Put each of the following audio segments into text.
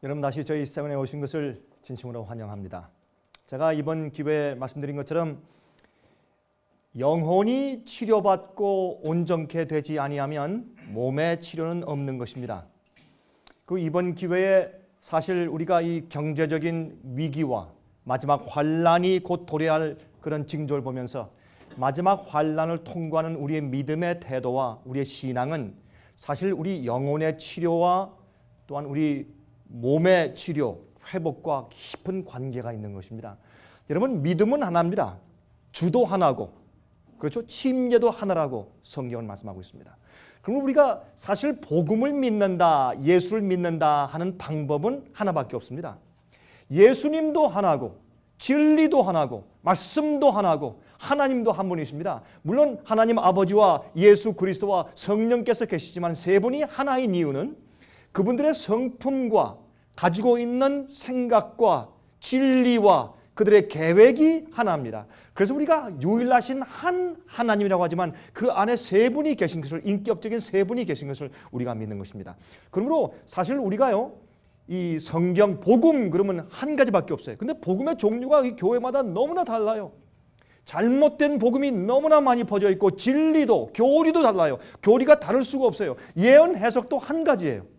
여러분 다시 저희 세븐에 오신 것을 진심으로 환영합니다. 제가 이번 기회에 말씀드린 것처럼 영혼이 치료받고 온전케 되지 아니하면 몸의 치료는 없는 것입니다. 그리고 이번 기회에 사실 우리가 이 경제적인 위기와 마지막 환란이 곧 도래할 그런 징조를 보면서 마지막 환란을 통과하는 우리의 믿음의 태도와 우리의 신앙은 사실 우리 영혼의 치료와 또한 우리 몸의 치료, 회복과 깊은 관계가 있는 것입니다. 여러분, 믿음은 하나입니다. 주도 하나고, 그렇죠? 침례도 하나라고 성경은 말씀하고 있습니다. 그럼 우리가 사실 복음을 믿는다, 예수를 믿는다 하는 방법은 하나밖에 없습니다. 예수님도 하나고, 진리도 하나고, 말씀도 하나고, 하나님도 한 분이십니다. 물론 하나님 아버지와 예수 그리스도와 성령께서 계시지만 세 분이 하나인 이유는 그분들의 성품과 가지고 있는 생각과 진리와 그들의 계획이 하나입니다. 그래서 우리가 유일하신 한 하나님이라고 하지만 그 안에 세 분이 계신 것을, 인격적인 세 분이 계신 것을 우리가 믿는 것입니다. 그러므로 사실 우리가요, 이 성경 복음 그러면 한 가지밖에 없어요. 근데 복음의 종류가 이 교회마다 너무나 달라요. 잘못된 복음이 너무나 많이 퍼져 있고 진리도 교리도 달라요. 교리가 다를 수가 없어요. 예언 해석도 한 가지예요.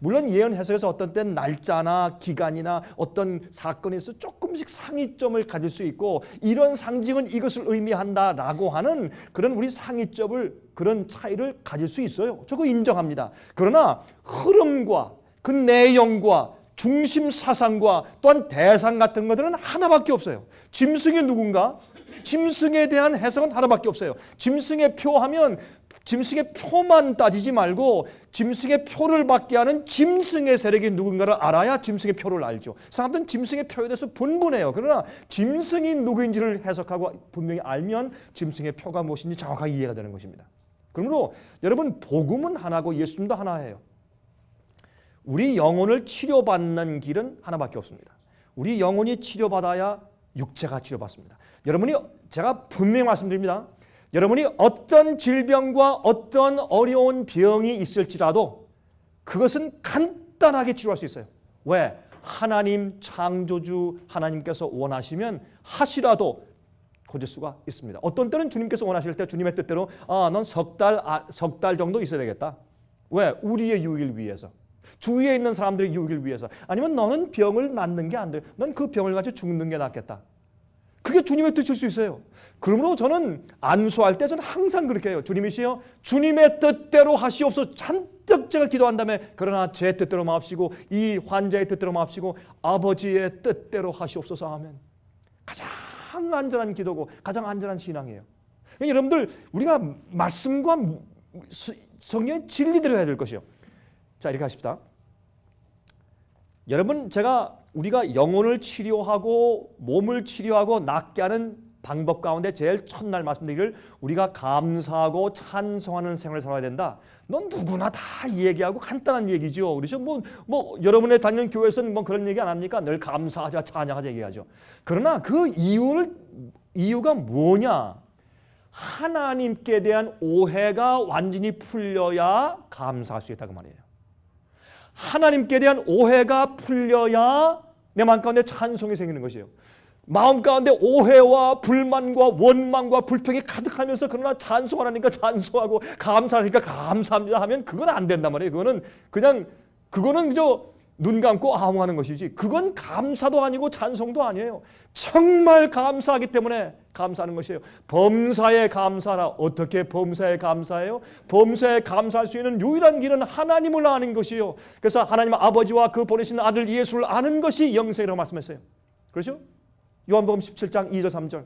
물론 예언 해석에서 어떤 때는 날짜나 기간이나 어떤 사건에 있어서 조금씩 상이점을 가질 수 있고 이런 상징은 이것을 의미한다라고 하는 그런 우리 상이점을, 그런 차이를 가질 수 있어요. 저거 인정합니다. 그러나 흐름과 그 내용과 중심 사상과 또한 대상 같은 것들은 하나밖에 없어요. 짐승이 누군가? 짐승에 대한 해석은 하나밖에 없어요. 짐승의 표 하면 짐승의 표만 따지지 말고 짐승의 표를 받게 하는 짐승의 세력이 누군가를 알아야 짐승의 표를 알죠. 사람들은 짐승의 표에 대해서 분분해요. 그러나 짐승이 누구인지를 해석하고 분명히 알면 짐승의 표가 무엇인지 정확하게 이해가 되는 것입니다. 그러므로 여러분, 복음은 하나고 예수님도 하나예요. 우리 영혼을 치료받는 길은 하나밖에 없습니다. 우리 영혼이 치료받아야 육체가 치료받습니다. 여러분이, 제가 분명히 말씀드립니다. 여러분이 어떤 질병과 어떤 어려운 병이 있을지라도 그것은 간단하게 치료할 수 있어요. 왜? 하나님 창조주 하나님께서 원하시면 하시라도 고칠 수가 있습니다. 어떤 때는 주님께서 원하실 때 주님의 뜻대로 넌 석 달 정도 있어야 되겠다. 왜? 우리의 유익을 위해서. 주위에 있는 사람들의 유익을 위해서. 아니면 너는 병을 낫는 게 안 돼. 넌 그 병을 가지고 죽는 게 낫겠다. 그게 주님의 뜻일 수 있어요. 그러므로 저는 안수할 때 저는 항상 그렇게 해요. 주님이시여, 주님의 뜻대로 하시옵소서. 잔뜩 제가 기도한 다음에 그러나 제 뜻대로 마옵시고 이 환자의 뜻대로 마옵시고 아버지의 뜻대로 하시옵소서 하면 가장 안전한 기도고 가장 안전한 신앙이에요. 여러분들, 우리가 말씀과 성경의 진리대로 해야 될 것이에요. 자, 이렇게 하십시다. 여러분, 우리가 영혼을 치료하고 몸을 치료하고 낫게 하는 방법 가운데 제일 첫날 말씀드리기를 우리가 감사하고 찬송하는 생활을 살아야 된다. 넌 누구나 다 얘기하고 간단한 얘기죠. 그렇죠? 여러분의 다니는 교회에서는 그런 얘기 안 합니까? 늘 감사하자, 찬양하자 얘기하죠. 그러나 그 이유가 뭐냐? 하나님께 대한 오해가 완전히 풀려야 감사할 수 있다고 말이에요. 하나님께 대한 오해가 풀려야 내 마음 가운데 찬송이 생기는 것이에요. 마음 가운데 오해와 불만과 원망과 불평이 가득하면서 그러나 찬송하니까 찬송하고 감사하니까 감사합니다 하면 그건 안 된단 말이에요. 그거는 그저 눈 감고 아웅하는 것이지 그건 감사도 아니고 찬송도 아니에요. 정말 감사하기 때문에 감사하는 것이에요. 범사에 감사하라. 어떻게 범사에 감사해요? 범사에 감사할 수 있는 유일한 길은 하나님을 아는 것이요. 그래서 하나님 아버지와 그 보내신 아들 예수를 아는 것이 영생이라고 말씀했어요. 그렇죠? 요한복음 17장 2절 3절.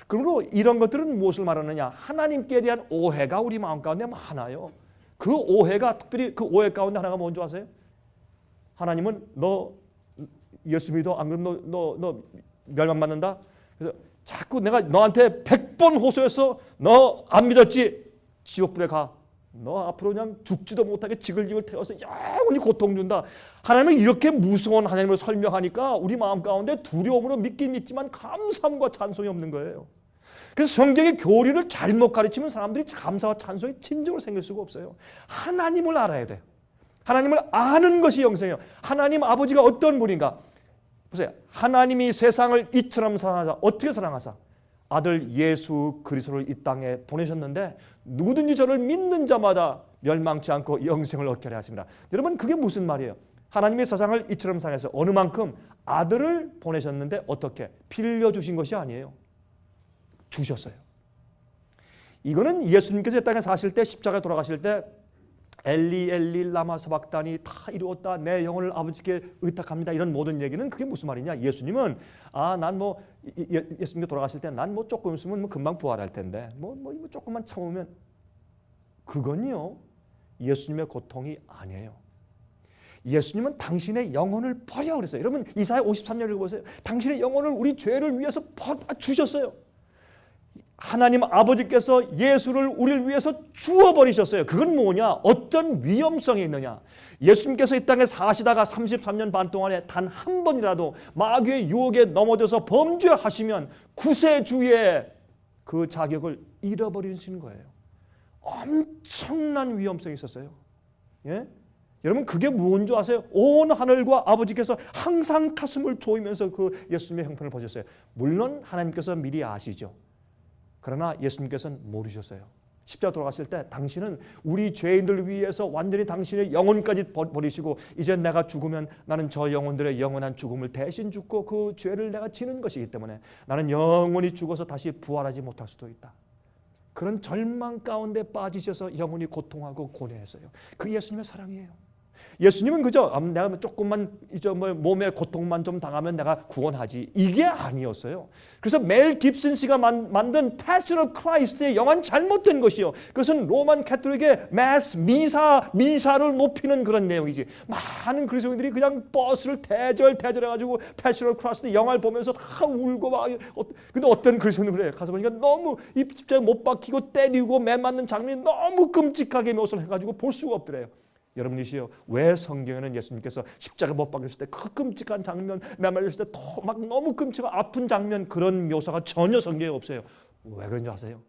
그러므로 이런 것들은 무엇을 말하느냐? 하나님께 대한 오해가 우리 마음 가운데 많아요. 그 오해가, 특별히 그 오해 가운데 하나가 뭔지 아세요? 하나님은 너 예수 믿어? 안 그러면 너 멸망받는다? 그래서 자꾸 내가 너한테 100번 호소해서 너 안 믿었지? 지옥불에 가. 너 앞으로 그냥 죽지도 못하게 지글지글 태워서 영원히 고통 준다. 하나님을 이렇게 무서운 하나님으로 설명하니까 우리 마음 가운데 두려움으로 믿긴 믿지만 감사함과 찬송이 없는 거예요. 그래서 성경의 교리를 잘못 가르치면 사람들이 감사와 찬송이 진정으로 생길 수가 없어요. 하나님을 알아야 돼요. 하나님을 아는 것이 영생이에요. 하나님 아버지가 어떤 분인가? 보세요. 하나님이 세상을 이처럼 사랑하사. 어떻게 사랑하사? 아들 예수 그리스도를 이 땅에 보내셨는데 누구든지 저를 믿는 자마다 멸망치 않고 영생을 얻게 하려 하십니다. 여러분, 그게 무슨 말이에요? 하나님이 세상을 이처럼 사랑해서 어느 만큼 아들을 보내셨는데 어떻게? 빌려주신 것이 아니에요. 주셨어요. 이거는 예수님께서 이 땅에 사실 때 십자가에 돌아가실 때 엘리 엘리 라마 사박다니 다 이루었다. 내 영혼을 아버지께 의탁합니다. 이런 모든 얘기는 그게 무슨 말이냐? 예수님은 난 뭐 예수님께 돌아가실 때 난 뭐 조금 있으면 뭐 금방 부활할 텐데 뭐 조금만 참으면 그건요 예수님의 고통이 아니에요. 예수님은 당신의 영혼을 버려 그랬어요. 여러분 이사야 53절 읽어보세요. 당신의 영혼을 우리 죄를 위해서 주셨어요. 하나님 아버지께서 예수를 우리를 위해서 주어버리셨어요. 그건 뭐냐? 어떤 위험성이 있느냐? 예수님께서 이 땅에 사시다가 33년 반 동안에 단 한 번이라도 마귀의 유혹에 넘어져서 범죄하시면 구세주의 그 자격을 잃어버리시는 거예요. 엄청난 위험성이 있었어요. 예? 여러분 그게 무엇인 줄 아세요? 온 하늘과 아버지께서 항상 가슴을 조이면서 그 예수님의 형편을 보셨어요. 물론 하나님께서 미리 아시죠. 그러나 예수님께서는 모르셨어요. 십자가 돌아가실 때 당신은 우리 죄인들 위해서 완전히 당신의 영혼까지 버리시고 이제 내가 죽으면 나는 저 영혼들의 영원한 죽음을 대신 죽고 그 죄를 내가 지는 것이기 때문에 나는 영원히 죽어서 다시 부활하지 못할 수도 있다. 그런 절망 가운데 빠지셔서 영혼이 고통하고 고뇌했어요. 그 예수님의 사랑이에요. 예수님은 그저 내가 조금만 이제 뭐 몸에 고통만 좀 당하면 내가 구원하지 이게 아니었어요. 그래서 멜 깁슨 씨가 만든 Passion of Christ의 영화는 잘못된 것이요. 그것은 로만 캐톨릭의 미사를 높이는 그런 내용이지. 많은 그리스도인들이 그냥 버스를 대절해가지고 Passion of Christ 영화를 보면서 다 울고 막. 근데 어떤 그리스도인은 그래. 가서 보니까 너무 입자에 못 박히고 때리고 매 맞는 장면이 너무 끔찍하게 묘사를 해가지고 볼 수가 없더래요. 여러분이시여 왜 성경에는 예수님께서 십자가 못 박으실 때 그 끔찍한 장면, 매말렸을 때 막 너무 끔찍하고 아픈 장면 그런 묘사가 전혀 성경에 없어요. 왜 그런지 아세요?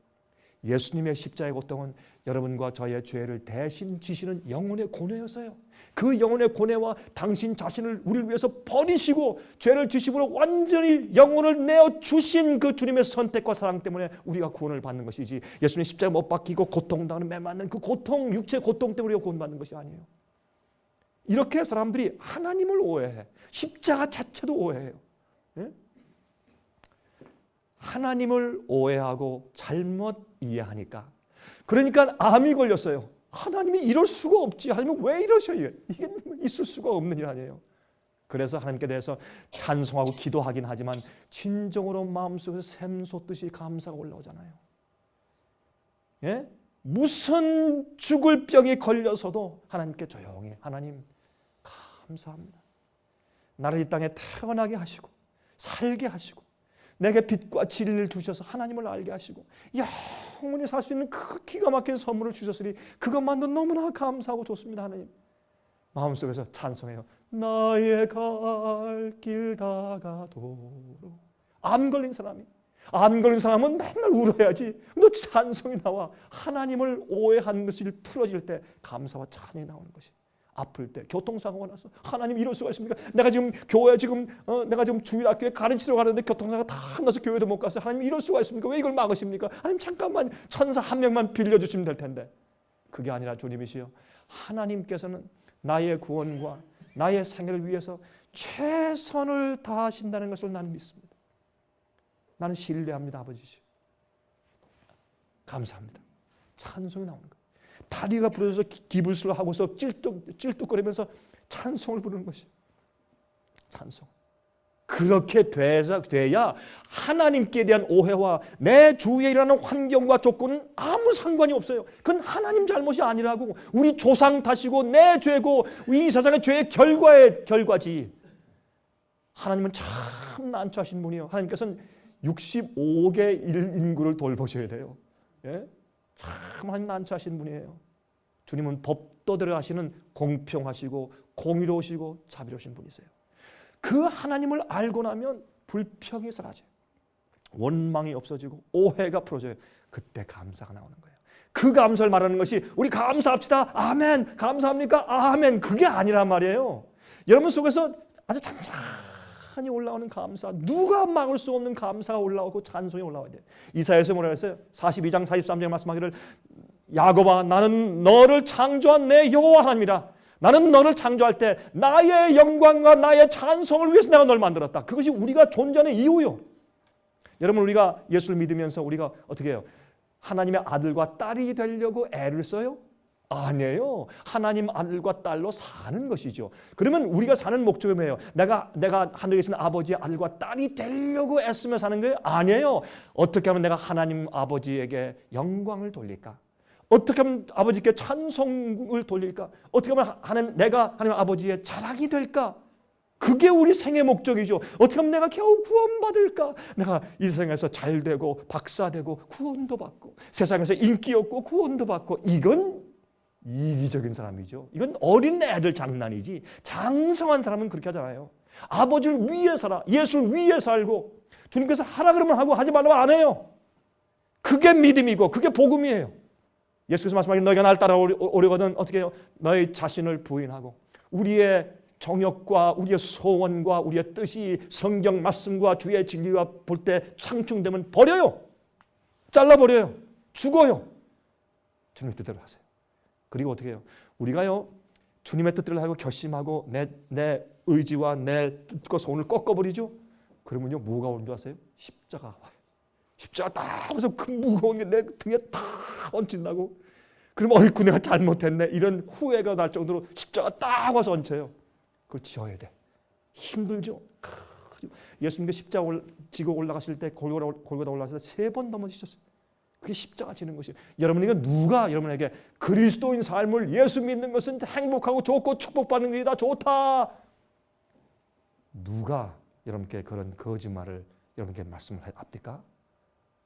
예수님의 십자가의 고통은 여러분과 저의 죄를 대신 지시는 영혼의 고뇌였어요. 그 영혼의 고뇌와 당신 자신을 우리를 위해서 버리시고 죄를 지심으로 완전히 영혼을 내어주신 그 주님의 선택과 사랑 때문에 우리가 구원을 받는 것이지 예수님 십자가 못 박히고 고통당하는 매 맞는 그 고통, 육체 고통 때문에 우리가 구원받는 것이 아니에요. 이렇게 사람들이 하나님을 오해해. 십자가 자체도 오해해요. 네? 하나님을 오해하고 잘못 이해하니까 그러니까 암이 걸렸어요. 하나님이 이럴 수가 없지. 하나님은 왜 이러셔요? 이게 있을 수가 없는 일 아니에요. 그래서 하나님께 대해서 찬송하고 기도하긴 하지만 진정으로 마음속에서 샘솟듯이 감사가 올라오잖아요. 예? 무슨 죽을 병이 걸려서도 하나님께 조용히 하나님 감사합니다. 나를 이 땅에 태어나게 하시고 살게 하시고 내게 빛과 진리를 주셔서 하나님을 알게 하시고 영원히 살 수 있는 그 기가 막힌 선물을 주셨으니 그것만도 너무나 감사하고 좋습니다. 하나님 마음속에서 찬송해요. 나의 갈 길 다가도록. 암 걸린 사람은 맨날 울어야지. 너 찬송이 나와. 하나님을 오해하는 것을 풀어질 때 감사와 찬양이 나오는 것이. 아플 때 교통사고가 나서 하나님 이럴 수가 있습니까? 내가 지금 교회 내가 지금 주일학교에 가르치러 가는데 교통사고가 다 나서 교회도 못 갔어요. 하나님 이럴 수가 있습니까? 왜 이걸 막으십니까? 하나님 잠깐만 천사 한 명만 빌려주시면 될 텐데. 그게 아니라 주님이시여 하나님께서는 나의 구원과 나의 생애를 위해서 최선을 다하신다는 것을 나는 믿습니다. 나는 신뢰합니다. 아버지시여 감사합니다. 찬송이 나오는 거예요. 다리가 부러져서 기불수를 하고서 찔뚝거리면서 찬송을 부르는 것이 찬송. 그렇게 돼야 하나님께 대한 오해와 내 주위에 일어나는 환경과 조건은 아무 상관이 없어요. 그건 하나님 잘못이 아니라고 우리 조상 탓이고 내 죄고 이 세상의 죄의 결과지. 하나님은 참 난처하신 분이에요. 하나님께서는 65개 인구를 돌보셔야 돼요. 예? 참 하나님 난처하신 분이에요. 주님은 법도대로 하시는 공평하시고 공의로우시고 자비로우신 분이세요. 그 하나님을 알고 나면 불평이 사라져요. 원망이 없어지고 오해가 풀어져요. 그때 감사가 나오는 거예요. 그 감사를 말하는 것이 우리 감사합시다. 아멘. 감사합니까? 아멘. 그게 아니란 말이에요. 여러분 속에서 아주 찬찬히 올라오는 감사, 누가 막을 수 없는 감사가 올라오고 찬송이 올라와야 돼요. 이사야서 뭐라 했어요? 42장 43절에 말씀하기를 야곱아 나는 너를 창조한 내 여호와 하나님이라. 나는 너를 창조할 때 나의 영광과 나의 찬송을 위해서 내가 너를 만들었다. 그것이 우리가 존재하는 이유요. 여러분 우리가 예수를 믿으면서 우리가 어떻게 해요? 하나님의 아들과 딸이 되려고 애를 써요? 아니에요. 하나님 아들과 딸로 사는 것이죠. 그러면 우리가 사는 목적이 뭐예요? 내가 하늘에 계신 아버지의 아들과 딸이 되려고 애쓰며 사는 거예요? 아니에요. 어떻게 하면 내가 하나님 아버지에게 영광을 돌릴까? 어떻게 하면 아버지께 찬송을 돌릴까? 어떻게 하면 내가 하나님 아버지의 자랑이 될까? 그게 우리 생의 목적이죠. 어떻게 하면 내가 겨우 구원받을까? 내가 이 세상에서 잘되고 박사되고 구원도 받고 세상에서 인기 없고 구원도 받고 이건 이기적인 사람이죠. 이건 어린 애들 장난이지. 장성한 사람은 그렇게 하잖아요. 아버지를 위해 살아. 예수를 위해 살고 주님께서 하라 그러면 하고 하지 말라면 안 해요. 그게 믿음이고 그게 복음이에요. 예수께서 말씀하신 너희가 날 따라오려거든 어떻게 해요? 너희 자신을 부인하고 우리의 정욕과 우리의 소원과 우리의 뜻이 성경 말씀과 주의 진리와 볼 때 상충되면 버려요. 잘라버려요. 죽어요. 주님의 뜻대로 하세요. 그리고 어떻게 해요? 우리가요 주님의 뜻대로 하고 결심하고 내 의지와 내 뜻과 소원을 꺾어버리죠. 그러면요 뭐가 오는 줄 아세요? 십자가 와요. 십자가 딱 와서 그 무거운 게 내 등에 탁 얹힌다고. 그러면 어이구 내가 잘못했네 이런 후회가 날 정도로 십자가 딱 와서 얹혀요. 그걸 지어야 돼. 힘들죠. 예수님께 십자가 지고 올라가실 때 골고다 올라가실 때 3번 넘어지셨어요. 그게 십자가 지는 것이에요. 여러분에게 누가 여러분에게 그리스도인 삶을 예수 믿는 것은 행복하고 좋고 축복받는 일이다 좋다. 누가 여러분께 그런 거짓말을 여러분께 말씀을 합니까?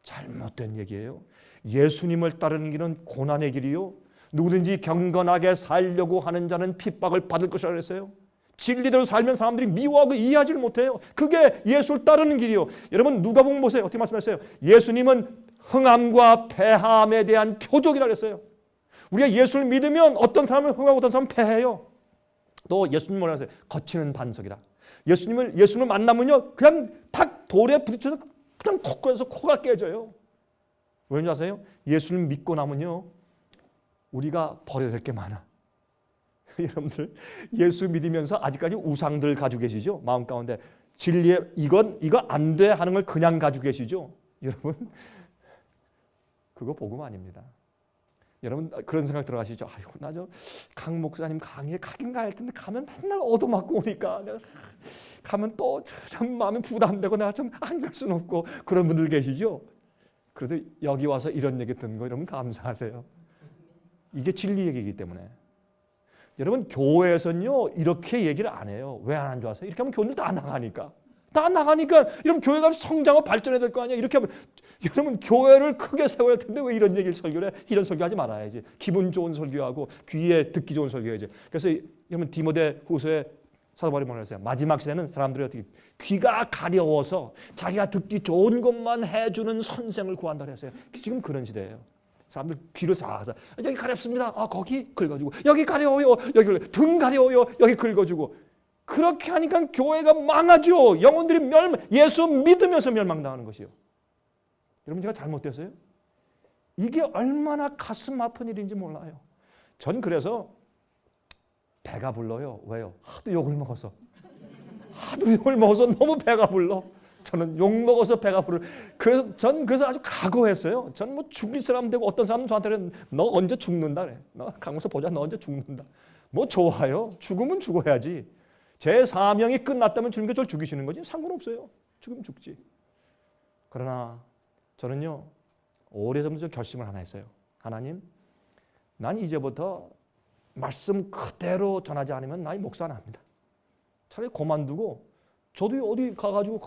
잘못된 얘기예요. 예수님을 따르는 길은 고난의 길이요. 누구든지 경건하게 살려고 하는 자는 핍박을 받을 것이라고 했어요. 진리대로 살면 사람들이 미워하고 이해하지를 못해요. 그게 예수를 따르는 길이요. 여러분 누가복음 보세요. 어떻게 말씀하셨어요? 예수님은 흥함과 패함에 대한 표적이라고 했어요. 우리가 예수를 믿으면 어떤 사람은 흥하고 어떤 사람은 패해요. 또 예수님 뭐라 하세요? 거치는 반석이라. 예수님을 만나면요 그냥 탁 돌에 부딪혀서 그냥 톡 걸려서 코가 깨져요. 왜냐 아세요? 예수님 믿고 나면요 우리가 버려야 될 게 많아. 여러분들 예수 믿으면서 아직까지 우상들 가지고 계시죠? 마음 가운데 진리에 이거 안 돼 하는 걸 그냥 가지고 계시죠? 여러분 그거 복음 아닙니다. 여러분 그런 생각 들어가시죠? 아이고 나 저 강 목사님 강의에 가긴 가야 할 텐데 가면 맨날 얻어맞고 오니까 내가 가면 또 참 마음에 부담되고 내가 좀 안 갈 수는 없고 그런 분들 계시죠? 그래도 여기 와서 이런 얘기 듣는 거 여러분 감사하세요. 이게 진리 얘기이기 때문에. 여러분 교회에서는요 이렇게 얘기를 안 해요. 왜 안 하는 줄 아세요? 이렇게 하면 교인들 다 나가니까. 이러면 교회가 성장하고 발전해야 될 거 아니에요. 이렇게 하면 여러분 교회를 크게 세워야 할 텐데 왜 이런 얘기를 설교를 해? 이런 설교하지 말아야지. 기분 좋은 설교하고 귀에 듣기 좋은 설교해야지. 그래서 여러분 디모데 후서에 사도 바울이 뭐라 했어요? 마지막 시대는 사람들이 어떻게 귀가 가려워서 자기가 듣기 좋은 것만 해주는 선생을 구한다 그랬어요. 지금 그런 시대예요. 사람들 귀를 사서 여기 가렵습니다. 아 거기 긁어주고 여기 가려워요. 여기 등 가려워요. 여기 긁어주고 그렇게 하니까 교회가 망하죠. 영혼들이 예수 믿으면서 멸망당하는 것이요. 여러분 제가 잘못됐어요? 이게 얼마나 가슴 아픈 일인지 몰라요. 전 그래서 배가 불러요. 왜요? 하도 욕을 먹어서 너무 배가 불러. 저는 욕 먹어서 배가 부르. 그래서 아주 각오했어요. 전 뭐 죽일 사람 되고 어떤 사람은 저한테는 너 언제 죽는다 그래. 너 강호서 보자. 너 언제 죽는다. 뭐 좋아요. 죽으면 죽어야지. 제 사명이 끝났다면 주님께서 저를 죽이시는 거지 상관없어요. 죽으면 죽지. 그러나 저는요 오래전부터 결심을 하나 했어요. 하나님, 난 이제부터 말씀 그대로 전하지 않으면 나의 목사 안 합니다. 차라리 그만두고 저도 어디 가가지고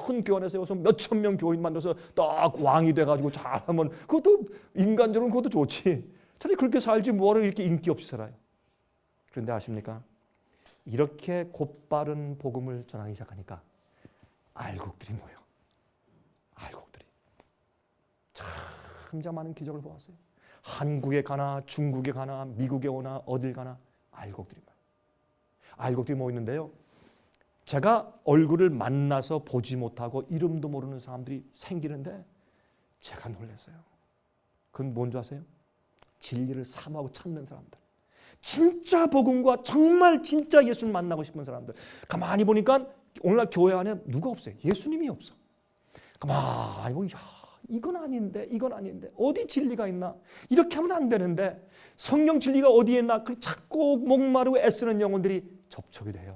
큰 교회 세워서 몇천 명 교인 만들어서 딱 왕이 돼가지고 잘하면 그것도 인간적으로는 그것도 좋지. 차라리 그렇게 살지 뭐를 이렇게 인기 없이 살아요. 그런데 아십니까? 이렇게 곧바른 복음을 전하기 시작하니까 알곡들이 모여. 알곡들이. 참 많은 기적을 보았어요. 한국에 가나 중국에 가나 미국에 오나 어딜 가나 알곡들이 많아요. 알곡들이 모이는데요. 제가 얼굴을 만나서 보지 못하고 이름도 모르는 사람들이 생기는데 제가 놀랐어요. 그건 뭔지 아세요? 진리를 사모하고 찾는 사람들. 진짜 복음과 정말 진짜 예수를 만나고 싶은 사람들. 가만히 보니까 오늘날 교회 안에 누가 없어요. 예수님이 없어. 가만히 보면 이건 아닌데 이건 아닌데 어디 진리가 있나? 이렇게 하면 안 되는데 성령 진리가 어디에 있나? 그 자꾸 목마르고 애쓰는 영혼들이 접촉이 돼요.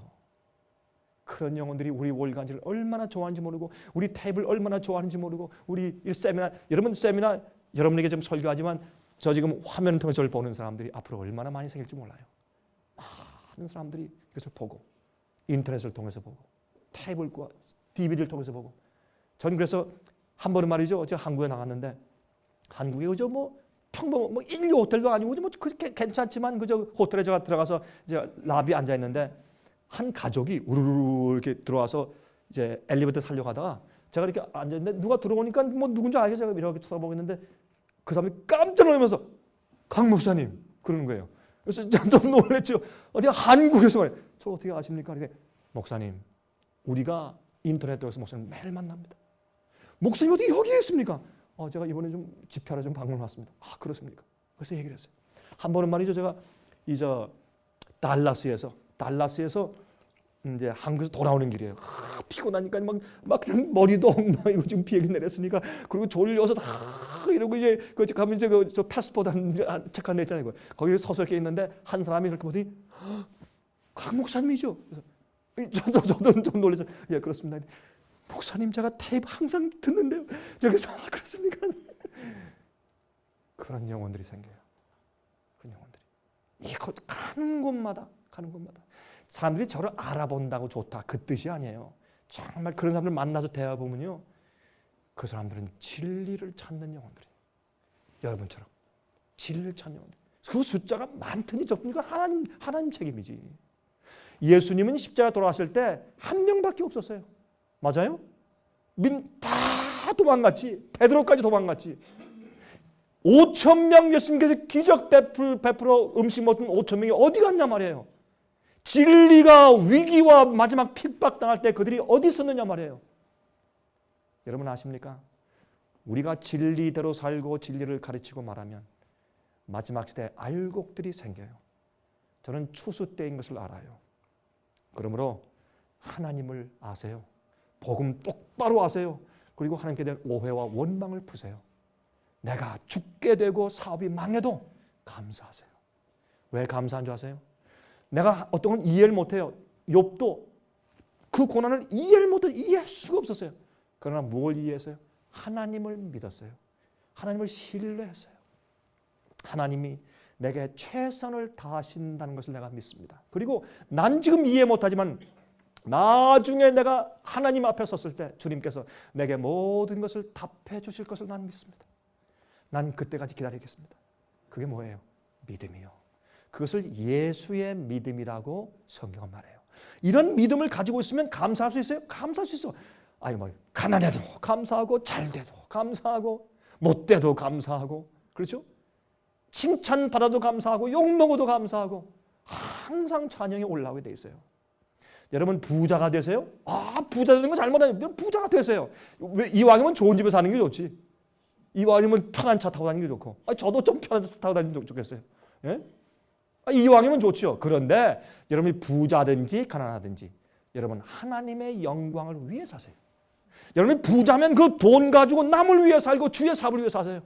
그런 영혼들이 우리 월간지를 얼마나 좋아하는지 모르고 우리 탭을 얼마나 좋아하는지 모르고 우리 세미나 여러분 세미나 여러분에게 좀 설교하지만 저 지금 화면을 통해서 저를 보는 사람들이 앞으로 얼마나 많이 생길지 몰라요. 많은 사람들이 이것을 보고 인터넷을 통해서 보고 탭을 DVD를 통해서 보고 저는 그래서 한 번은 말이죠. 저 한국에 나갔는데 한국에 그저 뭐 평범 뭐 인류 호텔도 아니고 뭐 그렇게 괜찮지만 그저 호텔에 제가 들어가서 이제 라비 앉아 있는데 한 가족이 우르르 이렇게 들어와서 이제 엘리베이터 타려고 하다가 제가 이렇게 앉아 있는데 누가 들어오니까 뭐 누군지 알게 제가 이렇게 쳐다보고 있는데 그 사람이 깜짝 놀라면서 강 목사님 그러는 거예요. 그래서 좀 놀랬죠. 어디 한국에서 말이에요. 저 어떻게 아십니까? 그런데 목사님 우리가 인터넷 통해서 목사님 매일 만납니다. 목사님 어디 여기에 있습니까? 제가 이번에 좀 집회하러 좀 방문 왔습니다. 아 그렇습니까? 그래서 얘기를 했어요. 한 번은 말이죠. 제가 달라스에서 이제 한국에서 돌아오는 길이에요. 피곤하니까 막 그냥 머리도 엉망이고 지금 비행기 내렸으니까 그리고 졸려서 다 이러고 이제 그 가면 이제 저 패스포드 체크한 데 있잖아요. 거기 서서 이렇게 있는데 한 사람이 이렇게 보더니 강 목사님이죠. 그래서 저도 좀 놀라서 예 그렇습니다. 목사님 제가 테이프 항상 듣는데요. 그래서 그렇습니까? 그런 영혼들이 생겨요. 그런 영혼들이 이곳 가는 곳마다 사람들이 저를 알아본다고 좋다 그 뜻이 아니에요. 정말 그런 사람들 만나서 대화 보면요, 그 사람들은 진리를 찾는 영혼들이에요. 여러분처럼 진리를 찾는 영혼들. 그 숫자가 많더니 적더니 하나님 책임이지. 예수님은 십자가 돌아왔을 때 한 명밖에 없었어요. 맞아요? 다 도망갔지. 베드로까지 도망갔지. 5,000명 예수님께서 기적 베풀어 음식 먹던 5,000명이 어디 갔냐 말이에요. 진리가 위기와 마지막 핍박당할 때 그들이 어디 있었느냐 말이에요. 여러분 아십니까? 우리가 진리대로 살고 진리를 가르치고 말하면 마지막 시대에 알곡들이 생겨요. 저는 추수 때인 것을 알아요. 그러므로 하나님을 아세요. 복음 똑바로 아세요. 그리고 하나님께 대한 오해와 원망을 푸세요. 내가 죽게 되고 사업이 망해도 감사하세요. 왜 감사한 줄 아세요? 내가 어떤 건 이해를 못해요. 욥도 그 고난을 이해할 수가 없었어요. 그러나 뭘 이해했어요? 하나님을 믿었어요. 하나님을 신뢰했어요. 하나님이 내게 최선을 다하신다는 것을 내가 믿습니다. 그리고 난 지금 이해 못하지만 나중에 내가 하나님 앞에 섰을 때 주님께서 내게 모든 것을 답해 주실 것을 난 믿습니다. 난 그때까지 기다리겠습니다. 그게 뭐예요? 믿음이요. 그것을 예수의 믿음이라고 성경은 말해요. 이런 믿음을 가지고 있으면 감사할 수 있어요? 감사할 수 있어. 아니 뭐 가난해도 감사하고 잘돼도 감사하고 못돼도 감사하고 그렇죠? 칭찬받아도 감사하고 욕먹어도 감사하고 항상 찬양이 올라오게 돼 있어요. 여러분 부자가 되세요? 부자 되는 건 잘못 아니에요. 부자가 되세요. 이왕이면 좋은 집에 사는 게 좋지. 이왕이면 편한 차 타고 다니는 게 좋고. 저도 좀 편한 차 타고 다니면 좋겠어요. 예? 이왕이면 좋죠. 그런데 여러분이 부자든지 가난하든지 여러분 하나님의 영광을 위해 사세요. 여러분이 부자면 그 돈 가지고 남을 위해 살고 주의 사업을 위해 사세요.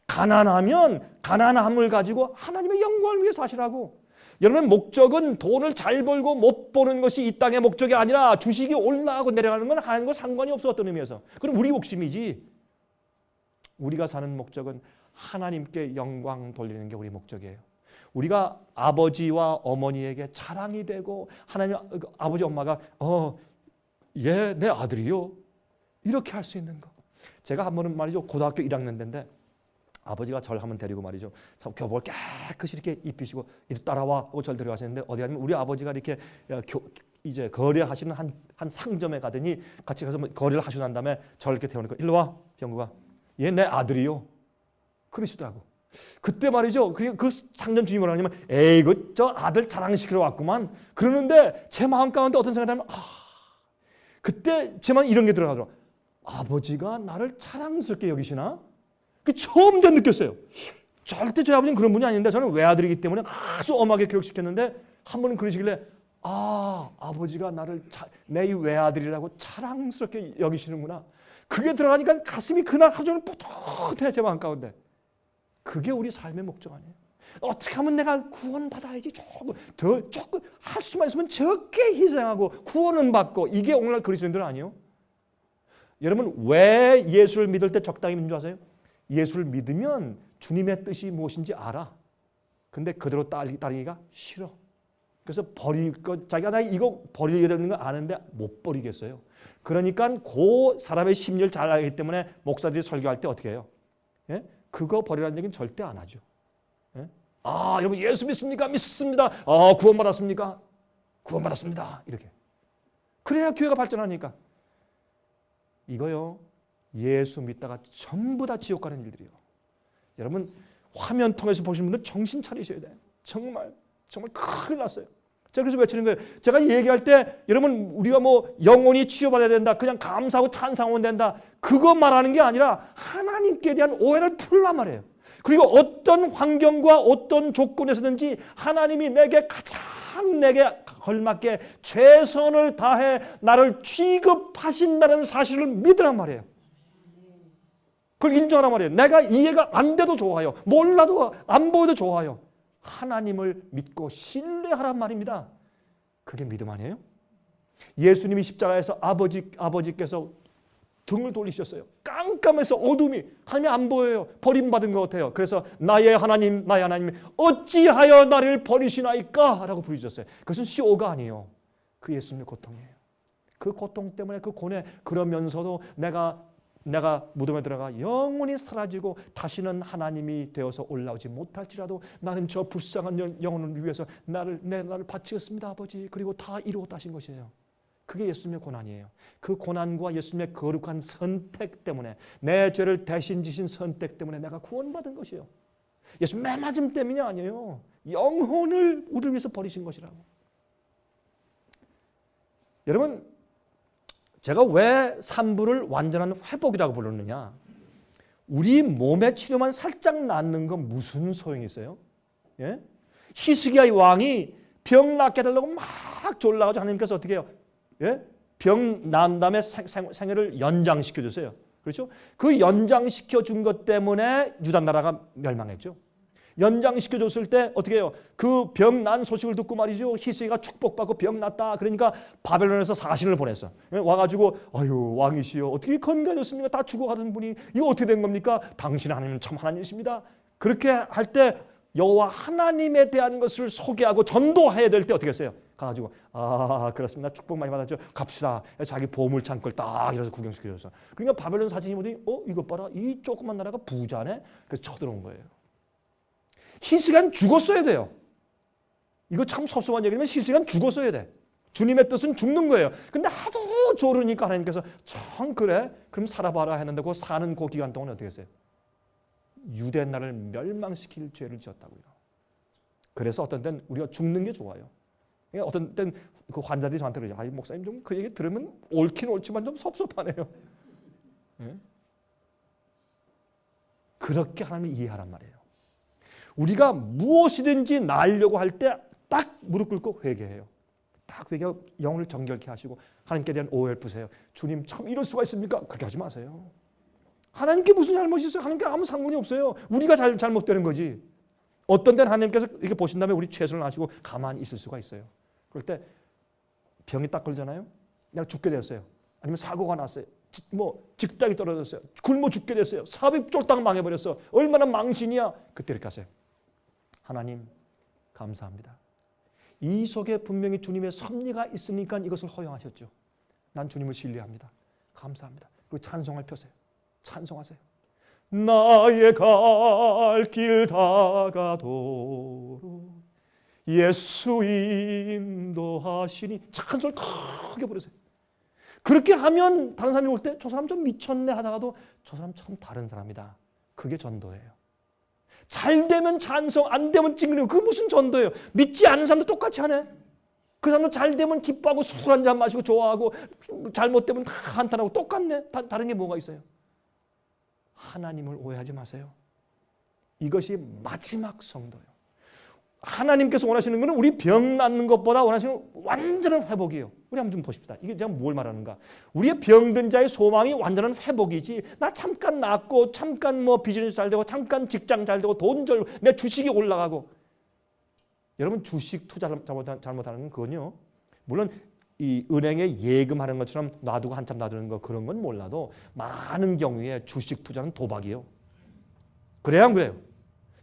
가난하면 가난함을 가지고 하나님의 영광을 위해 사시라고. 여러분 목적은 돈을 잘 벌고 못 버는 것이 이 땅의 목적이 아니라 주식이 올라가고 내려가는 건 하나님과 상관이 없어. 어떤 의미에서. 그럼 우리 욕심이지. 우리가 사는 목적은 하나님께 영광 돌리는 게 우리 목적이에요. 우리가 아버지와 어머니에게 자랑이 되고 하나님 아버지 엄마가 얘 내 아들이요 이렇게 할 수 있는 거. 제가 한 번은 말이죠 고등학교 1학년 때인데 아버지가 저를 한번 데리고 말이죠 교복을 깨끗이 이렇게 입히시고 이리 따라와 하고 저를 데려가시는데 어디 가면 우리 아버지가 이렇게 이제 거래하시는 한 상점에 가더니 같이 가서 거래를 하시고 난 다음에 저를 이렇게 태우니까 일로 와 형구가 얘 내 아들이요. 그러시더라고. 그때 말이죠. 그 상전 주인이 뭐라 하냐면 에이 저 아들 자랑시키러 왔구만. 그러는데 제 마음 가운데 어떤 생각이 나면 그때 제 마음에 이런 게 들어가더라고. 아버지가 나를 자랑스럽게 여기시나? 그 처음 전 느꼈어요. 절대 저희 아버지는 그런 분이 아닌데 저는 외아들이기 때문에 아주 엄하게 교육시켰는데 한 번은 그러시길래 아버지가 나를 내 이 외아들이라고 자랑스럽게 여기시는구나. 그게 들어가니까 가슴이 그날 하루 종일 뿌듯해 제 마음 가운데. 그게 우리 삶의 목적 아니에요. 어떻게 하면 내가 구원받아야지 조금 할 수만 있으면 적게 희생하고 구원은 받고 이게 오늘날 그리스도인들 아니에요? 여러분 왜 예수를 믿을 때 적당히 믿는 줄 아세요? 예수를 믿으면 주님의 뜻이 무엇인지 알아. 근데 그대로 따르기가 싫어. 그래서 자기가 나 이거 버리게 되는 거 아는데 못 버리겠어요. 그러니까 그 사람의 심리를 잘 알기 때문에 목사들이 설교할 때 어떻게 해요? 예? 그거 버리라는 얘기는 절대 안 하죠. 예? 여러분 예수 믿습니까? 믿습니다. 구원받았습니까? 구원받았습니다. 이렇게. 그래야 교회가 발전하니까. 이거요. 예수 믿다가 전부 다 지옥 가는 일들이에요. 여러분 화면 통해서 보시는 분들 정신 차리셔야 돼요. 정말 큰일 났어요. 제가 그래서 외치는 거예요. 제가 얘기할 때 여러분 우리가 뭐 영혼이 치유받아야 된다. 그냥 감사하고 찬양하면 된다. 그거 말하는 게 아니라 하나님께 대한 오해를 풀란 말이에요. 그리고 어떤 환경과 어떤 조건에서든지 하나님이 내게 가장 내게 걸맞게 최선을 다해 나를 취급하신다는 사실을 믿으란 말이에요. 그걸 인정하란 말이에요. 내가 이해가 안 돼도 좋아요. 몰라도 안 보여도 좋아요. 하나님을 믿고 신뢰하란 말입니다. 그게 믿음 아니에요? 예수님이 십자가에서 아버지께서 등을 돌리셨어요. 깜깜해서 어둠이 하나님이 안 보여요. 버림받은 것 같아요. 그래서 나의 하나님 어찌하여 나를 버리시나이까? 라고 부르셨어요. 그것은 쇼가 아니에요. 그 예수님의 고통이에요. 그 고통 때문에 그 고뇌 그러면서도 내가 무덤에 들어가 영원히 사라지고 다시는 하나님이 되어서 올라오지 못할지라도 나는 저 불쌍한 영혼을 위해서 나를 바치겠습니다 아버지. 그리고 다 이루었다 하신 것이에요. 그게 예수님의 고난이에요. 그 고난과 예수님의 거룩한 선택 때문에 내 죄를 대신 지신 선택 때문에 내가 구원받은 것이에요. 예수님 매맞음 때문이 아니에요. 영혼을 우리를 위해서 버리신 것이라고. 여러분 제가 왜 산부를 완전한 회복이라고 부르느냐. 우리 몸의 치료만 살짝 낫는 건 무슨 소용이 있어요? 예? 히스기야의 왕이 병 낫게 해달라고 막 졸라가지고 하나님께서 어떻게 해요? 예? 병 난 다음에 생애를 연장시켜 줬어요. 그렇죠? 그 연장시켜 준 것 때문에 유다 나라가 멸망했죠. 연장시켜 줬을 때 어떻게 해요? 그 병 난 소식을 듣고 말이죠. 히스기야가 축복받고 병 났다. 그러니까 바벨론에서 사신을 보냈어. 와가지고 아유 왕이시여 어떻게 건강해졌습니까? 다 죽어가던 분이 이거 어떻게 된 겁니까? 당신 하나님은 참 하나님이십니다. 그렇게 할 때 여호와 하나님에 대한 것을 소개하고 전도해야 될 때 어떻게 했어요? 가가지고 그렇습니다. 축복 많이 받았죠. 갑시다. 자기 보물 창고를 딱 이래서 구경시켜줬어. 그러니까 바벨론 사신이 보더니 이것 봐라. 이 조그만 나라가 부자네. 그래서 쳐들어온 거예요. 히스기야는 죽었어야 돼요. 이거 참 섭섭한 얘기지만 히스기야는 죽었어야 돼. 주님의 뜻은 죽는 거예요. 근데 하도 조르니까 하나님께서 참 그래? 그럼 살아봐라 했는데 그 사는 그 기간 동안 어떻게 했어요? 유대 나라를 멸망시킬 죄를 지었다고요. 그래서 어떤 때는 우리가 죽는 게 좋아요. 어떤 때는 그 환자들이 저한테 그러죠. 목사님 좀 그 얘기 들으면 옳긴 옳지만 좀 섭섭하네요. 네? 그렇게 하나님을 이해하란 말이에요. 우리가 무엇이든지 나으려고 할 때 딱 무릎 꿇고 회개해요. 딱 회개하고 영을 정결케 하시고 하나님께 대한 오해를 푸세요. 주님 참 이럴 수가 있습니까? 그렇게 하지 마세요. 하나님께 무슨 잘못이 있어요? 하나님께 아무 상관이 없어요. 우리가 잘못되는 거지. 어떤 때는 하나님께서 이렇게 보신 다음에 우리 최선을 하시고 가만히 있을 수가 있어요. 그럴 때 병이 딱 걸잖아요. 내가 죽게 되었어요. 아니면 사고가 났어요. 직장이 떨어졌어요. 굶어 죽게 됐어요. 사업이 쫄딱 망해버렸어. 얼마나 망신이야. 그때 이렇게 하세요. 하나님 감사합니다. 이 속에 분명히 주님의 섭리가 있으니까 이것을 허용하셨죠. 난 주님을 신뢰합니다. 감사합니다. 그리고 찬송을 펴세요. 찬송하세요. 나의 갈 길 다가도록 예수 인도하시니 찬송을 크게 부르세요. 그렇게 하면 다른 사람이 올 때 저 사람 좀 미쳤네 하다가도 저 사람 참 다른 사람이다. 그게 전도예요. 잘 되면 찬송, 안 되면 찡그리고. 그게 무슨 전도예요? 믿지 않는 사람도 똑같이 하네. 그 사람도 잘 되면 기뻐하고 술 한잔 마시고 좋아하고 잘못되면 다 한탄하고 똑같네. 다른 게 뭐가 있어요? 하나님을 오해하지 마세요. 이것이 마지막 성도예요. 하나님께서 원하시는 것은 우리 병 낫는 것보다 원하시는 완전한 회복이에요. 우리 한번 좀 보십시다. 이게 제가 뭘 말하는가? 우리의 병든 자의 소망이 완전한 회복이지. 나 잠깐 낫고 잠깐 뭐 비즈니스 잘 되고 잠깐 직장 잘 되고 돈 절 내 주식이 올라가고. 여러분 주식 투자 잘못하는 건 그건요. 물론 이 은행에 예금하는 것처럼 놔두고 한참 놔두는 거 그런 건 몰라도 많은 경우에 주식 투자는 도박이에요. 그래요, 안 그래요?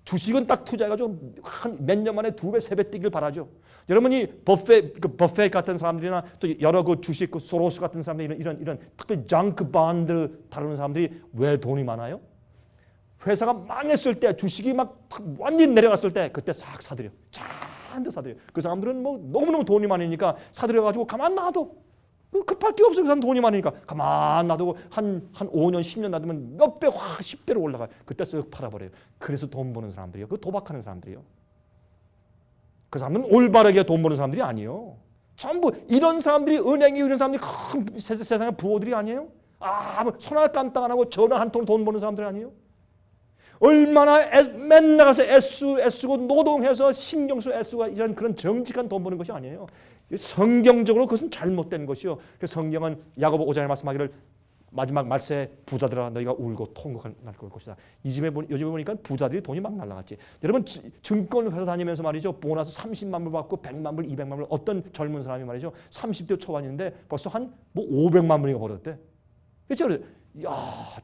주식은 딱 투자해가지고 한 몇 년 만에 2배, 3배 뛰길 바라죠. 여러분이 버페 같은 사람들이나 또 여러 그 주식, 그 소로스 같은 사람들 이런 특별히 장크 본드 다루는 사람들이 왜 돈이 많아요? 회사가 망했을 때 주식이 막 완전히 내려갔을 때 그때 싹 사들여. 잔뜩 사들여. 그 사람들은 뭐 너무너무 돈이 많으니까 사들여가지고 가만 놔둬. 급할 게 없어. 그 사람 돈이 많으니까 가만 놔두고 한 5년 10년 놔두면 몇 배, 10배로 올라가요. 그때 쓱 팔아버려요. 그래서 돈 버는 사람들이요. 그 도박하는 사람들이요. 그 사람은 올바르게 돈 버는 사람들이 아니에요. 전부 이런 사람들이 은행이 이런 사람들이 큰 세상의 부호들이 아니에요. 손 하나 깜딱 안 하고 전화 한 통 돈 버는 사람들이 아니에요. 얼마나 맨날 가서 애쓰고 노동해서 신경 쓰고 애쓰고 이런 그런 정직한 돈 버는 것이 아니에요. 성경적으로 그것은 잘못된 것이요. 그래서 성경은 야고보 5장에 말씀하기를 마지막 말세에 부자들아 너희가 울고 통곡할 것이다. 요즘에 보니까 부자들이 돈이 막 날라갔지. 여러분 증권회사 다니면서 말이죠. 보너스 30만 불 받고 100만 불, 200만 불 어떤 젊은 사람이 말이죠. 30대 초반인데 벌써 한 뭐 500만 불이가 벌었대. 그렇죠? 야,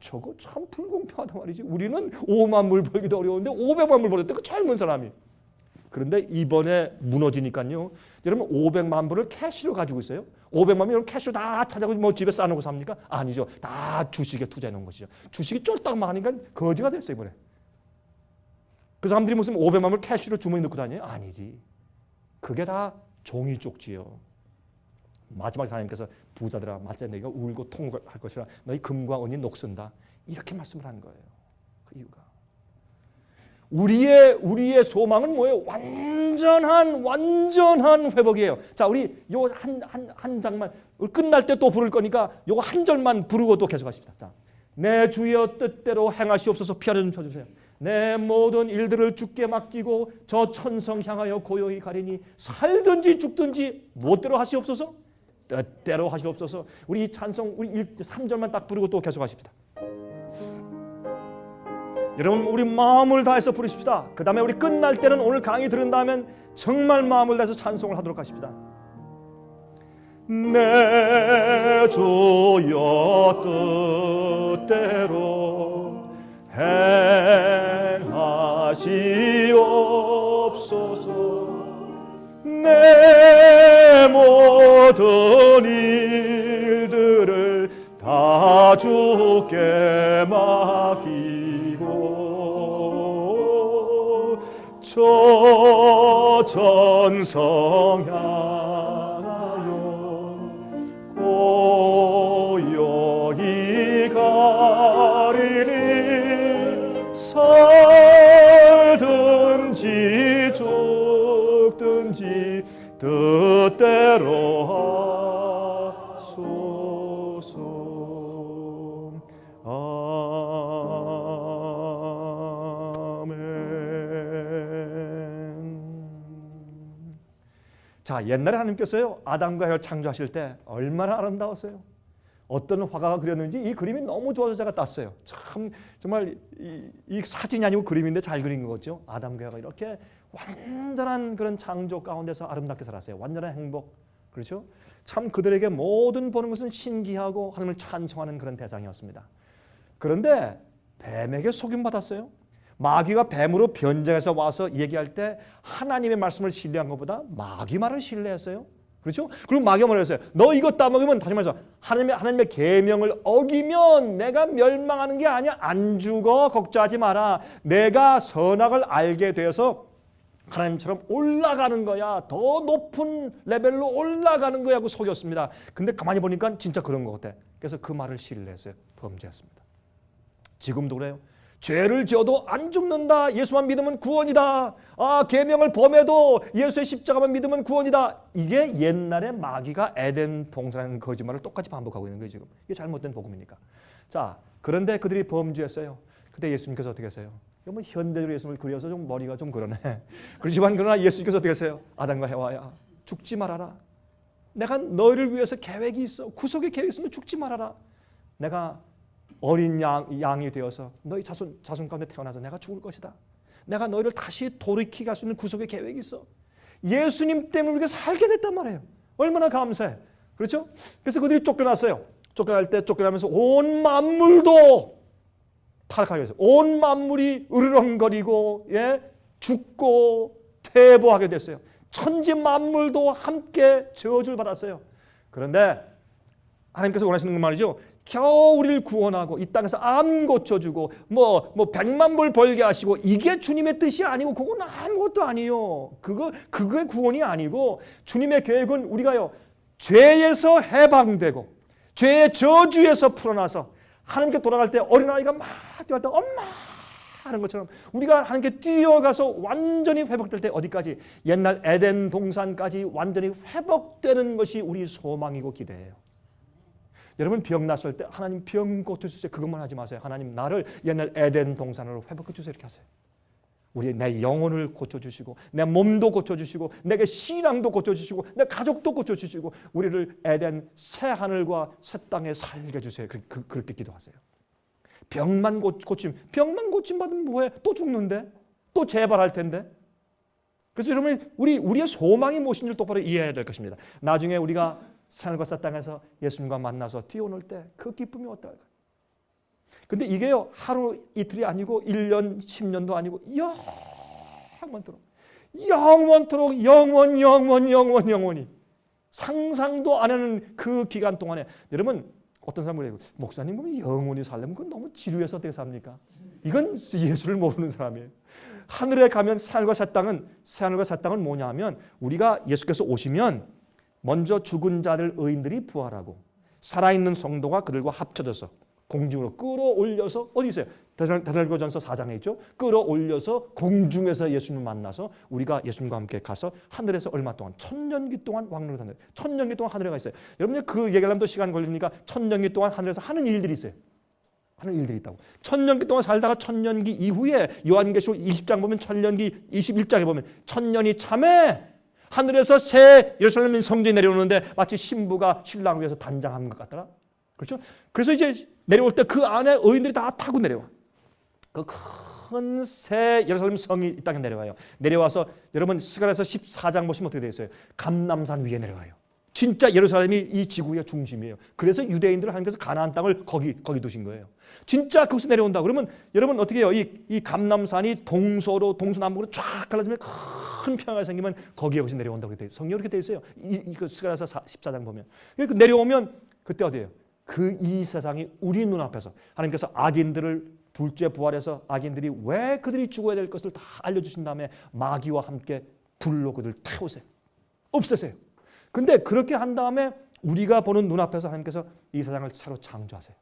저거 참 불공평하다 말이지. 우리는 5만 불 벌기도 어려운데 500만 불 벌었대. 그 젊은 사람이. 그런데 이번에 무너지니까요. 여러분 500만 불을 캐시로 가지고 있어요. 500만 불 캐시로 다 찾아고 뭐 집에 싸놓고 삽니까? 아니죠. 다 주식에 투자해 놓은 것이죠. 주식이 쫄딱 망하니까 거지가 됐어요. 이번에. 그 사람들이 무슨 500만 불 캐시로 주머니 넣고 다녀요? 아니지. 그게 다 종이 쪽지요. 마지막에 하나님께서 부자들아 말세 너희가 울고 통곡할 것이라 너희 금과 은이 녹슨다. 이렇게 말씀을 한 거예요. 그 이유가. 우리의 소망은 뭐예요? 완전한 회복이에요. 자, 우리 요 한 장만 끝날 때 또 부를 거니까 요거 한 절만 부르고 또 계속하십시다. 자, 내 주여 뜻대로 행하시옵소서. 피아노 좀 쳐주세요. 내 모든 일들을 주께 맡기고 저 천성 향하여 고요히 가리니 살든지 죽든지 무엇대로 하시옵소서? 뜻대로 하시옵소서. 우리 이 찬송 우리 3절만 딱 부르고 또 계속하십시다. 여러분 우리 마음을 다해서 부르십시다. 그 다음에 우리 끝날 때는 오늘 강의 들은 다음엔 정말 마음을 다해서 찬송을 하도록 하십시다. 내 주여 뜻대로 행하시옵소서. 내 모든 일들을 다 주께 맡기고 저 천성 향하여 고요히 가리니 살든지 죽든지 뜻대로 하소서. 아멘. 자, 옛날에 하나님께서요 아담과 하와를 창조하실 때 얼마나 아름다웠어요. 어떤 화가가 그렸는지 이 그림이 너무 좋아서 제가 땄어요. 참 정말 이 사진이 아니고 그림인데 잘 그린 거죠. 아담과 하와가 이렇게 완전한 그런 창조 가운데서 아름답게 살았어요. 완전한 행복. 그렇죠? 참 그들에게 모든 보는 것은 신기하고 하나님을 찬송하는 그런 대상이었습니다. 그런데 뱀에게 속임받았어요. 마귀가 뱀으로 변장해서 와서 얘기할 때 하나님의 말씀을 신뢰한 것보다 마귀 말을 신뢰했어요. 그렇죠? 그리고 마귀가 뭐라 했어요? 너 이거 따먹으면 다시 말해서 하나님의 계명을 어기면 내가 멸망하는 게 아니야. 안 죽어. 걱정하지 마라. 내가 선악을 알게 되어서 하나님처럼 올라가는 거야. 더 높은 레벨로 올라가는 거야 하고 속였습니다. 근데 가만히 보니까 진짜 그런 것 같아. 그래서 그 말을 신뢰했어요. 범죄했습니다. 지금도 그래요. 죄를 지어도 안 죽는다. 예수만 믿으면 구원이다. 계명을 범해도 예수의 십자가만 믿으면 구원이다. 이게 옛날에 마귀가 에덴 동산의 거짓말을 똑같이 반복하고 있는 거예요. 지금 이게 잘못된 복음이니까. 자, 그런데 그들이 범죄했어요. 그때 예수님께서 어떻게 하세요? 뭐 현대적으로 예수님을 그려서 좀 머리가 좀 그러네. 그렇지만 그러나 예수님께서 어떻게 하세요? 아담과 해와야 죽지 말아라. 내가 너희를 위해서 계획이 있어. 구속의 계획이 있으면 죽지 말아라. 내가 어린 양이 되어서 너희 자손 가운데 태어나서 내가 죽을 것이다. 내가 너희를 다시 돌이키게 할 수 있는 구속의 계획이 있어. 예수님 때문에 우리가 살게 됐단 말이에요. 얼마나 감사해. 그렇죠? 그래서 그들이 쫓겨났어요. 쫓겨나면서 온 만물도 타락하게 됐어요. 온 만물이 으르렁거리고 죽고 퇴보하게 됐어요. 천지 만물도 함께 저주를 받았어요. 그런데 하나님께서 원하시는 건 말이죠. 겨우 우리를 구원하고 이 땅에서 암 고쳐주고 뭐 100만 불 벌게 하시고 이게 주님의 뜻이 아니고 그건 아무것도 아니에요. 그게 구원이 아니고 주님의 계획은 우리가요 죄에서 해방되고 죄의 저주에서 풀어나서 하나님께 돌아갈 때 어린아이가 막 뛰어갈 때 엄마 하는 것처럼 우리가 하나님께 뛰어가서 완전히 회복될 때 어디까지? 옛날 에덴 동산까지 완전히 회복되는 것이 우리 소망이고 기대예요. 여러분 병 났을 때 하나님 병 고쳐주세요. 그것만 하지 마세요. 하나님 나를 옛날 에덴 동산으로 회복해 주세요. 이렇게 하세요. 우리 내 영혼을 고쳐주시고 내 몸도 고쳐주시고 내게 신앙도 고쳐주시고 내 가족도 고쳐주시고 우리를 에덴 새 하늘과 새 땅에 살게 해주세요. 그렇게 기도하세요. 병만 고침 받으면 뭐해? 또 죽는데? 또 재발할 텐데? 그래서 여러분 우리의 소망이 무엇인지를 똑바로 이해해야 될 것입니다. 나중에 우리가 하늘과 새 땅에서 예수님과 만나서 뛰어놀 때 그 기쁨이 어떨까? 근데 이게요 하루 이틀이 아니고 1년 10년도 아니고 영원토록 영원히 상상도 안 하는 그 기간 동안에 여러분 어떤 사람은 그래요. 목사님 보면 영원히 살려면 그건 너무 지루해서 어떻게 삽니까? 이건 예수를 모르는 사람이에요. 하늘에 가면 하늘과 새 땅은 뭐냐 하면 우리가 예수께서 오시면 먼저 죽은 자들 의인들이 부활하고 살아있는 성도가 그들과 합쳐져서 공중으로 끌어올려서 어디 있어요? 데살로니가전서 4장에 있죠. 끌어올려서 공중에서 예수님을 만나서 우리가 예수님과 함께 가서 하늘에서 얼마 동안 1000년기 동안 왕노릇 하는 1000년기 동안 하늘에 가 있어요. 여러분 그 얘기하려면 또 시간 걸리니까 1000년기 동안 하늘에서 하는 일들이 있어요. 하는 일들이 있다고. 1000년기 동안 살다가 1000년기 이후에 요한계시록 20장 보면 1000년기 21장에 보면 1000년이 참에 하늘에서 새 예루살렘 성전이 내려오는데 마치 신부가 신랑을 위해서 단장하는 것 같더라. 그렇죠? 그래서 이제 내려올 때 그 안에 의인들이 다 타고 내려와. 그 큰 새 예루살렘 성이 이 땅에 내려와요. 내려와서 여러분 스가랴서 14장 보시면 어떻게 되어 있어요? 감람산 위에 내려와요. 진짜 예루살렘이 이 지구의 중심이에요. 그래서 유대인들을 하나님께서 가나안 땅을 거기 두신 거예요. 진짜 거기서 내려온다. 그러면 여러분 어떻게 해요? 이 감람산이 동서남북으로 쫙 갈라지면 큰 평야가 생기면 거기에 내려온다고 돼 있어요. 성경 이렇게 돼 있어요. 그 스가랴서 14장 보면. 그러니까 내려오면 그때 어디예요? 이 세상이 우리 눈앞에서 하나님께서 악인들을 둘째 부활해서 악인들이 왜 그들이 죽어야 될 것을 다 알려주신 다음에 마귀와 함께 불로 그들 태우세요. 없애세요. 근데 그렇게 한 다음에 우리가 보는 눈앞에서 하나님께서 이 세상을 새로 창조하세요.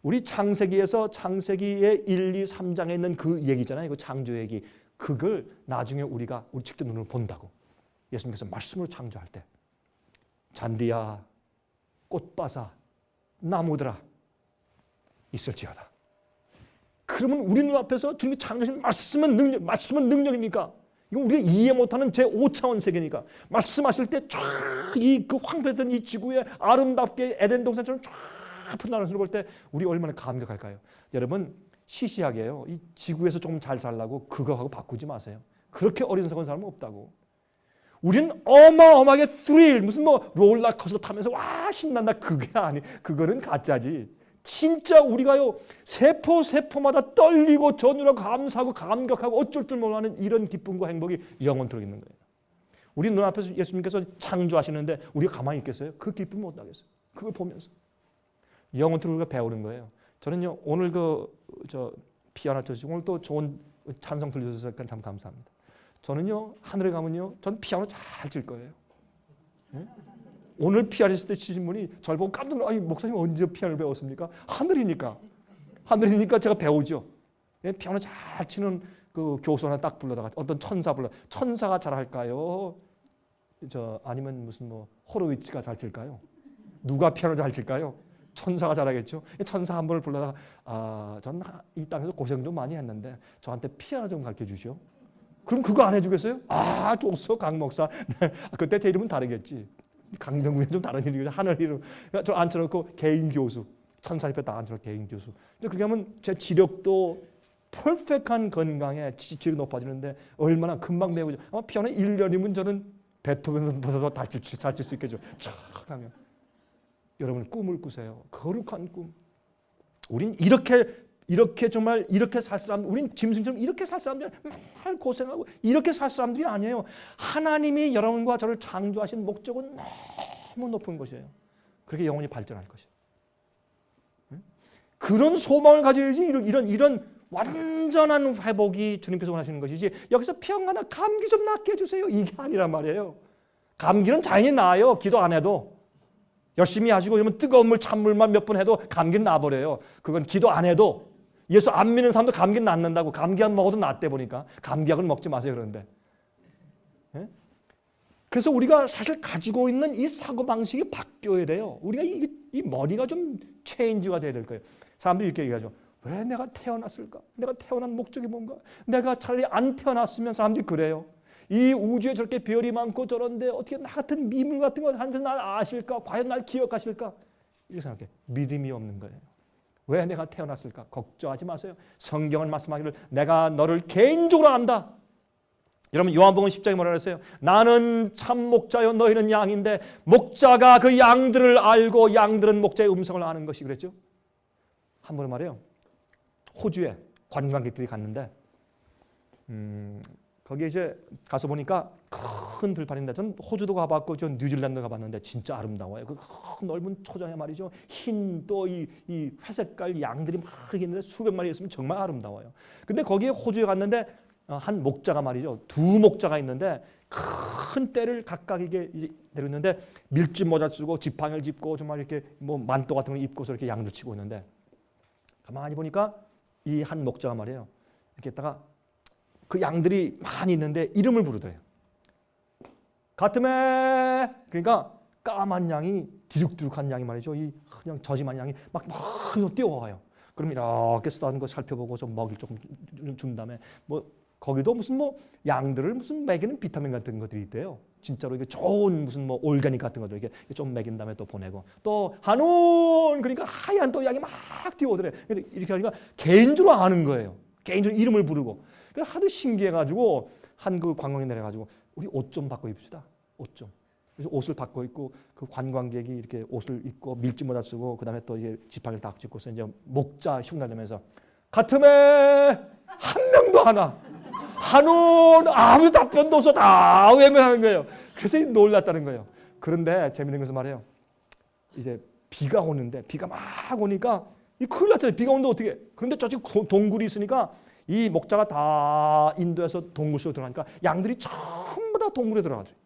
우리 창세기에서 창세기의 1, 2, 3장에 있는 그 얘기잖아요. 그 창조 얘기. 그걸 나중에 우리 직접 눈으로 본다고. 예수님께서 말씀으로 창조할 때 잔디야 꽃바사 나무들아 있을지어다. 그러면 우리 눈앞에서 주님이 창조하신 말씀은 능력입니까? 이건 우리가 이해 못하는 제5차원 세계니까 말씀하실 때 쫙 그 황폐했던 이 지구에 아름답게 에덴 동산처럼 쫙 푸른하늘 볼 때 우리 얼마나 감격할까요? 여러분 시시하게요. 이 지구에서 조금 잘 살라고 그거하고 바꾸지 마세요. 그렇게 어리석은 사람은 없다고. 우리는 어마어마하게 스릴 무슨 롤러코스터 타면서 와 신난다 그거는 가짜지. 진짜 우리가요 세포마다 떨리고 전율하고 감사하고 감격하고 어쩔 줄 몰라하는 이런 기쁨과 행복이 영원토록 있는 거예요. 우리 눈앞에서 예수님께서 창조하시는데 우리가 가만히 있겠어요? 그 기쁨을 못 하겠어요. 그걸 보면서 영원토록 우리가 배우는 거예요. 저는요 오늘 피아노 쳐주시고 오늘 또 좋은 찬송 들려주셔서 참 감사합니다. 저는요 하늘에 가면요 전 피아노 잘 칠 거예요. 네? 오늘 피아니스트 치신 분이 저를 보고 깜짝 놀라. 목사님 언제 피아노를 배웠습니까? 하늘이니까 제가 배우죠. 피아노 잘 치는 그 교수 하나 딱 불러다가 어떤 천사가 잘할까요? 아니면 무슨 뭐 호로위츠가 잘 칠까요? 누가 피아노 잘 칠까요? 천사가 잘하겠죠. 천사 한 분을 불러다가 전 이 땅에서 고생 좀 많이 했는데 저한테 피아노 좀 가르쳐 주시오. 그럼 그거 안 해주겠어요? 좋소 강 목사. 그때 제 이름은 다르겠지. 강병구는 좀 다른 일이고 하늘 이름. 저 앉혀놓고 개인 교수. 천사 옆에 딱 앉혀놓고 개인 교수. 그렇게 하면 제 지력도 퍼펙트한 건강에 질이 높아지는데 얼마나 금방 배우죠. 피아노 1년이면 저는 베토벤보다도 잘 칠 수 있겠죠. 쫙 하면. 여러분 꿈을 꾸세요. 거룩한 꿈. 우린 이렇게 정말 이렇게 살 사람, 우린 짐승처럼 이렇게 살 사람들이 맨날 고생하고 이렇게 살 사람들이 아니에요. 하나님이 여러분과 저를 창조하신 목적은 너무 높은 것이에요. 그렇게 영혼이 발전할 것이에요. 그런 소망을 가져야지 이런 완전한 회복이 주님께서 원하시는 것이지 여기서 평안한 감기 좀 낫게 해주세요. 이게 아니란 말이에요. 감기는 자연히 나아요. 기도 안 해도. 열심히 하시고 그러면 뜨거운 물 찬물만 몇 번 해도 감기는 나버려요. 그건 기도 안 해도. 예수 안 믿는 사람도 감기는 낫는다고. 감기약 먹어도 낫대 보니까. 감기약은 먹지 마세요 그런데. 예? 그래서 우리가 사실 가지고 있는 이 사고방식이 바뀌어야 돼요. 우리가 이 머리가 좀 체인지가 돼야 될 거예요. 사람들이 이렇게 얘기하죠. 왜 내가 태어났을까? 내가 태어난 목적이 뭔가? 내가 차라리 안 태어났으면 사람들이 그래요. 이 우주에 저렇게 별이 많고 저런데 어떻게 나 같은 미물 같은 걸 하면서 날 아실까? 과연 날 기억하실까? 이렇게 생각해. 믿음이 없는 거예요. 왜 내가 태어났을까? 걱정하지 마세요. 성경은 말씀하기를 내가 너를 개인적으로 안다. 여러분 요한복음 10장에 뭐라 그랬어요? 나는 참 목자요 너희는 양인데 목자가 그 양들을 알고 양들은 목자의 음성을 아는 것이 그랬죠. 한 번 말해요. 호주에 관광객들이 갔는데 거기에 이제 가서 보니까 큰 들판인데 전 호주도 가봤고 전 뉴질랜드 가봤는데 진짜 아름다워요. 그 큰 넓은 초장에 말이죠. 흰 또 이 회색깔 양들이 막 이렇게 있는데 수백 마리 있으면 정말 아름다워요. 근데 거기에 호주에 갔는데 한 목자가 말이죠. 두 목자가 있는데 큰 떼를 각각 이게 내렸는데 밀짚 모자 쓰고 지팡이를 짚고 정말 이렇게 뭐 만도 같은 걸 입고서 이렇게 양들 치고 있는데 가만히 보니까 이 한 목자가 말이에요. 이렇게 했다가 그 양들이 많이 있는데 이름을 부르더래요. 가트메 그러니까 까만 양이 디룩디룩한 양이 말이죠. 이 그냥 저짐한 양이 막 뛰어와요. 그럼 이렇게 쓰다는 거 살펴보고 좀 먹일 조금 준 다음에 뭐 거기도 무슨 뭐 양들을 무슨 먹이는 비타민 같은 것들이 있대요. 진짜로 이게 좋은 무슨 뭐 올가닉 같은 것들 이렇게 좀 먹인 다음에 또 보내고 또 한운 그러니까 하얀 또 양이 막 뛰어오더래. 이렇게 하니까 개인적으로 아는 거예요. 개인적으로 이름을 부르고. 하도 신기해가지고 한 그 관광객 내려가지고 우리 옷 좀 바꿔 입읍시다. 옷 좀. 그래서 옷을 바꿔 입고 그 관광객이 이렇게 옷을 입고 밀짚 모자 쓰고 그 다음에 또 이제 지팡이를 딱 짚고서 이제 목자 흉내내면서 가슴에 한 명도 하나 한운 아무 답변도 없어 다 외면하는 거예요. 그래서 놀랐다는 거예요. 그런데 재밌는 것은 말이에요. 이제 비가 오는데 비가 막 오니까 이 큰일 났잖아요. 비가 오는데 어떻게? 그런데 저쪽 동굴이 있으니까 이 목자가 다 인도에서 동굴 속에 들어가니까 양들이 전부 다 동굴에 들어가더래요.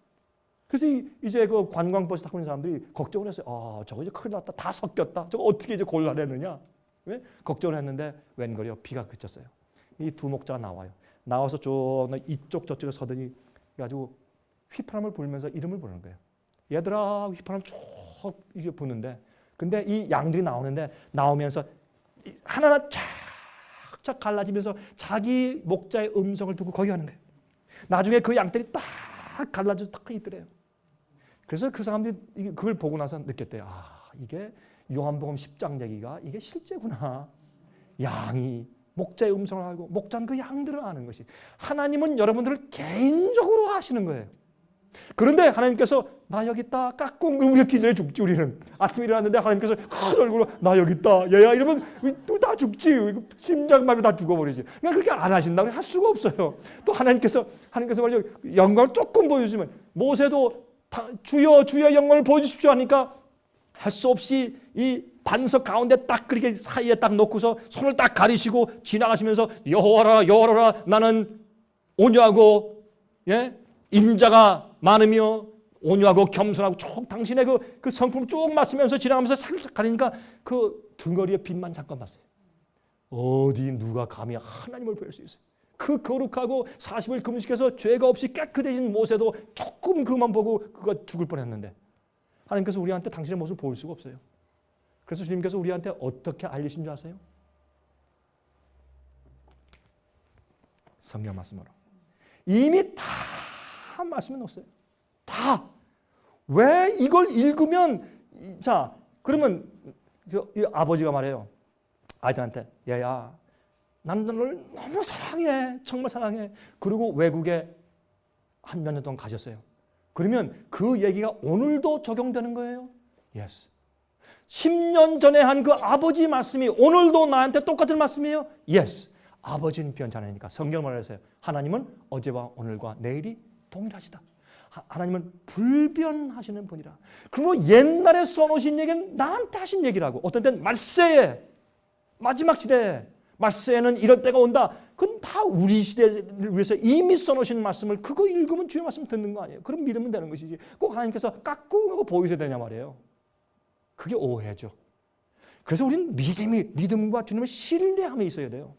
그래서 이제 그 관광버스 타고 있는 사람들이 걱정을 했어요. 저거 이제 큰일 났다. 다 섞였다. 저거 어떻게 이제 골라내느냐. 왜? 걱정을 했는데 웬걸요. 비가 그쳤어요. 이 두 목자가 나와요. 나와서 쭉 이쪽 저쪽에 서더니 그래가지고 휘파람을 불면서 이름을 부르는 거예요. 얘들아 휘파람 쭉 이게 부는데 근데 이 양들이 나오는데 나오면서 하나하나 쫙 갈라지면서 자기 목자의 음성을 듣고 거기 가는 거예요. 나중에 그 양들이 딱 갈라져서 딱 있더래요. 그래서 그 사람들이 그걸 보고 나서 느꼈대요. 이게 요한복음 10장 얘기가 이게 실제구나. 양이 목자의 음성을 알고 목자는 그 양들을 아는 것이. 하나님은 여러분들을 개인적으로 아시는 거예요. 그런데 하나님께서 나 여기 있다 깍꿍 우리 기절해 죽지. 우리는 아침에 일어났는데 하나님께서 큰 얼굴로 나 여기 있다 얘야 이러면 또 다 죽지. 심장마비 다 죽어버리지. 그러니까 그렇게 안 하신다고 할 수가 없어요. 또 하나님께서 말이죠 영광을 조금 보여주시면 모세도 주여 영광을 보여주십시오 하니까 할 수 없이 이 반석 가운데 딱 그렇게 사이에 딱 놓고서 손을 딱 가리시고 지나가시면서 여호와라 나는 온유하고 인자가 많으며 온유하고 겸손하고 쭉 당신의 그 성품을 쭉 맞으면서 지나가면서 살짝 가리니까 그 등허리의 빛만 잠깐 봤어요. 어디 누가 감히 하나님을 뵐 수 있어요? 그 거룩하고 40일 금식해서 죄가 없이 깨끗해진 모세도 조금 그만 보고 그가 죽을 뻔했는데 하나님께서 우리한테 당신의 모습을 보일 수가 없어요. 그래서 주님께서 우리한테 어떻게 알리신 줄 아세요? 성경 말씀으로. 이미 다 말씀해 놓았어요. 다. 왜 이걸 읽으면 자 그러면 이 아버지가 말해요. 아이들한테 얘야 난 너를 너무 사랑해. 정말 사랑해. 그리고 외국에 한 몇 년 동안 가셨어요. 그러면 그 얘기가 오늘도 적용되는 거예요? Yes. 10년 전에 한 그 아버지 말씀이 오늘도 나한테 똑같은 말씀이에요? Yes. 아버지는 변찮으니까 성경을 말해서요. 하나님은 어제와 오늘과 내일이 동일하시다. 하나님은 불변하시는 분이라. 그리고 옛날에 써놓으신 얘기는 나한테 하신 얘기라고. 어떤 때는 말세에 마지막 시대에 말세에는 이럴 때가 온다. 그건 다 우리 시대를 위해서 이미 써놓으신 말씀을 그거 읽으면 주의 말씀 듣는 거 아니에요. 그럼 믿으면 되는 것이지. 꼭 하나님께서 깎고 보이셔야 되냐 말이에요. 그게 오해죠. 그래서 우리는 믿음과 주님을 신뢰함에 있어야 돼요.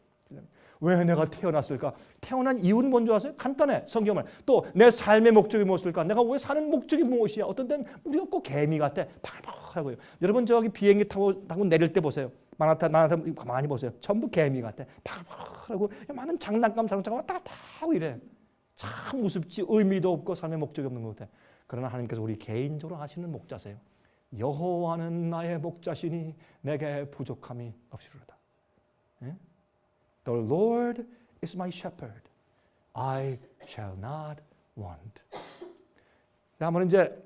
왜 내가 태어났을까? 태어난 이유는 뭔지 아세요? 간단해. 성경을. 또 내 삶의 목적이 무엇일까? 내가 왜 사는 목적이 무엇이야? 어떤 때는 우리가 꼭 개미 같아. 팔팔하고요. 여러분 저기 비행기 타고 내릴 때 보세요. 만화타 가만히 보세요. 전부 개미 같아. 팔팔하고 많은 장난감 자동차가 다 타고 이래. 참 우습지. 의미도 없고 삶의 목적이 없는 것 같아. 그러나 하나님께서 우리 개인적으로 하시는 목자세요. 여호와는 나의 목자시니 내게 부족함이 없으리로다. 예? The Lord is my shepherd. I shall not want. 한번 이제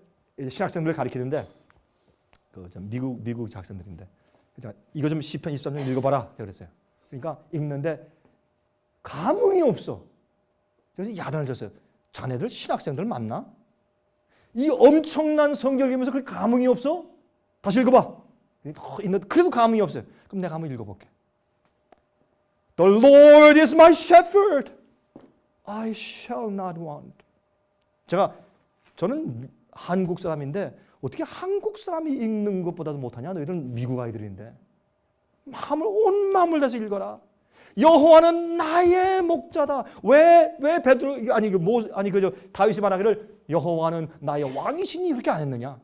신학생들을 가르치는데 그 미국 학생들인데 이거 좀 시편 23장 읽어봐라 그랬어요. 그러니까 읽는데 감흥이 없어. 그래서 야단을 쳤어요. 자네들 신학생들 맞나? 이 엄청난 성경을 읽으면서 그 감흥이 없어? 다시 읽어봐. 그래도 감흥이 없어요. 그럼 내가 한번 읽어볼게. The Lord is my shepherd. I shall not want. 저는 한국 사람인데 어떻게 한국 사람이 읽는 것보다도 못하냐? 너희들은 미국 아이들인데. 온 마음을 다해서 읽어라. 여호와는 나의 목자다. 왜 베드로 다윗이 말하기를 여호와는 나의 왕이시니 그렇게 안 했느냐?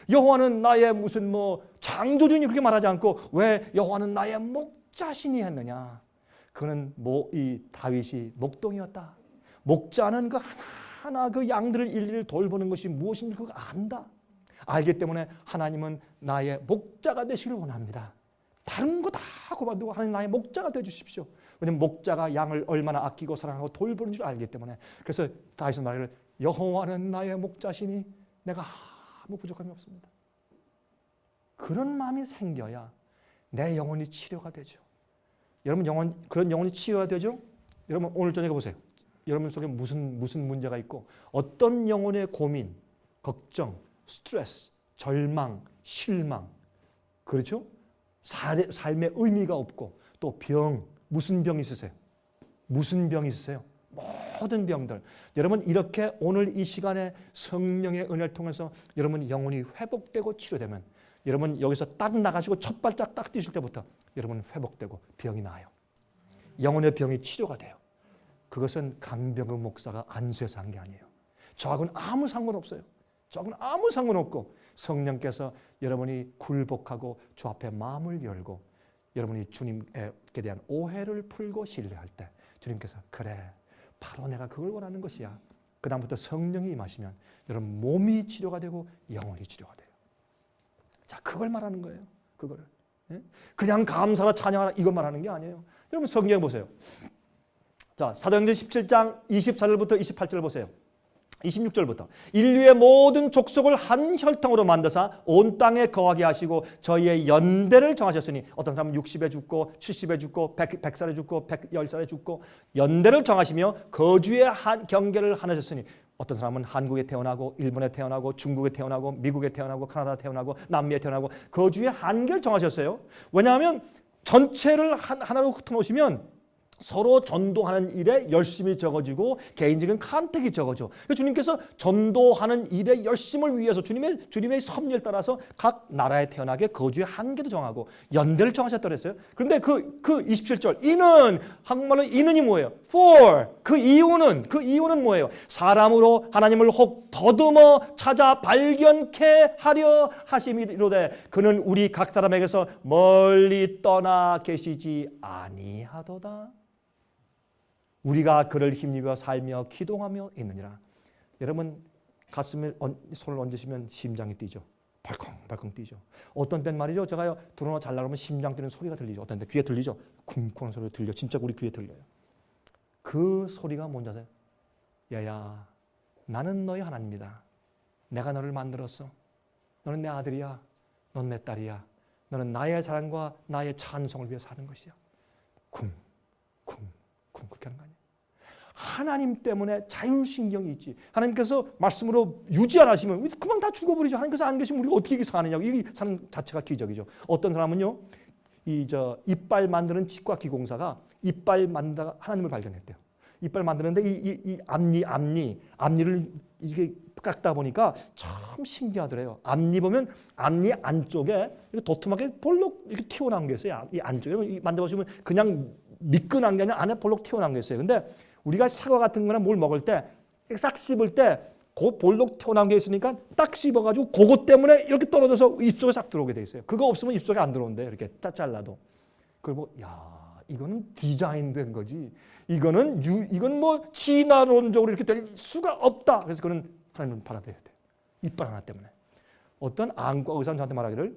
여호와는 나의 무슨 창조주니 그렇게 말하지 않고 왜 여호와는 나의 목자시니 했느냐? 그는 이 다윗이 목동이었다. 목자는 그 하나하나 그 양들을 일일이 돌보는 것이 무엇인지 그거 안다. 알기 때문에 하나님은 나의 목자가 되시길 원합니다. 다른 거 다 그만두고 하나님 나의 목자가 되어 주십시오. 왜냐하면 목자가 양을 얼마나 아끼고 사랑하고 돌보는 줄 알기 때문에. 그래서 다윗은 말하기를 여호와는 나의 목자시니 내가 아무 부족함이 없습니다. 그런 마음이 생겨야 내 영혼이 치료가 되죠. 여러분 그런 영혼이 치유가 되죠? 여러분 오늘 저녁에 보세요. 여러분 속에 무슨 문제가 있고 어떤 영혼의 고민, 걱정, 스트레스, 절망, 실망, 그렇죠? 삶의 의미가 없고 또 무슨 병 있으세요? 무슨 병 있으세요? 모든 병들. 여러분 이렇게 오늘 이 시간에 성령의 은혜를 통해서 여러분 영혼이 회복되고 치료되면 여러분 여기서 딱 나가시고 첫 발짝 딱 뛰실 때부터 여러분 회복되고 병이 나아요. 영혼의 병이 치료가 돼요. 그것은 강병의 목사가 안수해서 한 게 아니에요. 저하고는 아무 상관없어요. 저하고는 아무 상관없고 성령께서 여러분이 굴복하고 주 앞에 마음을 열고 여러분이 주님께 대한 오해를 풀고 신뢰할 때 주님께서 그래 바로 내가 그걸 원하는 것이야. 그 다음부터 성령이 임하시면 여러분 몸이 치료가 되고 영혼이 치료가 돼요. 자, 그걸 말하는 거예요. 그거를. 그냥 감사라 찬양하라 이것 말하는 게 아니에요. 여러분 성경에 보세요. 자, 사도행전 17장 24절부터 28절 보세요. 26절부터 인류의 모든 족속을 한 혈통으로 만드사 온 땅에 거하게 하시고 저희의 연대를 정하셨으니 어떤 사람은 60에 죽고 70에 죽고 100살에 죽고 110살에 죽고 연대를 정하시며 거주의 경계를 하셨으니 어떤 사람은 한국에 태어나고 일본에 태어나고 중국에 태어나고 미국에 태어나고 캐나다에 태어나고 남미에 태어나고 거주의 한계를 정하셨어요. 왜냐하면 전체를 하나로 흩어놓으시면 서로 전도하는 일에 열심이 적어지고 개인적인 간택이 적어져. 주님께서 전도하는 일에 열심을 위해서 주님의 섭리를 따라서 각 나라에 태어나게 거주의 한계도 정하고 연대를 정하셨다 그랬어요. 그런데 그 27절 이는 한국말로 이는이 뭐예요? For 그 이유는 뭐예요? 사람으로 하나님을 혹 더듬어 찾아 발견케 하려 하심이로되 그는 우리 각 사람에게서 멀리 떠나 계시지 아니하도다. 우리가 그를 힘입어 살며 기도하며 있느니라. 여러분 가슴에 손을 얹으시면 심장이 뛰죠. 벌컹벌컹 뛰죠. 어떤 땐 말이죠. 제가 드러나 잘 나가면 심장 뛰는 소리가 들리죠. 어떤 때 귀에 들리죠. 쿵쿵 소리가 들려. 진짜 우리 귀에 들려요. 그 소리가 뭔지 아세요? 얘야 나는 너의 하나님이다. 내가 너를 만들었어. 너는 내 아들이야. 넌 내 딸이야. 너는 나의 사랑과 나의 찬송을 위해 사는 것이야. 쿵쿵 그렇게 하는 거 아니에요. 하나님 때문에 자율신경이 있지. 하나님께서 말씀으로 유지 안 하시면 그만 다 죽어버리죠. 하나님께서 안 계시면 우리가 어떻게 사느냐고. 이게 사는 자체가 기적이죠. 어떤 사람은요, 이빨 만드는 치과기공사가 이빨 만드다가 하나님을 발견했대요. 이빨 만드는데 이 앞니를 이게 깎다 보니까 참 신기하더래요. 앞니 보면 앞니 안쪽에 이렇게 도톰하게 볼록 이렇게 튀어나온 게 있어요. 이 안쪽에 만져보시면 그냥 미끈한 게 아니라 안에 볼록 튀어나온 게 있어요. 근데 우리가 사과 같은 거나 뭘 먹을 때 싹 씹을 때 그 볼록 튀어나온 게 있으니까 딱 씹어가지고 그것 때문에 이렇게 떨어져서 입속에 싹 들어오게 돼 있어요. 그거 없으면 입속에 안 들어온대. 이렇게 잘라도. 그걸 보고 이거는 디자인된 거지. 이건 뭐 진화론적으로 이렇게 될 수가 없다. 그래서 그는 하나님을 받아들여야 돼. 이빨 하나 때문에. 어떤 안과 의사는 저한테 말하기를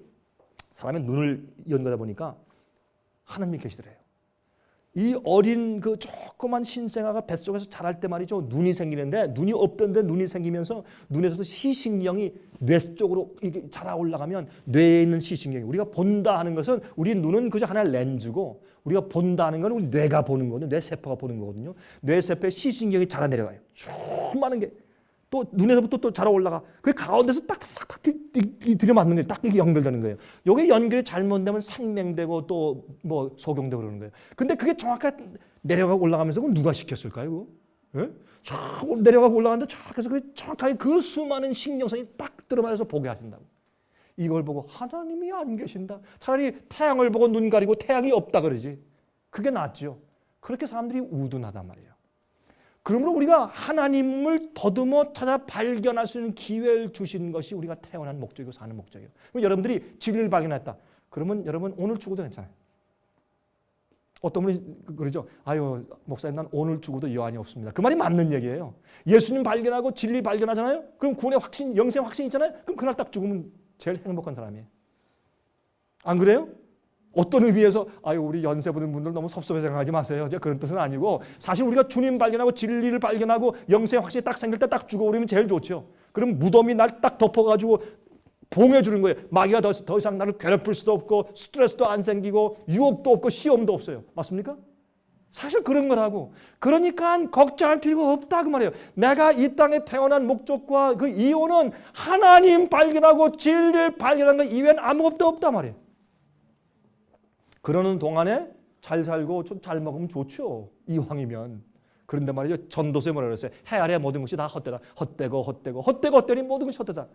사람의 눈을 연거다 보니까 하나님이 계시더래요. 이 어린 그 조그만 신생아가 뱃속에서 자랄 때 말이죠. 눈이 생기는데 눈이 없던데 눈이 생기면서 눈에서도 시신경이 뇌 쪽으로 이게 자라 올라가면 뇌에 있는 시신경이 우리가 본다 하는 것은 우리 눈은 그저 하나의 렌즈고 우리가 본다 하는 건 우리 뇌가 보는 거거든요. 뇌세포가 보는 거거든요. 뇌세포에 시신경이 자라 내려가요. 수많은 게 또 눈에서부터 또 자라 올라가. 그 가운데서 딱딱딱 들여맞는 거예요. 딱 이게 연결되는 거예요. 여기 연결이 잘못되면 생명되고 또 뭐 소경되고 그러는 거예요. 근데 그게 정확하게 내려가고 올라가면서 그건 누가 시켰을까요? 예? 쫙 내려가고 올라가는데 정확하게 그 수많은 신경선이 딱 들어맞아서 보게 하신다고. 이걸 보고 하나님이 안 계신다. 차라리 태양을 보고 눈 가리고 태양이 없다 그러지. 그게 낫죠. 그렇게 사람들이 우둔하단 말이에요. 그러므로 우리가 하나님을 더듬어 찾아 발견할 수 있는 기회를 주신 것이 우리가 태어난 목적이고 사는 목적이에요. 여러분들이 진리를 발견했다. 그러면 여러분 오늘 죽어도 괜찮아요. 어떤 분이 그러죠. 아유 목사님 난 오늘 죽어도 여한이 없습니다. 그 말이 맞는 얘기예요. 예수님 발견하고 진리 발견하잖아요. 그럼 구원의 확신, 영생의 확신이 있잖아요. 그럼 그날 딱 죽으면 제일 행복한 사람이에요. 안 그래요? 어떤 의미에서 우리 연세 부른 분들 너무 섭섭해 생각하지 마세요. 그런 뜻은 아니고 사실 우리가 주님 발견하고 진리를 발견하고 영생 확신이 딱 생길 때 딱 죽어버리면 제일 좋죠. 그럼 무덤이 날 딱 덮어가지고 봉해주는 거예요. 마귀가 더 이상 나를 괴롭힐 수도 없고 스트레스도 안 생기고 유혹도 없고 시험도 없어요. 맞습니까? 사실 그런 거라고. 그러니까 걱정할 필요가 없다 그 말이에요. 내가 이 땅에 태어난 목적과 그 이유는 하나님 발견하고 진리를 발견하는 것 이외에는 아무것도 없다 말이에요. 그러는 동안에 잘 살고 좀 잘 먹으면 좋죠. 이왕이면. 그런데 말이죠. 전도서에 뭐라 그랬어요? 해 아래 모든 것이 다 헛되다. 헛되고 모든 것이 헛되다.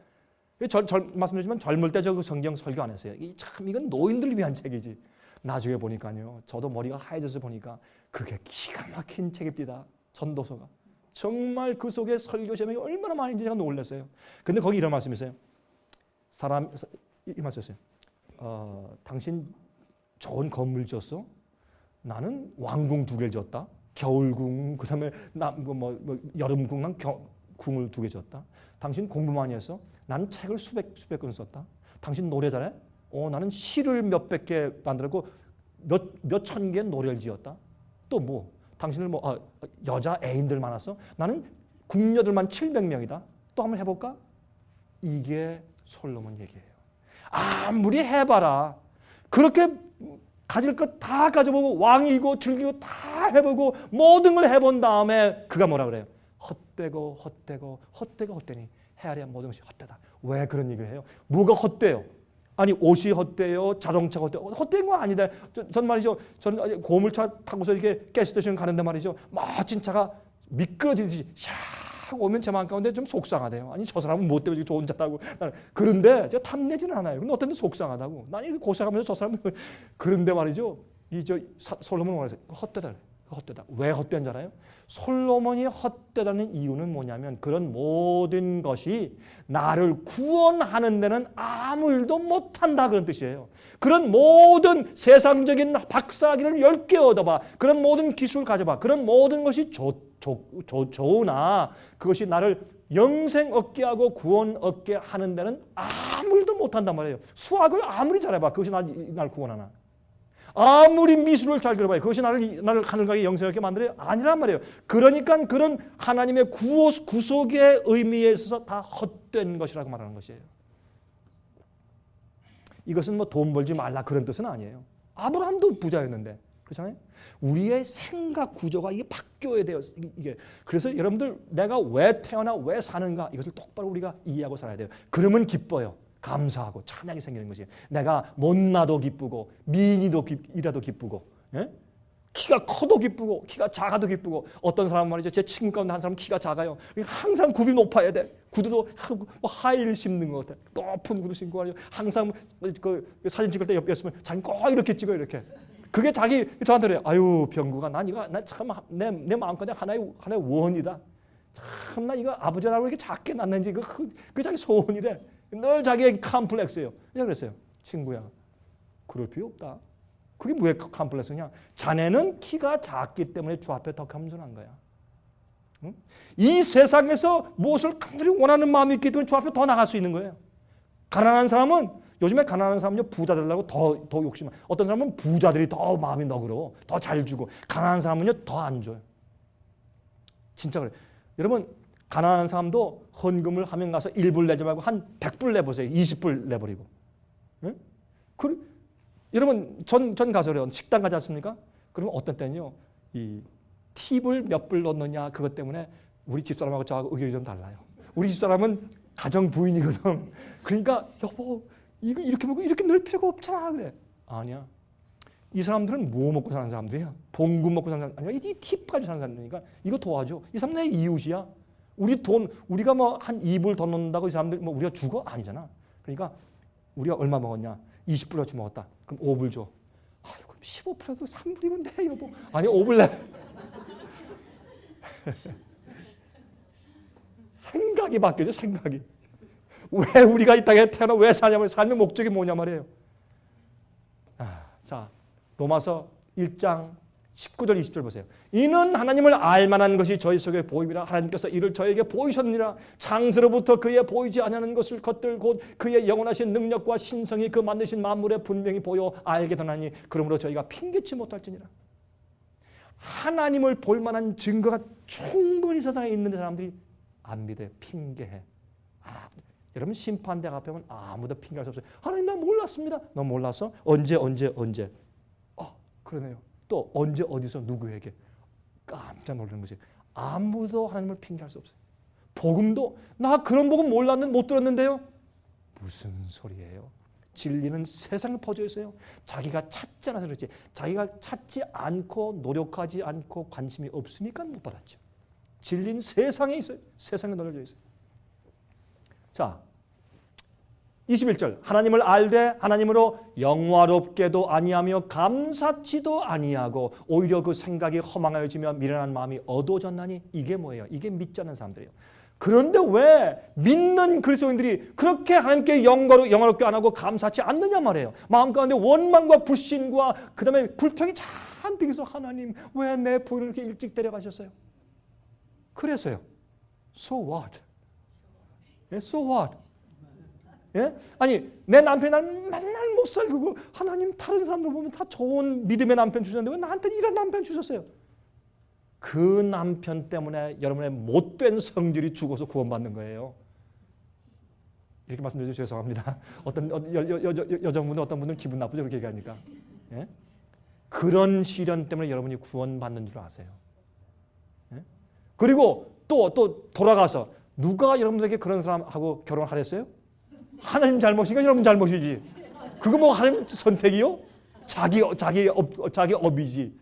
말씀드리지만 젊을 때 저 그 성경 설교 안 했어요. 이건 노인들을 위한 책이지. 나중에 보니까요. 저도 머리가 하얘져서 보니까 그게 기가 막힌 책입니다. 전도서가. 정말 그 속에 설교 제목이 얼마나 많은지 제가 놀랐어요. 근데 거기 이런 말씀이 있어요. 이 말씀이었어요. 당신 좋은 건물 지었어? 나는 왕궁 2개 지었다. 겨울궁, 그 다음에 여름궁, 난 궁을 2개 지었다. 당신 공부 많이 했어? 나는 책을 수백 권 썼다. 당신 노래 잘해? 나는 시를 몇백 개 만들었고 몇 천 개의 노래를 지었다. 또 뭐? 당신을 여자 애인들 많았어? 나는 궁녀들만 700명이다. 또 한번 해볼까? 이게 솔로몬 얘기예요. 아무리 해봐라. 그렇게 가질 것 다 가져보고 왕이고 즐기고 다 해보고 모든 걸 해본 다음에 그가 뭐라 그래요? 헛되니 해 아래 모든 것이 헛되다. 왜 그런 얘기를 해요? 뭐가 헛돼요? 아니 옷이 헛되요, 자동차가 헛되요. 헛된 거 아니다. 전 말이죠. 전 고물차 타고서 이렇게 가스스테이션 가는데 말이죠. 멋진 차가 미끄러지듯이 샥 오면 제 마음 가운데 좀 속상하대요. 아니 저 사람은 뭐 때문에 좋은 차다고. 그런데 제가 탐내지는 않아요. 근데 어떤 데 속상하다고. 난 이렇게 고생하면서 저 사람은 그런데 말이죠. 솔로몬은 말했어요. 헛되다. 헛되다. 왜 헛된 줄 알아요? 솔로몬이 헛되다는 이유는 뭐냐면 그런 모든 것이 나를 구원하는 데는 아무 일도 못한다 그런 뜻이에요. 그런 모든 세상적인 박사학위를 10개 얻어봐. 그런 모든 기술을 가져봐. 그런 모든 것이 좋으나 그것이 나를 영생 얻게 하고 구원 얻게 하는 데는 아무 일도 못한단 말이에요. 수학을 아무리 잘해봐. 그것이 날 구원하나. 아무리 미술을 잘 그려봐요. 그것이 나를 하늘가게 영생하게 만들어요? 아니란 말이에요. 그러니까 그런 하나님의 구속의 의미에 있어서 다 헛된 것이라고 말하는 것이에요. 이것은 뭐 돈 벌지 말라 그런 뜻은 아니에요. 아브라함도 부자였는데 그렇잖아요. 우리의 생각 구조가 이게 바뀌어야 돼요. 이게 그래서 여러분들 내가 왜 태어나 왜 사는가 이것을 똑바로 우리가 이해하고 살아야 돼요. 그러면 기뻐요. 감사하고 찬양이 생기는 것이에요. 내가 못나도 기쁘고 미인이라도 기쁘고 예? 키가 커도 기쁘고 키가 작아도 기쁘고 어떤 사람은 말이죠. 제 친구 가운데 한 사람은 키가 작아요. 항상 굽이 높아야 돼. 구두도 하이힐 신는 것 같아. 높은 구두 신고 항상 그 사진 찍을 때 옆에 있으면 자기 꼭 이렇게 찍어요. 이렇게. 그게 저한테 그래요. 아유 병구가 나 참 내 마음까지 하나의 원이다. 참 나 이거 아버지라고 이렇게 작게 낳는지 그 자기 소원이래. 늘 자기의 컴플렉스예요. 그냥 그랬어요. 친구야, 그럴 필요 없다. 그게 왜 컴플렉스냐? 자네는 키가 작기 때문에 주 앞에 더 겸손한 거야. 응? 이 세상에서 무엇을 간절히 원하는 마음이 있기 때문에 주 앞에 더 나갈 수 있는 거예요. 가난한 사람은 요즘에 가난한 사람은요 부자 되려고 더 욕심. 어떤 사람은 부자들이 더 마음이 너그러워, 더 잘 주고 가난한 사람은요 더 안 줘요. 진짜 그래. 여러분. 가난한 사람도 헌금을 하면 가서 1불 내지 말고 한 100불 내보세요. 20불 내버리고. 예? 여러분 전 가서 그래요. 식당 가지 않습니까? 그러면 어떤 때는요. 이 팁을 몇 불 넣느냐 그것 때문에 우리 집사람하고 저하고 의견이 좀 달라요. 우리 집사람은 가정 부인이거든. 그러니까 여보 이거 이렇게 먹고 이렇게 넣을 필요가 없잖아 그래. 아니야. 이 사람들은 뭐 먹고 사는 사람들이야? 봉급 먹고 사는 사람 아니야. 이 팁 가지고 사는 사람들이니까 이거 도와줘. 이 사람 내 이웃이야. 우리가 뭐 한 2불 더 넣는다고 이 사람들 뭐 우리가 죽어? 아니잖아. 그러니까 우리가 얼마 먹었냐? 20불어치 먹었다. 그럼 5불 줘. 아유, 그럼 15%도 3불이면 돼, 여보. 아니, 5불 내. 생각이 바뀌죠, 생각이. 왜 우리가 이 땅에 태어나 왜 사냐면 삶의 목적이 뭐냐 말이에요. 자, 로마서 1장 19절 20절 보세요. 이는 하나님을 알만한 것이 저희 속에 보임이라 하나님께서 이를 저에게 보이셨느니라. 창세로부터 그의 보이지 아니하는 것들 곧 그의 영원하신 능력과 신성이 그 만드신 만물에 분명히 보여 알게 되나니 그러므로 저희가 핑계치 못할지니라. 하나님을 볼 만한 증거가 충분히 세상에 있는 사람들이 안 믿어요. 핑계해. 여러분 심판대 앞에 오면 아무도 핑계할 수 없어요. 하나님 나 몰랐습니다. 너 몰랐어? 언제? 그러네요. 또 언제 어디서 누구에게 깜짝 놀라는 것이 아무도 하나님을 핑계할 수 없어요. 복음도 나 그런 복음 몰랐는데 못 들었는데요. 무슨 소리예요? 진리는 세상에 퍼져 있어요. 자기가 찾지 않아서 그렇지. 자기가 찾지 않고 노력하지 않고 관심이 없으니까 못 받았죠. 진리는 세상에 있어요. 세상에 널려져 있어요. 자, 21절 하나님을 알되 하나님으로 영화롭게도 아니하며 감사치도 아니하고 오히려 그 생각이 허망하여지며 미련한 마음이 어두워졌나니 이게 뭐예요? 이게 믿지 않는 사람들이에요. 그런데 왜 믿는 그리스도인들이 그렇게 하나님께 영화롭게 안 하고 감사치 않느냐 말이에요. 마음 가운데 원망과 불신과 그 다음에 불평이 잔뜩 있어. 하나님 왜 내 부인을 이렇게 일찍 데려가셨어요? 그래서요. So what? So what? 예? 아니 내 남편이 날 맨날 못 살고 하나님 다른 사람들 보면 다 좋은 믿음의 남편 주셨는데 왜 나한테 이런 남편 주셨어요? 그 남편 때문에 여러분의 못된 성질이 죽어서 구원받는 거예요. 이렇게 말씀드려서 죄송합니다. 어떤 여성분들 어떤 분들은 기분 나쁘죠 그렇게 얘기하니까. 예? 그런 시련 때문에 여러분이 구원받는 줄 아세요. 예? 그리고 또 돌아가서 누가 여러분들에게 그런 사람하고 결혼하랬어요? 하나님 잘못인가 여러분 잘못이지. 그거 뭐 하나님 선택이요? 자기 업이지.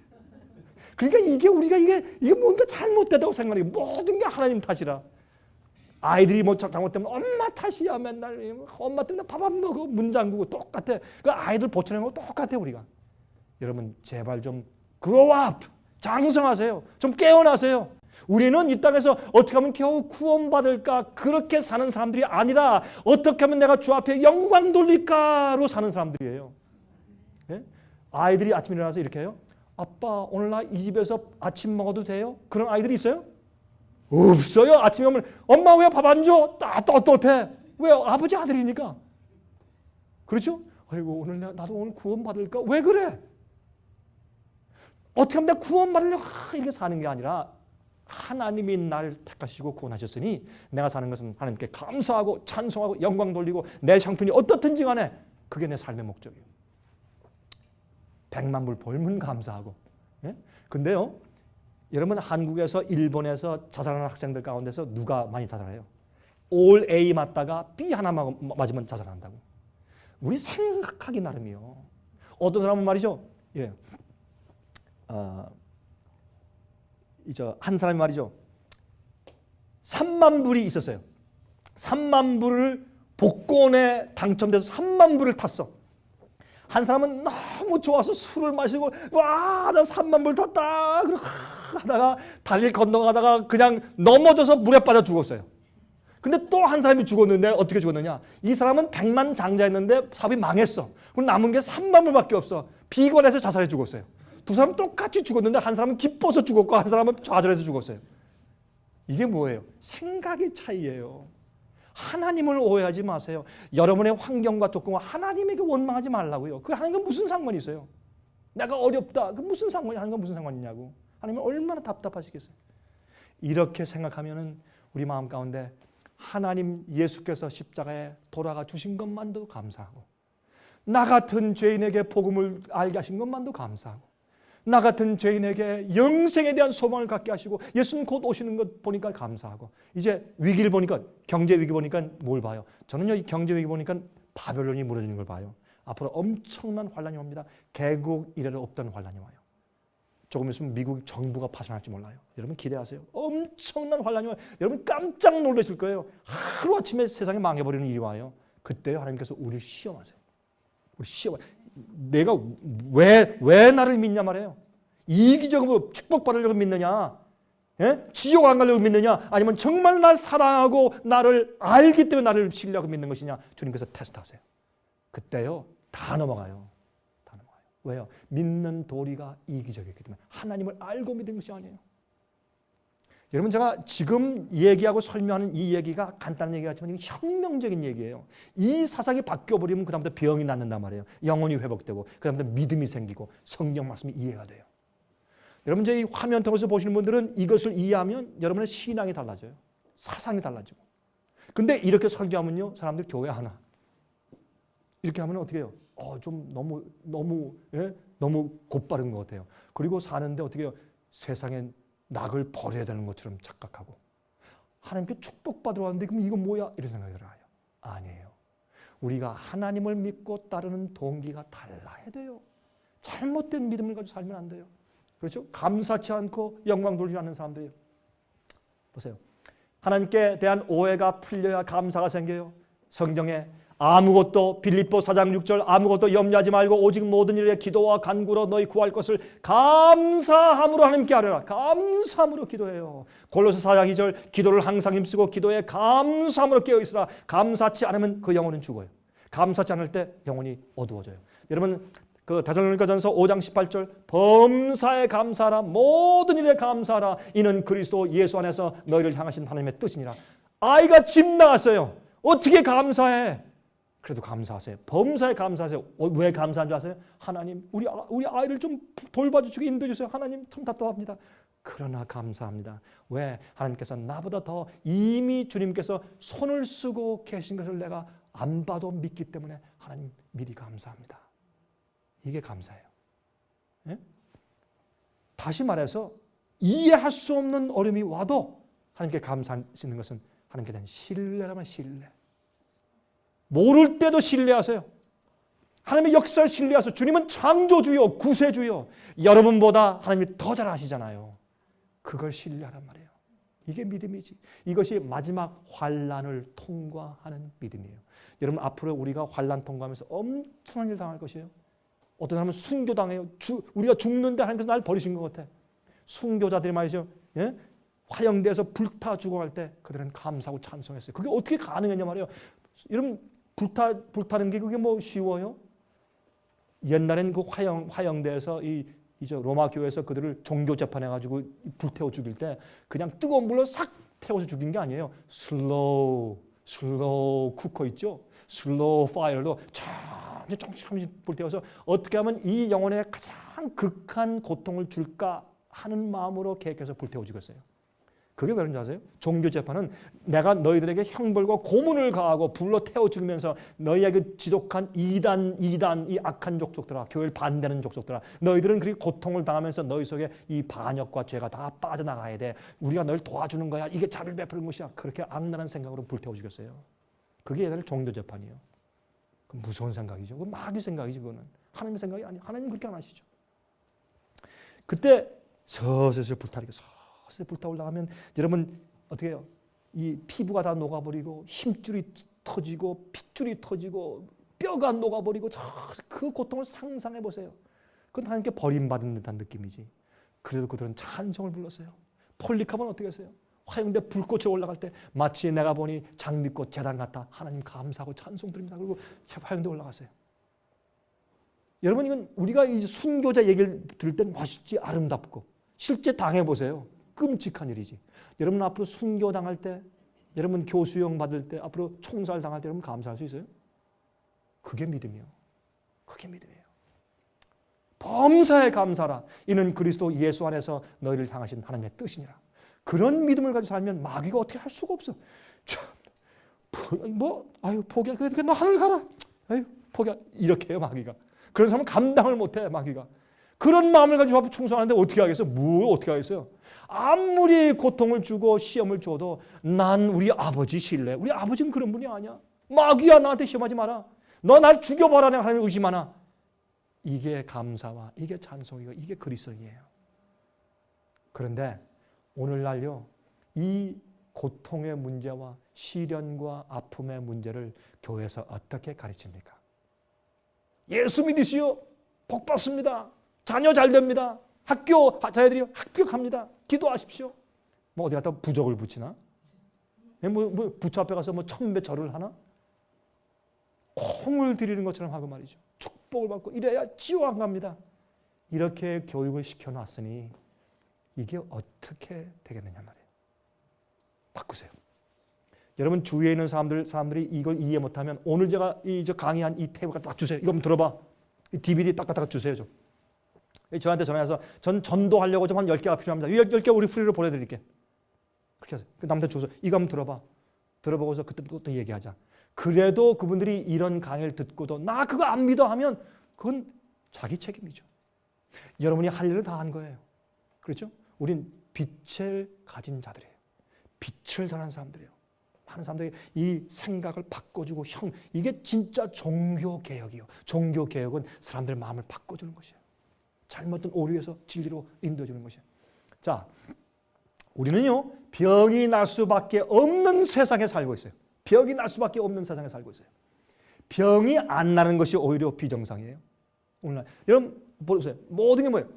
그러니까 우리가 이게 뭔가 잘못됐다고 생각해. 모든 게 하나님 탓이라. 아이들이 뭐 잘못되면 엄마 탓이야. 맨날 엄마 때문에 밥 안 먹어. 문 잠그고 똑같아. 그 아이들 보초내는 거 똑같아 우리가. 여러분 제발 좀 grow up. 장성하세요. 좀 깨어나세요. 우리는 이 땅에서 어떻게 하면 겨우 구원받을까 그렇게 사는 사람들이 아니라 어떻게 하면 내가 주 앞에 영광 돌릴까로 사는 사람들이에요. 예? 아이들이 아침에 일어나서 이렇게 해요. 아빠 오늘 나 이 집에서 아침 먹어도 돼요? 그런 아이들이 있어요? 없어요. 아침에 오면 엄마 왜 밥 안 줘? 떳떳해. 왜? 아버지 아들이니까. 그렇죠? 아이고 오늘 나도 오늘 구원받을까? 왜 그래? 어떻게 하면 내가 구원받으려고 이렇게 사는 게 아니라 하나님이 나를 택하시고 구원하셨으니 내가 사는 것은 하나님께 감사하고 찬송하고 영광 돌리고 내 형편이 어떻든지 간에 그게 내 삶의 목적이에요. 100만 불 벌면 감사하고. 예? 근데요. 여러분 한국에서 일본에서 자살하는 학생들 가운데서 누가 많이 자살해요? 올 A 맞다가 B 하나 맞으면 자살한다고. 우리 생각하기 나름이요. 어떤 사람은 말이죠. 예. 한 사람이 말이죠. 3만 불이 있었어요. 3만 불을 복권에 당첨돼서 3만 불을 탔어. 한 사람은 너무 좋아서 술을 마시고 와, 나 3만 불 탔다. 그러고 하다가 다리를 건너가다가 그냥 넘어져서 물에 빠져 죽었어요. 근데 또 한 사람이 죽었는데 어떻게 죽었느냐? 이 사람은 100만 장자였는데 사업이 망했어. 그럼 남은 게 3만 불밖에 없어. 비관해서 자살해 죽었어요. 두 사람 똑같이 죽었는데 한 사람은 기뻐서 죽었고 한 사람은 좌절해서 죽었어요. 이게 뭐예요? 생각의 차이예요. 하나님을 오해하지 마세요. 여러분의 환경과 조건과 하나님에게 원망하지 말라고요. 그 하나님과 무슨 상관이 있어요? 내가 어렵다. 그 무슨 상관이 하나님과 무슨 상관이냐고. 하나님은 얼마나 답답하시겠어요. 이렇게 생각하면은 우리 마음 가운데 하나님 예수께서 십자가에 돌아가 주신 것만도 감사하고 나 같은 죄인에게 복음을 알게 하신 것만도 감사하고 나 같은 죄인에게 영생에 대한 소망을 갖게 하시고 예수님 곧 오시는 것 보니까 감사하고 이제 위기를 보니까 경제 위기 보니까 뭘 봐요? 저는요 이 경제 위기 보니까 바벨론이 무너지는 걸 봐요. 앞으로 엄청난 환란이 옵니다. 개국 이래로 없던 환란이 와요. 조금 있으면 미국 정부가 파산할지 몰라요. 여러분 기대하세요. 엄청난 환란이 와요. 여러분 깜짝 놀라실 거예요. 하루아침에 세상이 망해버리는 일이 와요. 그때 하나님께서 우리를 시험하세요. 우리 시험. 내가 왜 나를 믿냐 말이에요. 이기적으로 축복받으려고 믿느냐? 예? 지옥 안 가려고 믿느냐? 아니면 정말 날 사랑하고 나를 알기 때문에 나를 신뢰하고 믿는 것이냐? 주님께서 테스트하세요. 그때요 다 넘어가요. 다 넘어가요. 왜요? 믿는 도리가 이기적이기 때문에 하나님을 알고 믿는 것이 아니에요. 여러분 제가 지금 얘기하고 설명하는 이 얘기가 간단한 얘기 같지만 이게 혁명적인 얘기예요. 이 사상이 바뀌어버리면 그 다음부터 병이 낫는단 말이에요. 영혼이 회복되고 그 다음부터 믿음이 생기고 성경 말씀이 이해가 돼요. 여러분 이 화면 통해서 보시는 분들은 이것을 이해하면 여러분의 신앙이 달라져요. 사상이 달라지고. 근데 이렇게 설교하면요 사람들 교회 하나 이렇게 하면 어떻게 해요? 좀 너무 곧바른 것 같아요. 그리고 사는데 어떻게 해요? 세상엔 낙을 버려야 되는 것처럼 착각하고 하나님께 축복받으러 왔는데 그럼 이건 뭐야? 이런 생각이 들어요. 아니에요. 우리가 하나님을 믿고 따르는 동기가 달라야 돼요. 잘못된 믿음을 가지고 살면 안 돼요. 그렇죠? 감사치 않고 영광 돌리지 않는 사람들이에요. 보세요. 하나님께 대한 오해가 풀려야 감사가 생겨요. 성경에 아무것도 빌립보 4장 6절 아무것도 염려하지 말고 오직 모든 일에 기도와 간구로 너희 구할 것을 감사함으로 하나님께 아뢰라. 감사함으로 기도해요. 골로새 4장 2절 기도를 항상 힘쓰고 기도에 감사함으로 깨어있으라. 감사치 않으면 그 영혼은 죽어요. 감사치 않을 때 영혼이 어두워져요. 여러분 그 데살로니가전서 5장 18절 범사에 감사하라. 모든 일에 감사하라. 이는 그리스도 예수 안에서 너희를 향하신 하나님의 뜻이니라. 아이가 집 나갔어요. 어떻게 감사해? 그래도 감사하세요. 범사에 감사하세요. 왜 감사한 줄 아세요? 하나님 우리 아이를 좀 돌봐주시고 인도해주세요. 하나님 참 답답합니다. 그러나 감사합니다. 왜? 하나님께서 나보다 더 이미 주님께서 손을 쓰고 계신 것을 내가 안 봐도 믿기 때문에 하나님 미리 감사합니다. 이게 감사예요. 예? 다시 말해서 이해할 수 없는 어려움이 와도 하나님께 감사하시는 것은 하나님께 대한 신뢰라면 신뢰. 모를 때도 신뢰하세요. 하나님의 역사를 신뢰하소. 주님은 창조주요, 구세주요. 여러분보다 하나님이 더 잘 아시잖아요. 그걸 신뢰하란 말이에요. 이게 믿음이지. 이것이 마지막 환난을 통과하는 믿음이에요. 여러분, 앞으로 우리가 환난 통과하면서 엄청난 일 당할 것이에요. 어떤 사람은 순교당해요. 우리가 죽는데 하나님께서 날 버리신 것 같아. 순교자들이 말이죠. 예? 화형대에서 불타 죽어갈 때 그들은 감사하고 찬송했어요. 그게 어떻게 가능했냐 말이에요. 여러분, 불타는 게 그게 뭐 쉬워요? 옛날엔 그 화형대에서 이제 로마 교회에서 그들을 종교 재판해가지고 불태워 죽일 때 그냥 뜨거운 물로 싹 태워서 죽인 게 아니에요. 슬로우 쿠커 있죠. 슬로우 파이어로 천천히 불태워서 어떻게 하면 이 영혼에 가장 극한 고통을 줄까 하는 마음으로 계획해서 불태워 죽였어요. 그게 왜 그런지 아세요? 종교 재판은 내가 너희들에게 형벌과 고문을 가하고 불로 태워 죽이면서 너희에게 지독한 이단 이 악한 족속들아, 교회를 반대하는 족속들아, 너희들은 그렇게 고통을 당하면서 너희 속에 이 반역과 죄가 다 빠져나가야 돼. 우리가 너희를 도와주는 거야. 이게 자비를 베푸는 것이야. 그렇게 악랄한 생각으로 불태워 죽였어요. 그게 옛날에 종교 재판이에요. 그 무서운 생각이죠. 그 마귀 생각이지. 그거는 하나님의 생각이 아니에요. 하나님 그렇게 안 하시죠. 그때 서서히 불타리게 불타 올라가면 여러분 어떻게 해요? 이 피부가 다 녹아버리고 힘줄이 터지고 핏줄이 터지고 뼈가 녹아버리고 그 고통을 상상해 보세요. 그건 하나님께 버림받은 듯한 느낌이지. 그래도 그들은 찬송을 불렀어요. 폴리카본 어떻게 했어요? 화형대 불꽃에 올라갈 때 마치 내가 보니 장미꽃 재단 같다. 하나님 감사하고 찬송 드립니다. 그리고 화형대 올라갔어요. 여러분, 이건 우리가 이 순교자 얘기를 들을 땐 멋있지, 아름답고 실제 당해보세요. 끔찍한 일이지. 여러분 앞으로 순교 당할 때, 여러분 교수형 받을 때, 앞으로 총살 당할 때 여러분 감사할 수 있어요? 그게 믿음이에요. 그게 믿음이에요. 범사에 감사라. 이는 그리스도 예수 안에서 너희를 향하신 하나님의 뜻이니라. 그런 믿음을 가지고 살면 마귀가 어떻게 할 수가 없어. 참, 포기해. 그러니까 너 하늘 가라. 아유, 포기해. 이렇게 해요, 마귀가. 그런 사람은 감당을 못해, 마귀가. 그런 마음을 가지고 앞에 충성하는데 어떻게 하겠어요? 뭘 어떻게 하겠어요? 아무리 고통을 주고 시험을 줘도 난 우리 아버지 신뢰. 우리 아버지는 그런 분이 아니야. 마귀야, 나한테 시험하지 마라. 너 날 죽여봐라. 내가 하나님 의심하나. 이게 감사와 이게 찬송이고 이게 그리스도인이에요. 그런데 오늘날요, 이 고통의 문제와 시련과 아픔의 문제를 교회에서 어떻게 가르칩니까? 예수 믿으시오. 복 받습니다. 자녀 잘 됩니다. 자녀들이 합격합니다. 기도하십시오. 뭐 어디 갔다 부적을 붙이나? 뭐 부처 앞에 가서 뭐 1000배 절을 하나? 콩을 드리는 것처럼 하고 말이죠. 축복을 받고 이래야 지옥 안 갑니다. 이렇게 교육을 시켜놨으니 이게 어떻게 되겠느냐 말이에요. 바꾸세요. 여러분 주위에 있는 사람들이 이걸 이해 못하면 오늘 제가 저 강의한 이 테이프가 딱 주세요. 이거 한번 들어봐. 이 DVD 딱 주세요. 좀. 저한테 전화해서 전 전도하려고 좀 한 10개가 필요합니다. 10개 우리 프리로 보내드릴게. 그렇게 하세요. 남한테 줘서 이거 한번 들어봐. 들어보고서 그때 또 얘기하자. 그래도 그분들이 이런 강의를 듣고도 나 그거 안 믿어 하면 그건 자기 책임이죠. 여러분이 할 일을 다 한 거예요. 그렇죠? 우린 빛을 가진 자들이에요. 빛을 전하는 사람들이에요. 많은 사람들이 이 생각을 바꿔주고 이게 진짜 종교개혁이에요. 종교개혁은 사람들의 마음을 바꿔주는 것이에요. 잘못된 오류에서 진리로 인도해주는 것이에요. 자, 우리는요, 병이 날 수밖에 없는 세상에 살고 있어요. 병이 날 수밖에 없는 세상에 살고 있어요. 병이 안 나는 것이 오히려 비정상이에요. 오늘날 여러분 보세요. 모든 게 뭐예요?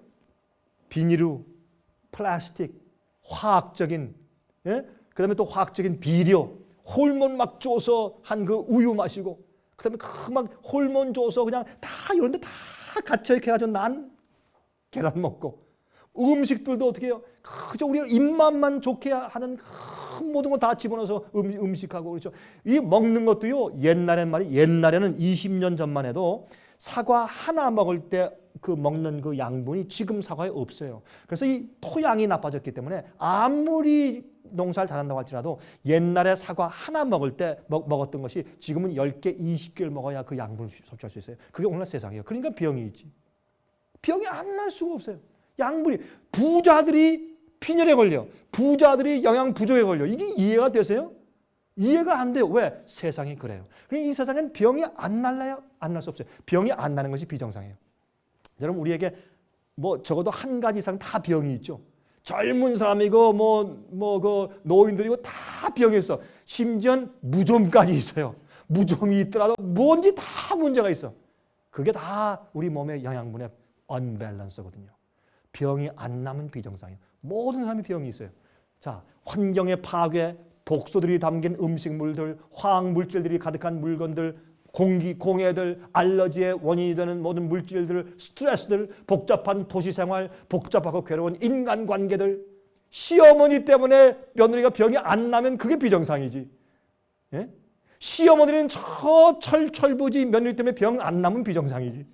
비닐류, 플라스틱, 화학적인, 예? 그다음에 또 화학적인 비료, 호르몬 막 줘서 한 그 우유 마시고, 그다음에 그 막 호르몬 줘서 그냥 다 이런데 다 갇혀 이렇게 해가지고 난 계란 먹고, 음식들도 어떻게 해요? 그저 우리가 입맛만 좋게 하는 큰 모든 거 다 집어넣어서 음식하고 그렇죠. 이 먹는 것도요. 옛날에는 20년 전만 해도 사과 하나 먹을 때 그 먹는 그 양분이 지금 사과에 없어요. 그래서 이 토양이 나빠졌기 때문에 아무리 농사를 잘한다고 할지라도 옛날에 사과 하나 먹을 때 먹었던 것이 지금은 10개, 20개를 먹어야 그 양분을 섭취할 수 있어요. 그게 오늘 세상이에요. 그러니까 병이 있지. 병이 안 날 수가 없어요. 양분이. 부자들이 빈혈에 걸려. 부자들이 영양 부족에 걸려. 이게 이해가 되세요? 이해가 안 돼요. 왜? 세상이 그래요. 그러니까 이 세상엔 병이 안 날라요? 안 날 수 없어요. 병이 안 나는 것이 비정상이에요. 여러분 우리에게 뭐 적어도 한 가지 이상 다 병이 있죠. 젊은 사람이고 그 노인들이고 다 병이 있어. 심지어 무좀까지 있어요. 무좀이 있더라도 뭔지 다 문제가 있어. 그게 다 우리 몸의 영양분의 언밸런스거든요. 병이 안 나면 비정상이에요. 모든 사람이 병이 있어요. 자, 환경의 파괴, 독소들이 담긴 음식물들, 화학물질들이 가득한 물건들, 공기, 공해들, 알러지의 원인이 되는 모든 물질들, 스트레스들, 복잡한 도시생활, 복잡하고 괴로운 인간관계들, 시어머니 때문에 며느리가 병이 안 나면 그게 비정상이지. 예? 시어머니는 철부지 며느리 때문에 병 안 나면 비정상이지.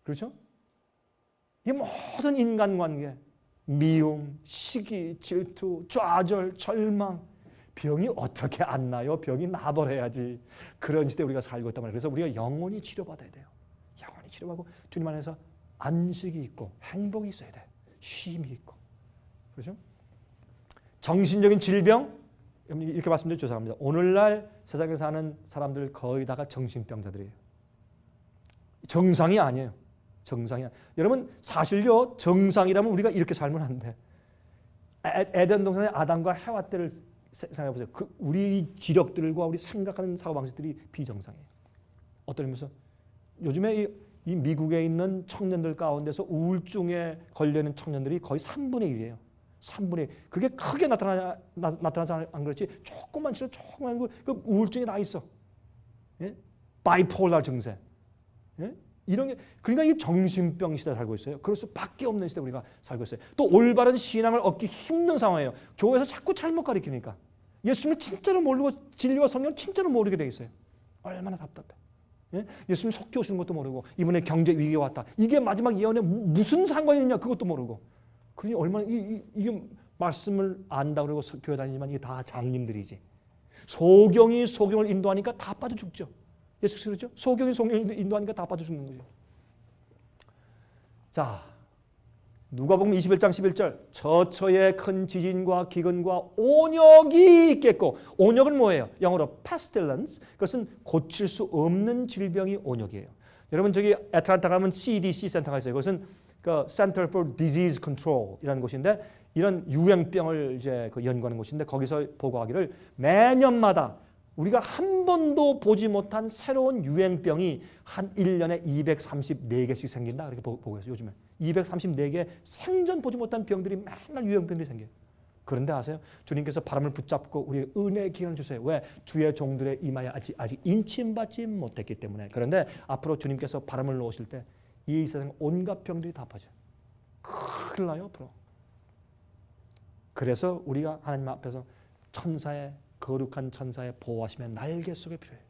그렇죠? 이 모든 인간관계, 미움, 시기, 질투, 좌절, 절망, 병이 어떻게 안 나요? 병이 나버려야지. 그런 시대에 우리가 살고 있단 말이에요. 그래서 우리가 영원히 치료받아야 돼요. 영원히 치료받고 주님 안에서 안식이 있고 행복이 있어야 돼. 쉼이 있고. 그렇죠? 정신적인 질병, 이렇게 말씀드려 죄송합니다. 오늘날 세상에 사는 사람들 거의 다가 정신병자들이에요. 정상이 아니에요. 정상이야. 여러분 사실요 정상이라면 우리가 이렇게 살면 안 돼. 에덴 동산의 아담과 해와 때를 생각해 보세요. 우리 지력들과 우리 생각하는 사고방식들이 비정상이에요. 어떤 의미에서 요즘에 이 미국에 있는 청년들 가운데서 우울증에 걸리는 청년들이 거의 3분의 1이에요. 3분의 1. 그게 크게 나타나지 안 그렇지 조금만 치료 조금만 그 우울증이 다 있어. 예? 바이폴라 증세. 예? 이런 게 그러니까 이 정신병 시대에 살고 있어요. 그럴 수밖에 없는 시대 우리가 살고 있어요. 또 올바른 신앙을 얻기 힘든 상황이에요. 교회에서 자꾸 잘못 가르치니까 예수님을 진짜로 모르고 진리와 성령을 진짜로 모르게 돼 있어요. 얼마나 답답해. 예? 예수님 속기 오시는 것도 모르고 이번에 경제 위기가 왔다. 이게 마지막 예언에 무슨 상관이 있냐 그것도 모르고. 그러니 얼마나 이게 말씀을 안다 그러고 교회 다니지만 이게 다 장님들이지. 소경이 소경을 인도하니까 다 빠져 죽죠. 예수께서 그렇죠? 소경이 소경을 인도하니까 다 빠져 죽는 거죠. 자, 누가복음 21장 11절 저처에 큰 지진과 기근과 온역이 있겠고 온역은 뭐예요? 영어로 pestilence. 그것은 고칠 수 없는 질병이 온역이에요. 여러분 저기 애틀란타 가면 CDC 센터가 있어요. 그것은 그 Center for Disease Control이라는 곳인데 이런 유행병을 이제 연구하는 곳인데 거기서 보고하기를 매년마다 우리가 한 번도 보지 못한 새로운 유행병이 한 1년에 234개씩 생긴다. 그렇게 보고 있어요. 요즘에 234개 생전 보지 못한 병들이 맨날 유행병들이 생겨요. 그런데 아세요? 주님께서 바람을 붙잡고 우리에게 은혜의 기간을 주세요. 왜? 주의 종들의 이마에 아직 인침받지 못했기 때문에. 그런데 앞으로 주님께서 바람을 놓으실 때 이 세상 온갖 병들이 다 빠져요. 큰일 나요 앞으로. 그래서 우리가 하나님 앞에서 천사의 거룩한 천사의 보호하심의 날개 속에 필요해요.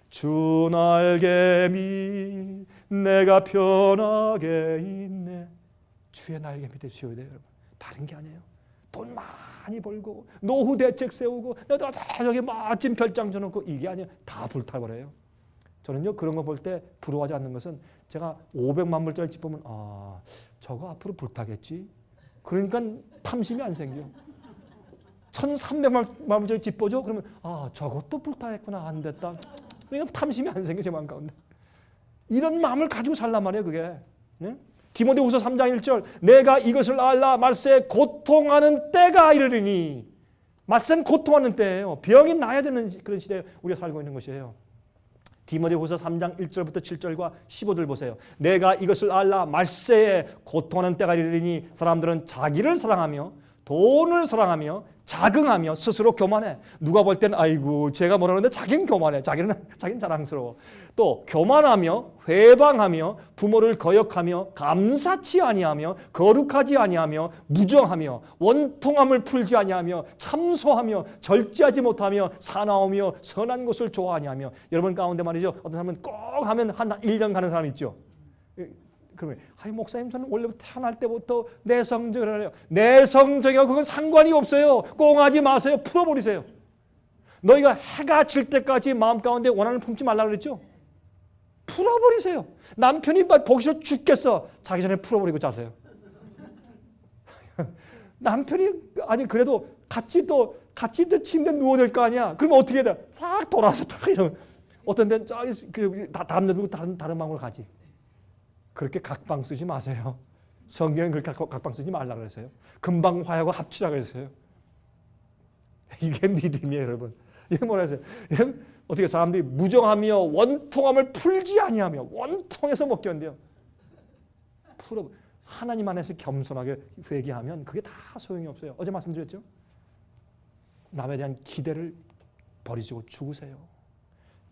주 날개 밑 내가 편하게 있네. 주의 날개 밑에 쉬어야 돼요, 여러분. 다른 게 아니에요. 돈 많이 벌고 노후 대책 세우고 저기 멋진 별장 줘놓고 이게 아니에요. 다 불타버려요. 저는요 그런 거 볼 때 부러워하지 않는 것은 제가 500만 불짜리 집 보면 아 저거 앞으로 불타겠지. 그러니까 탐심이 안 생겨. 1300만 불짜리 집 보죠. 그러면 아 저것도 불타했구나. 안 됐다. 그러니까 탐심이 안 생겨 제 마음 가운데. 이런 마음을 가지고 살란 말이에요 그게. 네? 디모데후서 3장 1절 내가 이것을 알라 말세 고통하는 때가 이르리니. 말세는 고통하는 때예요. 병이 나야 되는 그런 시대에 우리가 살고 있는 것이에요. 디모데후서 3장 1절부터 7절과 15절 보세요. 내가 이것을 알라 말세에 고통하는 때가 이르리니 사람들은 자기를 사랑하며 돈을 사랑하며 자긍하며 스스로 교만해. 누가 볼 때는 아이고 제가 뭐라 그러는데 자기는 교만해. 자기는 자랑스러워. 또 교만하며 회방하며 부모를 거역하며 감사치 아니하며 거룩하지 아니하며 무정하며 원통함을 풀지 아니하며 참소하며 절제하지 못하며 사나우며 선한 것을 좋아하냐며. 여러분 가운데 말이죠. 어떤 사람은 꼭 하면 한 1년 가는 사람 있죠. 그러면 아이 목사님 저는 원래부터 태어날 때부터 내성적을 해요. 내성적이고 그건 상관이 없어요. 꽁하지 마세요. 풀어버리세요. 너희가 해가 질 때까지 마음 가운데 원한을 품지 말라 그랬죠. 풀어버리세요. 남편이 보기 싫어 죽겠어. 자기 전에 풀어버리고 자세요. 남편이 아니 그래도 같이 또 같이 침대에 누워야 될 거 아니야. 그러면 어떻게 해야 돼? 싹 돌아서 딱 이러면 어떤 데는 다음 데도 다른 방으로 가지. 그렇게 각방 쓰지 마세요. 성경은 그렇게 각방 쓰지 말라 그랬어요. 금방 화해하고 합치라 그랬어요. 이게 믿음이에요, 여러분. 이게 뭐라 했어요? 어떻게 사람들이 무정하며 원통함을 풀지 아니하며 원통해서 못 견뎌요. 풀어. 하나님 안에서 겸손하게 회개하면 그게 다 소용이 없어요. 어제 말씀드렸죠? 남에 대한 기대를 버리시고 죽으세요.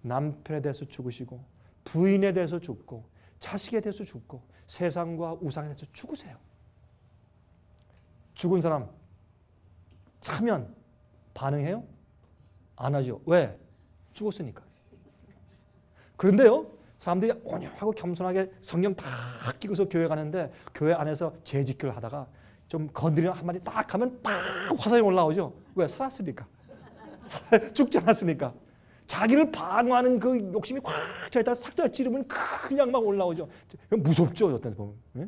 남편에 대해서 죽으시고 부인에 대해서 죽고 자식에 대해서 죽고 세상과 우상에 대해서 죽으세요. 죽은 사람 차면 반응해요? 안 하죠. 왜? 죽었으니까. 그런데요, 사람들이 온유하고 겸손하게 성경 다 끼고서 교회 가는데 교회 안에서 재직교를 하다가 좀 건드리는 한마디 딱 하면 팍 화살이 올라오죠. 왜? 살았으니까. 죽지 않았으니까. 자기를 방어하는 그 욕심이 꽉 차있다가 삭자 찌르면 그냥 막 올라오죠. 무섭죠, 어떤 데 보면. 네?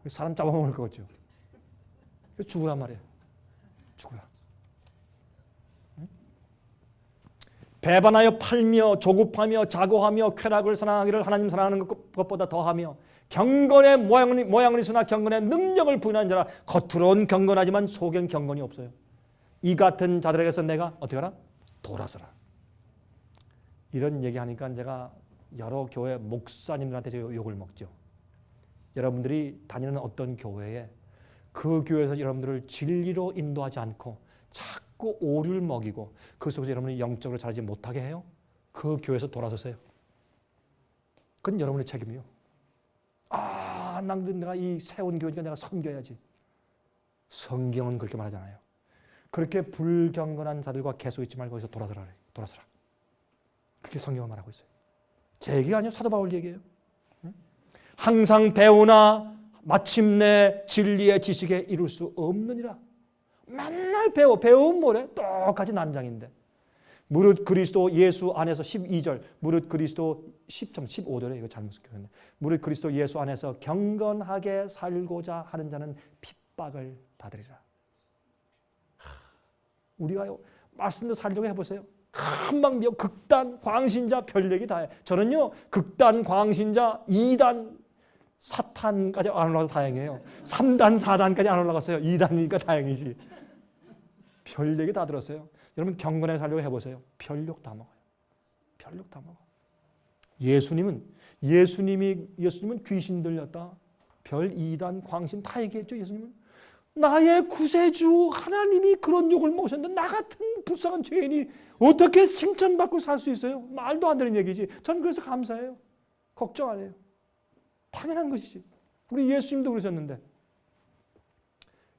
사람 잡아먹을 것 같죠. 죽으란 말이에요. 죽으라. 배반하여 팔며 조급하며 자고하며 쾌락을 사랑하기를 하나님 사랑하는 것보다 더하며 경건의 모양은 있으나 경건의 능력을 부인하는 자라. 겉으로는 경건하지만 속엔 경건이 없어요. 이 같은 자들에게서 내가 어떻게 하라? 돌아서라. 이런 얘기하니까 제가 여러 교회 목사님들한테 욕을 먹죠. 여러분들이 다니는 어떤 교회에 그 교회에서 여러분들을 진리로 인도하지 않고 자꾸 오류를 먹이고 그 속에서 여러분이 영적으로 자라지 못하게 해요. 그 교회에서 돌아서세요. 그건 여러분의 책임이요. 내가 이 세운 교회니까 내가 섬겨야지. 성경은 그렇게 말하잖아요. 그렇게 불경건한 자들과 계속 있지 말고 거기서 돌아서라. 그렇게 성경은 말하고 있어요. 제 얘기가 아니에요. 사도 바울 얘기예요. 항상 배우나 마침내 진리의 지식에 이룰 수 없느니라. 맨날 배우면 뭐래? 똑같이 난장인데. 무릇 그리스도 예수 안에서 12절, 무릇 그리스도 10.15절에 이거 잘못 쓰겠네. 무릇 그리스도 예수 안에서 경건하게 살고자 하는 자는 핍박을 받으리라. 우리가 말씀대로 살려고 해보세요. 금방 극단, 광신자, 별 얘기 다 해. 저는요, 극단, 광신자, 2단, 사탄까지 안 올라가서 다행이에요. 3단, 4단까지 안 올라갔어요. 2단이니까 다행이지. 별 얘기 다 들었어요. 여러분 경건하게 살려고 해보세요. 별욕 다 먹어요. 별욕 다 먹어. 예수님은 귀신 들렸다. 별 2단, 광신 다 얘기했죠. 예수님은. 나의 구세주 하나님이 그런 욕을 먹으셨는데 나 같은 불쌍한 죄인이 어떻게 칭찬받고 살 수 있어요? 말도 안 되는 얘기지. 저는 그래서 감사해요. 걱정 안 해요. 당연한 것이지. 우리 예수님도 그러셨는데.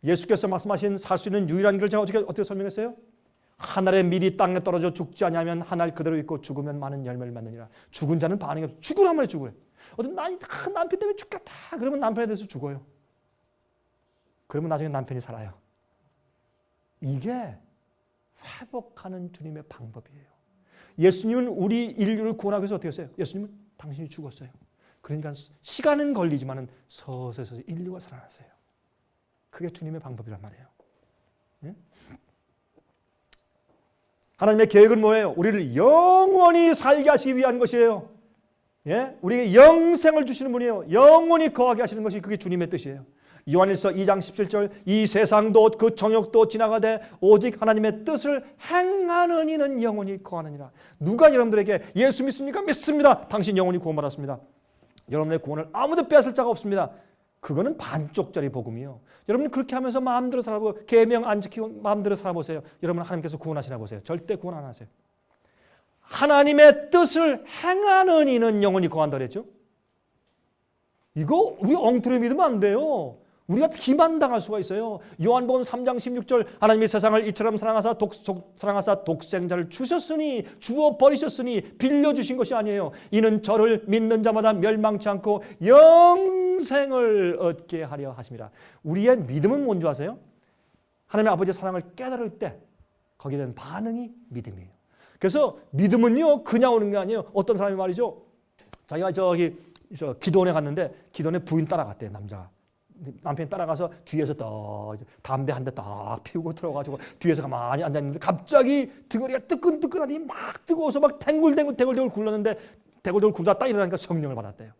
예수께서 말씀하신 살 수 있는 유일한 길을 제가 어떻게 설명했어요? 하늘의 밀이 땅에 떨어져 죽지 않으면 하늘 그대로 있고 죽으면 많은 열매를 맺느니라. 죽은 자는 반응이 없어. 죽으란 말이에요. 죽어요. 어떤 남편 때문에 죽겠다. 그러면 남편에 대해서 죽어요. 그러면 나중에 남편이 살아요. 이게 회복하는 주님의 방법이에요. 예수님은 우리 인류를 구원하기 위해서 어떻게 했어요? 예수님은 당신이 죽었어요. 그러니까 시간은 걸리지만 서서히 인류가 살아났어요. 그게 주님의 방법이란 말이에요. 예? 하나님의 계획은 뭐예요? 우리를 영원히 살게 하시기 위한 것이에요. 예? 우리에게 영생을 주시는 분이에요. 영원히 거하게 하시는 것이 그게 주님의 뜻이에요. 요한일서 2장 17절 이 세상도 그 정욕도 지나가되 오직 하나님의 뜻을 행하는 이는 영원히 거하느니라. 누가 여러분들에게 예수 믿습니까? 믿습니다. 당신 영원히 구원받았습니다. 여러분의 구원을 아무도 뺏을 자가 없습니다. 그거는 반쪽짜리 복음이요. 여러분 그렇게 하면서 마음대로 살아보고 계명 안 지키고 마음대로 살아보세요. 여러분 하나님께서 구원하시나 보세요. 절대 구원 안 하세요. 하나님의 뜻을 행하는 이는 영원히 거한다 그랬죠. 이거 우리 엉터리 믿으면 안 돼요. 우리가 기만당할 수가 있어요. 요한복음 3장 16절 하나님이 세상을 이처럼 사랑하사 독생자를 주셨으니 주어 버리셨으니 빌려주신 것이 아니에요. 이는 저를 믿는 자마다 멸망치 않고 영생을 얻게 하려 하십니다. 우리의 믿음은 뭔지 아세요? 하나님의 아버지의 사랑을 깨달을 때 거기에 대한 반응이 믿음이에요. 그래서 믿음은요 그냥 오는 게 아니에요. 어떤 사람이 말이죠. 자기가 기도원에 갔는데 기도원에 부인 따라갔대요. 남자가. 남편이 따라가서 뒤에서 또 담배 한 대 딱 피우고 들어가지고 뒤에서 가만히 앉아있는데 갑자기 등어리가 뜨끈뜨끈하니 막 뜨거워서 막 탱글탱글 굴렀는데 대골대골 굴다 딱 일어나니까 성령을 받았대요.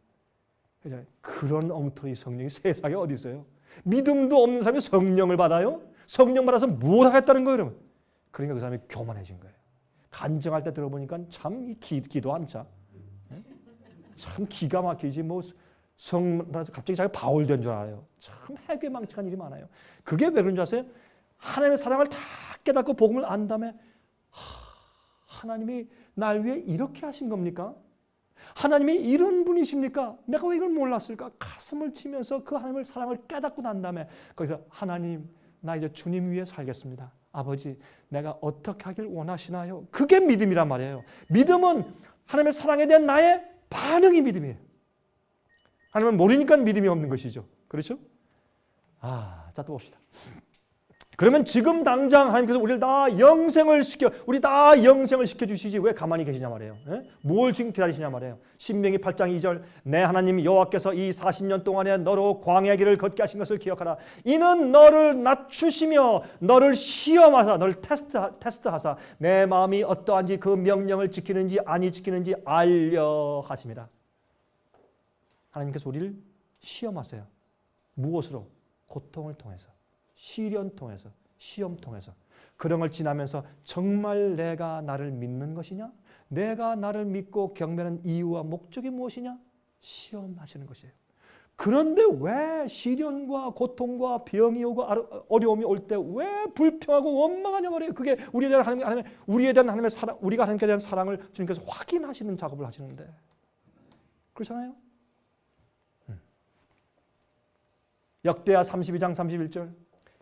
그런 엉터리 성령이 세상에 어디 있어요? 믿음도 없는 사람이 성령을 받아요? 성령 받아서 뭘 하겠다는 거예요, 여러분? 그러니까 그 사람이 교만해진 거예요. 간증할 때 들어보니까 참 기도 안 차. 참 기가 막히지. 뭐 갑자기 자기가 바울 된 줄 알아요. 참 해괴망측한 일이 많아요. 그게 왜 그런 줄 아세요? 하나님의 사랑을 다 깨닫고 복음을 안 다음에 하나님이 날 위해 이렇게 하신 겁니까? 하나님이 이런 분이십니까? 내가 왜 이걸 몰랐을까? 가슴을 치면서 그 하나님의 사랑을 깨닫고 난 다음에 거기서 하나님, 나 이제 주님 위해 살겠습니다. 아버지, 내가 어떻게 하길 원하시나요? 그게 믿음이란 말이에요. 믿음은 하나님의 사랑에 대한 나의 반응이 믿음이에요. 하나님을 모르니까 믿음이 없는 것이죠. 그렇죠? 자, 또 봅시다. 그러면 지금 당장 하나님께서 우리 다 영생을 시켜주시지 왜 가만히 계시냐 말이에요. 뭘 지금 기다리시냐 말이에요. 신명기 8장 2절 내 하나님 여호와께서 이 40년 동안에 너로 광야 길을 걷게 하신 것을 기억하라. 이는 너를 낮추시며 너를 시험하사 너를 테스트하사 내 마음이 어떠한지 그 명령을 지키는지 아니 지키는지 알려 하심이라. 하나님께서 우리를 시험하세요. 무엇으로? 고통을 통해서. 시련 통해서, 시험 통해서. 그런 걸 지나면서 정말 내가 나를 믿는 것이냐? 내가 나를 믿고 경배하는 이유와 목적이 무엇이냐? 시험하시는 것이에요. 그런데 왜 시련과 고통과 병이 오고 어려움이 올 때 왜 불평하고 원망하냐 말이에요. 그게 우리에 대한 하나님의 사랑, 우리가 하나님께 대한 사랑을 주님께서 확인하시는 작업을 하시는데 그렇잖아요. 역대하 32장 31절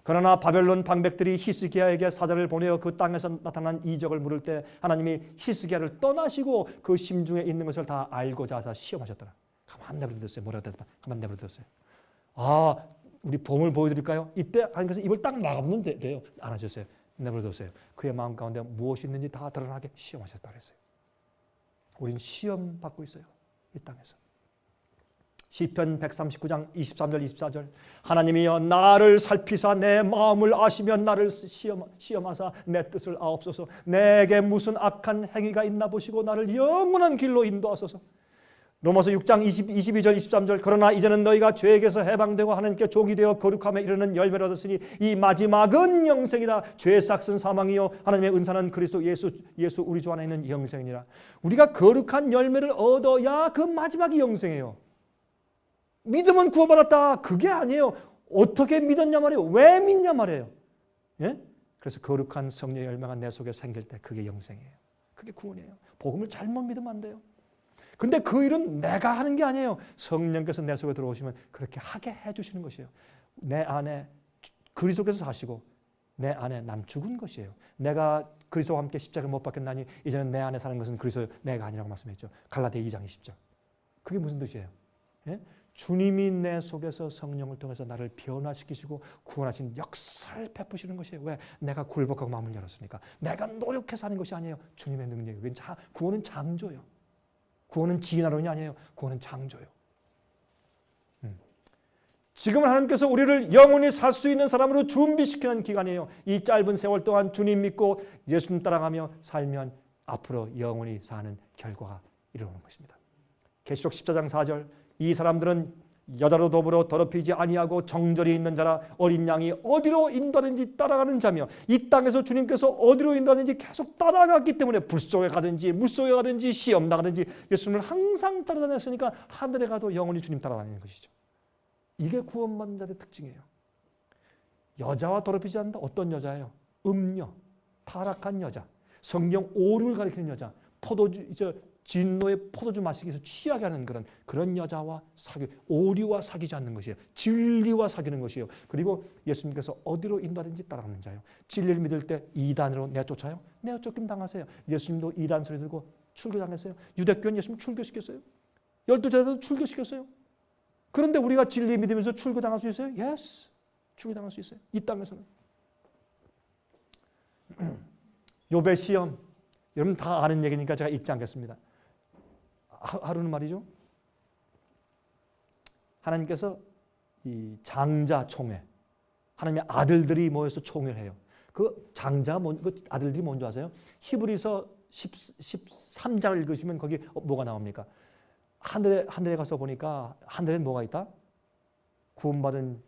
그러나 바벨론 방백들이 히스기야에게 사자를 보내어 그 땅에서 나타난 이적을 물을 때 하나님이 히스기야를 떠나시고 그 심중에 있는 것을 다 알고자 하사 시험하셨더라. 가만 내버려뒀어요. 뭐라고 했더라? 가만 내버려뒀어요. 우리 보물 보여드릴까요? 이때 하나님께서 입을 딱 막으면 돼요. 안 하셨어요. 내버려뒀어요. 그의 마음 가운데 무엇이 있는지 다 드러나게 시험하셨다 그랬어요. 우리는 시험 받고 있어요. 이 땅에서. 시편 139장 23절 24절 하나님이여 나를 살피사 내 마음을 아시며 나를 시험하사 내 뜻을 아옵소서. 내게 무슨 악한 행위가 있나 보시고 나를 영원한 길로 인도하소서. 로마서 6장 22절 23절 그러나 이제는 너희가 죄에게서 해방되고 하나님께 종이 되어 거룩함에 이르는 열매를 얻었으니 이 마지막은 영생이라. 죄의 삭은 사망이요 하나님의 은사는 그리스도 예수 우리 주 안에 있는 영생이니라. 우리가 거룩한 열매를 얻어야 그 마지막이 영생이에요. 믿음은 구원받았다. 그게 아니에요. 어떻게 믿었냐 말이에요. 왜 믿냐 말이에요. 예? 그래서 거룩한 성령의 열매가 내 속에 생길 때 그게 영생이에요. 그게 구원이에요. 복음을 잘못 믿으면 안 돼요. 근데 그 일은 내가 하는 게 아니에요. 성령께서 내 속에 들어오시면 그렇게 하게 해주시는 것이에요. 내 안에 그리스도께서 사시고 내 안에 난 죽은 것이에요. 내가 그리스도와 함께 십자가를 못 박혔나니 이제는 내 안에 사는 것은 그리스도 내가 아니라고 말씀했죠. 갈라디아 2장 20절. 그게 무슨 뜻이에요? 예? 주님이 내 속에서 성령을 통해서 나를 변화시키시고 구원하신 역사를 베푸시는 것이에요. 왜? 내가 굴복하고 마음을 열었으니까. 내가 노력해서 하는 것이 아니에요. 주님의 능력이. 구원은 창조예요. 구원은 지나론이 아니에요. 구원은 창조예요. 지금은 하나님께서 우리를 영원히 살 수 있는 사람으로 준비시키는 기간이에요. 이 짧은 세월 동안 주님 믿고 예수님 따라가며 살면 앞으로 영원히 사는 결과가 이루어지는 것입니다. 계시록 14장 4절 이 사람들은 여자로 더불어 더럽히지 아니하고 정절이 있는 자라 어린 양이 어디로 인도하든지 따라가는 자며 이 땅에서 주님께서 어디로 인도하는지 계속 따라갔기 때문에 불 속에 가든지 물 속에 가든지 시험 나가든지 예수님을 항상 따라다녔으니까 하늘에 가도 영원히 주님 따라다니는 것이죠. 이게 구원받는 자의 특징이에요. 여자와 더럽히지 않는다. 어떤 여자예요? 음녀, 타락한 여자, 성경 오류를 가리키는 여자, 진노의 포도주 마시기 위해서 취하게 하는 그런 여자와 오류와 사귀지 않는 것이에요. 진리와 사귀는 것이에요. 그리고 예수님께서 어디로 인도하든지 따라가는 자예요. 진리를 믿을 때 이단으로 내쫓아요. 내쫓김 당하세요. 예수님도 이단 소리 들고 출교당했어요. 유대교는 예수님 출교시켰어요. 12제자도 출교시켰어요. 그런데 우리가 진리 믿으면서 출교당할 수 있어요? Yes. 출교당할 수 있어요. 이 땅에서는. 욥의 시험. 여러분 다 아는 얘기니까 제가 읽지 않겠습니다. 하루는 말이죠. 하나님께서 이 장자 총회, 하나님의 아들들이 모여서 총회를 해요. 그 장자가 그 아들들이 뭔지 아세요? 히브리서 13장을 읽으시면 거기 뭐가 나옵니까? 하늘에 가서 보니까 하늘엔 뭐가 있다? 구원받은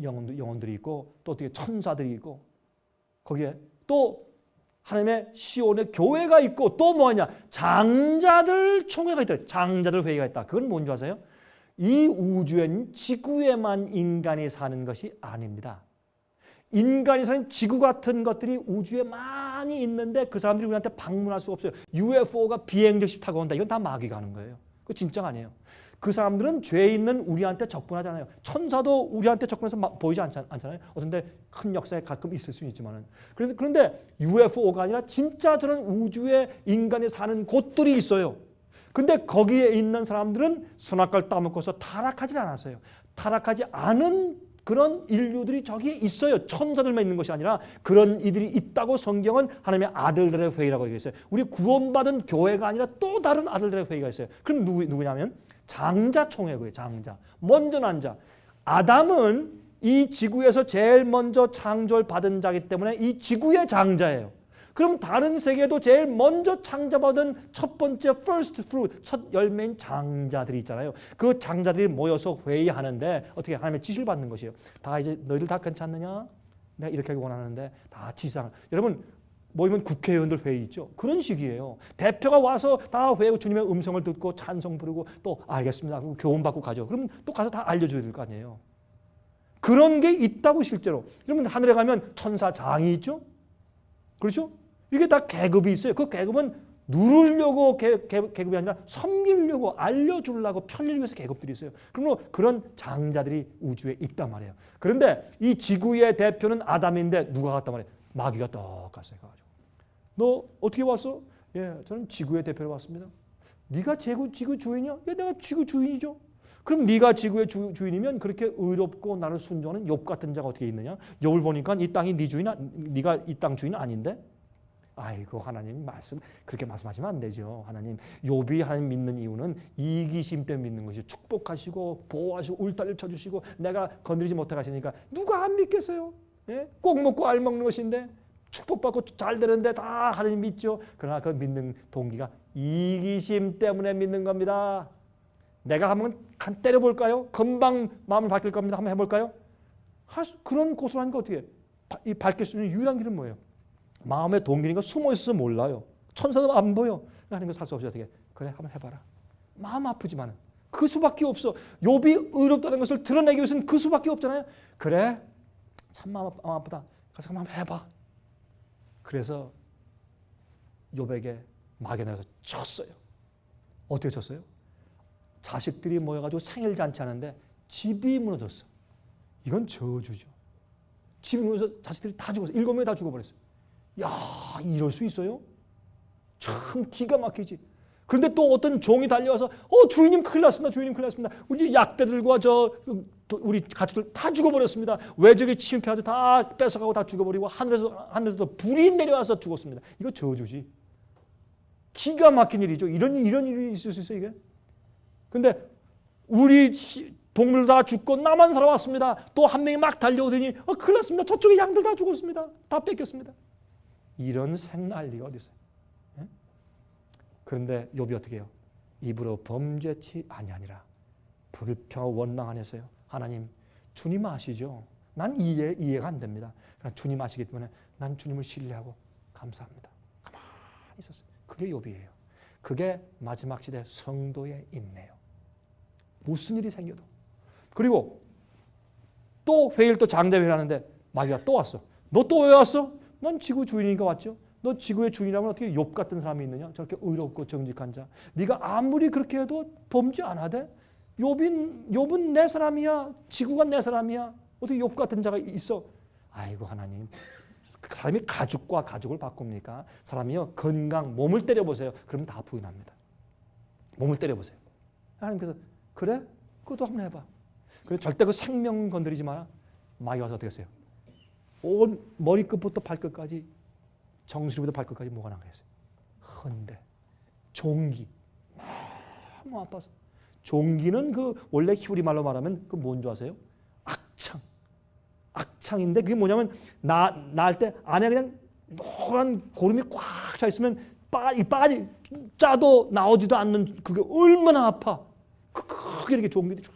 영혼들이 있고 또 어떻게 천사들이 있고 거기에 또 하나님의 시온의 교회가 있고 또 뭐냐? 장자들 총회가 있다. 장자들 회의가 있다. 그건 뭔지 아세요? 이 우주엔 지구에만 인간이 사는 것이 아닙니다. 인간이 사는 지구 같은 것들이 우주에 많이 있는데 그 사람들이 우리한테 방문할 수가 없어요. UFO가 비행정식 타고 온다. 이건 다 마귀가 하는 거예요. 그거 진짜가 아니에요. 그 사람들은 죄 있는 우리한테 접근하잖아요. 천사도 우리한테 접근해서 보이지 않잖아요. 어떤데 큰 역사에 가끔 있을 수는 있지만은. 그런데 UFO가 아니라 진짜 저런 우주에 인간이 사는 곳들이 있어요. 근데 거기에 있는 사람들은 선악과를 따먹고서 타락하지 않았어요. 타락하지 않은 그런 인류들이 저기에 있어요. 천사들만 있는 것이 아니라 그런 이들이 있다고 성경은 하나님의 아들들의 회의라고 얘기했어요. 우리 구원받은 교회가 아니라 또 다른 아들들의 회의가 있어요. 그럼 누구냐면 장자 총회고요. 장자. 먼저 난 자. 아담은 이 지구에서 제일 먼저 창조를 받은 자이기 때문에 이 지구의 장자예요. 그럼 다른 세계도 제일 먼저 창조받은 첫 번째 first fruit, 첫 열매인 장자들이 있잖아요. 그 장자들이 모여서 회의하는데 어떻게 하나님의 지시를 받는 것이에요. 다 이제 너희들 다 괜찮느냐? 내가 이렇게 하기 원하는데 다 지시하는. 여러분 모이면 국회의원들 회의 있죠. 그런 식이에요. 대표가 와서 다 회의하고 주님의 음성을 듣고 찬송 부르고 또 알겠습니다. 그리고 교훈받고 가죠. 그럼 또 가서 다 알려줘야 될 거 아니에요. 그런 게 있다고 실제로. 여러분 하늘에 가면 천사장이 있죠. 그렇죠? 이게 다 계급이 있어요. 그 계급은 누르려고 계급이 아니라 섬기려고 알려주려고 편리를 위해서 계급들이 있어요. 그러므로 그런 장자들이 우주에 있단 말이에요. 그런데 이 지구의 대표는 아담인데 누가 갔단 말이에요? 마귀가 똑같아요. 너 어떻게 왔어? 예, 저는 지구의 대표로 왔습니다. 네가 지구 주인이야? 예, 내가 지구 주인이죠. 그럼 네가 지구의 주인이면 그렇게 의롭고 나를 순종하는 욥 같은 자가 어떻게 있느냐? 욥을 보니까 이 땅이 네 주인, 네가 이 땅 주인은 아닌데? 아이고 하나님 그렇게 말씀하시면 안 되죠. 하나님 욥이 하나님 믿는 이유는 이기심 때문에 믿는 것이죠. 축복하시고 보호하시고 울타리를 쳐주시고 내가 건드리지 못하게 하시니까 누가 안 믿겠어요? 예? 꼭 먹고 알 먹는 것인데 축복받고 잘 되는데 다 하나님 믿죠. 그러나 그 믿는 동기가 이기심 때문에 믿는 겁니다. 내가 한번 때려볼까요? 금방 마음을 바뀔 겁니다. 한번 해볼까요? 그런 고소하니까 어떻게 해? 밝힐 수 있는 유일한 길은 뭐예요? 마음의 동기니까 숨어 있어서 몰라요. 천사도 안 보여. 하나님 살 수 없이 어떻게 그래 한번 해봐라. 마음 아프지만 그 수밖에 없어. 욥이 의롭다는 것을 드러내기 위해서는 그 수밖에 없잖아요. 그래 참 마음 아프다. 가서 한번 해봐. 그래서 욥에게 막연해서 쳤어요. 어떻게 쳤어요? 자식들이 모여가지고 생일 잔치 하는데 집이 무너졌어. 이건 저주죠. 집이 무너져서 자식들이 다 죽었어. 7명이 다 죽어버렸어요. 야, 이럴 수 있어요? 참 기가 막히지. 그런데 또 어떤 종이 달려와서 주인님 큰일 났습니다. 주인님 큰일 났습니다. 우리 약대들과 우리 가축들 다 죽어버렸습니다. 외적이 침입해가지고 다 뺏어가고 다 죽어버리고 하늘에서도 불이 내려와서 죽었습니다. 이거 저주지. 기가 막힌 일이죠. 이런 일이 있을 수 있어요, 이게. 근데 우리 동물 다 죽고 나만 살아왔습니다. 또 한 명이 막 달려오더니 큰일 났습니다. 저쪽에 양들 다 죽었습니다. 다 뺏겼습니다. 이런 생난리가 어디 있어요? 예? 그런데 욥이 어떻게 해요? 입으로 범죄치 아니하니라. 불평하고 원망 안 했어요. 하나님, 주님 아시죠? 난 이해가 안 됩니다. 그러나 주님 아시기 때문에 난 주님을 신뢰하고 감사합니다. 가만히 있었어요. 그게 욥이에요. 그게 마지막 시대 성도의 인내요. 무슨 일이 생겨도. 그리고 또 회의를 또 장대회의를 하는데 마귀가 또 왔어. 너 또 왜 왔어? 난 지구 주인이니까 왔죠. 너 지구의 주인이라면 어떻게 욥 같은 사람이 있느냐? 저렇게 의롭고 정직한 자. 네가 아무리 그렇게 해도 범죄 안 하대? 욥은 내 사람이야. 지구가 내 사람이야. 어떻게 욥 같은 자가 있어? 아이고 하나님. 사람이 가죽과 가죽을 바꿉니까? 사람이요 건강 몸을 때려보세요. 그러면 다 부인합니다. 몸을 때려보세요. 하나님께서 그래? 그것도 한번 해봐. 그래 절대 그 생명 건드리지 마라. 마귀 와서 어떻게 했어요? 온 머리끝부터 발끝까지 정수리부터 발끝까지 뭐가 나겠어요? 헌데 종기 너무 아파서 종기는 그 원래 히브리 말로 말하면 그 뭔 줄 아세요? 악창. 악창인데 그게 뭐냐면 날 때 안에 그냥 노란 고름이 꽉 차 있으면 짜도 나오지도 않는 그게 얼마나 아파. 크게 이렇게 종기들이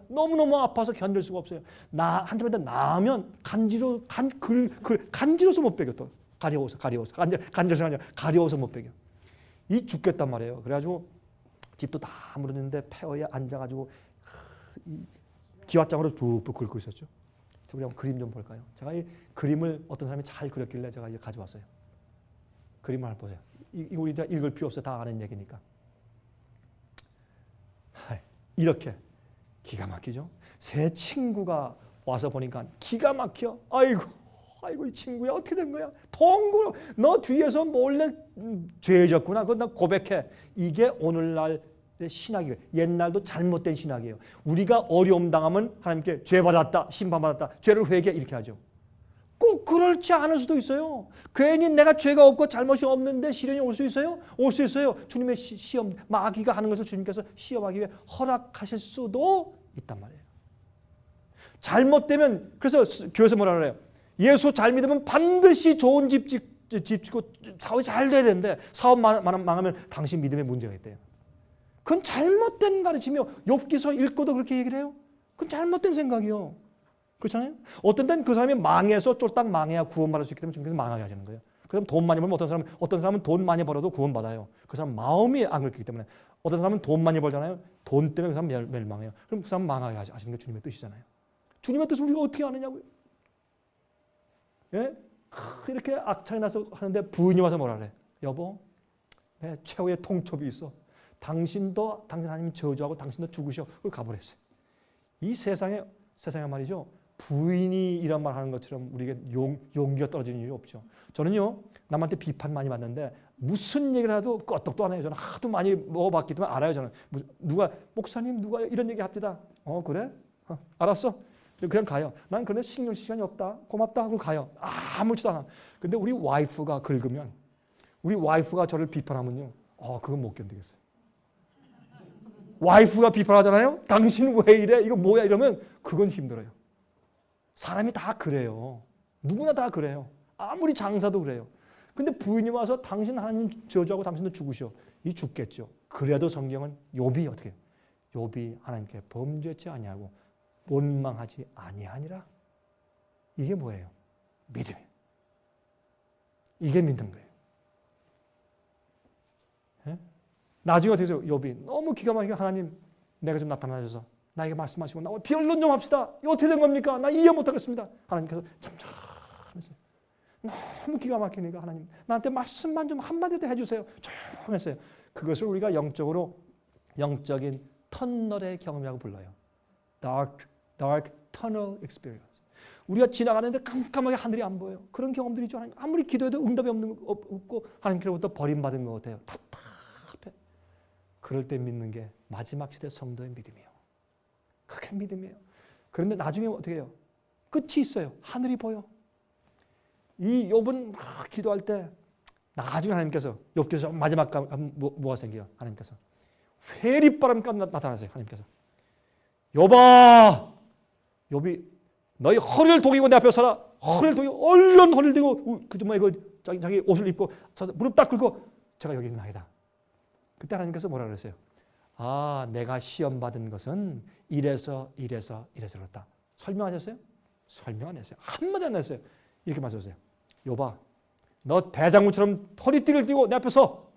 너무너무 아파서 견딜 수가 없어요. 한참에 나면 간지러워서 못 베겨 또. 가려워서 가려워서 못 베겨. 이 죽겠단 말이에요. 그래가지고 집도 다 무너졌는데 폐허에 앉아가지고 기와장으로 푹푹 긁고 있었죠. 우리 한번 그림 좀 볼까요? 제가 이 그림을 어떤 사람이 잘 그렸길래 제가 이제 가져왔어요. 그림을 한번 보세요. 이거 우리 읽을 필요 없어요. 다 아는 얘기니까. 이렇게 기가 막히죠. 새 친구가 와서 보니까 기가 막혀. 아이고 이 친구야 어떻게 된 거야? 동굴 너 뒤에서 몰래 죄 졌구나. 그건 나 고백해. 이게 오늘날의 신학이에요. 옛날도 잘못된 신학이에요. 우리가 어려움 당하면 하나님께 죄 받았다, 심판 받았다, 죄를 회개해 이렇게 하죠. 꼭 그렇지 않을 수도 있어요. 괜히 내가 죄가 없고 잘못이 없는데 시련이 올 수 있어요? 올 수 있어요. 주님의 시험, 마귀가 하는 것을 주님께서 시험하기 위해 허락하실 수도 있단 말이에요. 잘못되면 그래서 교회에서 뭐라 그래요? 예수 잘 믿으면 반드시 좋은 집 짓고 사업이 잘 돼야 되는데 사업 망하면 당신 믿음에 문제가 있대요. 그건 잘못된 가르침이요. 욥기서 읽고도 그렇게 얘기를 해요. 그건 잘못된 생각이요. 그렇잖아요? 어떤 때는 그 사람이 망해서 쫄딱 망해야 구원받을 수 있기 때문에 주님께서 망하게 하시는 거예요. 그럼 돈 많이 벌면 어떤 사람은 돈 많이 벌어도 구원받아요. 그 사람 마음이 안 그렇기 때문에. 어떤 사람은 돈 많이 벌잖아요. 돈 때문에 그 사람 멸망해요. 그럼 그 사람 망하게 하시는 게 주님의 뜻이잖아요. 주님의 뜻을 우리가 어떻게 아느냐고요? 예? 이렇게 악창이 나서 하는데 부인이 와서 뭐라 그래? 여보, 내 최후의 통첩이 있어. 당신 하나님 저주하고 당신도 죽으셔. 그걸 가버렸어요. 이 세상에 말이죠. 부인이 이런 말 하는 것처럼 우리에게 용기가 떨어지는 일이 없죠. 저는요, 남한테 비판 많이 받는데 무슨 얘기를 해도 끄떡도 안 해요. 저는 하도 많이 먹어봤기 때문에 알아요. 저는 목사님 누가 이런 얘기 합디다. 그래? 알았어. 그냥 가요. 난 그런데 신경 시간이 없다. 고맙다 하고 가요. 아무렇지도 않아. 근데 우리 와이프가 긁으면, 우리 와이프가 저를 비판하면요, 그건 못 견디겠어요. 와이프가 비판하잖아요. 당신 왜 이래? 이거 뭐야? 이러면 그건 힘들어요. 사람이 다 그래요. 누구나 다 그래요. 아무리 장사도 그래요. 근데 부인이 와서 당신 하나님 저주하고 당신도 죽으셔. 이 죽겠죠. 그래도 성경은 욥이 어떻게 해요? 욥이 하나님께 범죄치 아니하고 원망하지 아니하니라. 이게 뭐예요? 믿음이에요. 이게 믿는 거예요. 예? 나중에 어떻게 해서 욥이 너무 기가 막히게 하나님 내가 좀 나타나셔서 나에게 말씀하시고 나 변론 좀 합시다. 이거 어떻게 된 겁니까? 나 이해 못하겠습니다. 하나님께서 잠잠했어요. 너무 기가 막히니까 하나님 나한테 말씀만 좀 한마디도 해주세요. 조용했어요. 그것을 우리가 영적인 터널의 경험이라고 불러요. Dark tunnel experience. 우리가 지나가는데 깜깜하게 하늘이 안 보여요. 그런 경험들이죠. 아무리 기도해도 응답이 없고 하나님께로부터 버림받은 것 같아요. 답답해. 그럴 때 믿는 게 마지막 시대 성도의 믿음이에요. 그게 믿음이에요. 그런데 나중에 어떻게 해요? 끝이 있어요. 하늘이 보여. 이 욥은 막 기도할 때 나중에 하나님께서 욥께서 마지막 뭐가 생겨요? 하나님께서 회리바람까지 나타나세요. 하나님께서 욥아, 욥이 너희 허리를 동이고 내 앞에 서라. 허리를 동이고 얼른 허리를 동이고 자기 옷을 입고 무릎 딱 꿇고 제가 여기 있나이다. 그때 하나님께서 뭐라 그랬어요? 내가 시험 받은 것은 이래서 그렇다. 설명하셨어요? 설명 안 했어요. 한마디 안 했어요. 이렇게 말씀하세요. 욥아, 너 대장군처럼 허리띠를 띠고 내 앞에 서.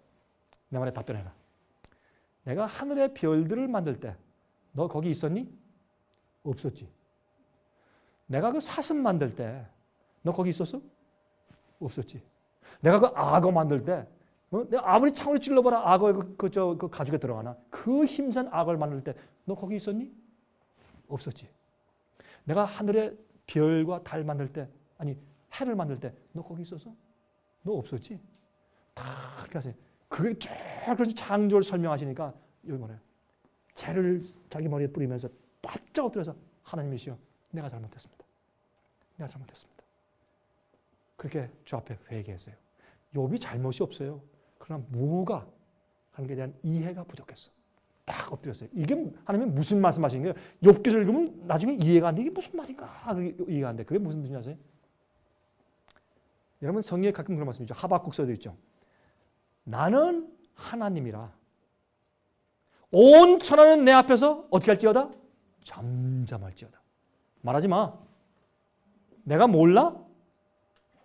내 말에 답변해라. 내가 하늘의 별들을 만들 때 너 거기 있었니? 없었지. 내가 그 사슴 만들 때 너 거기 있었어? 없었지. 내가 그 악어 만들 때 내가 아무리 창으로 찔러봐라 악어의 그 가죽에 들어가나? 그 힘센 악어를 만들 때 너 거기 있었니? 없었지. 내가 하늘의 별과 달 만들 때, 해를 만들 때 너 거기 있었어? 너 없었지. 다 그렇게 하세요. 그게 쭉 창조를 설명하시니까 여기 뭐래요? 재를 자기 머리에 뿌리면서 바짝 엎드려서 하나님이시여 내가 잘못했습니다. 내가 잘못했습니다. 그렇게 주 앞에 회개했어요. 욥이 잘못이 없어요. 그러나 뭐가 하나님께 대한 이해가 부족했어. 딱 엎드렸어요. 이게 하나님이 무슨 말씀하시는 거예요? 욥기를 읽으면 나중에 이해가 안 돼. 이게 무슨 말인가? 이해가 안 돼. 그게 무슨 뜻인지 아세요? 여러분 성경에 가끔 그런 말씀이죠. 하박국서도 있죠. 나는 하나님이라 온 천하는 내 앞에서 어떻게 할지어다? 잠잠할지어다. 말하지 마. 내가 몰라?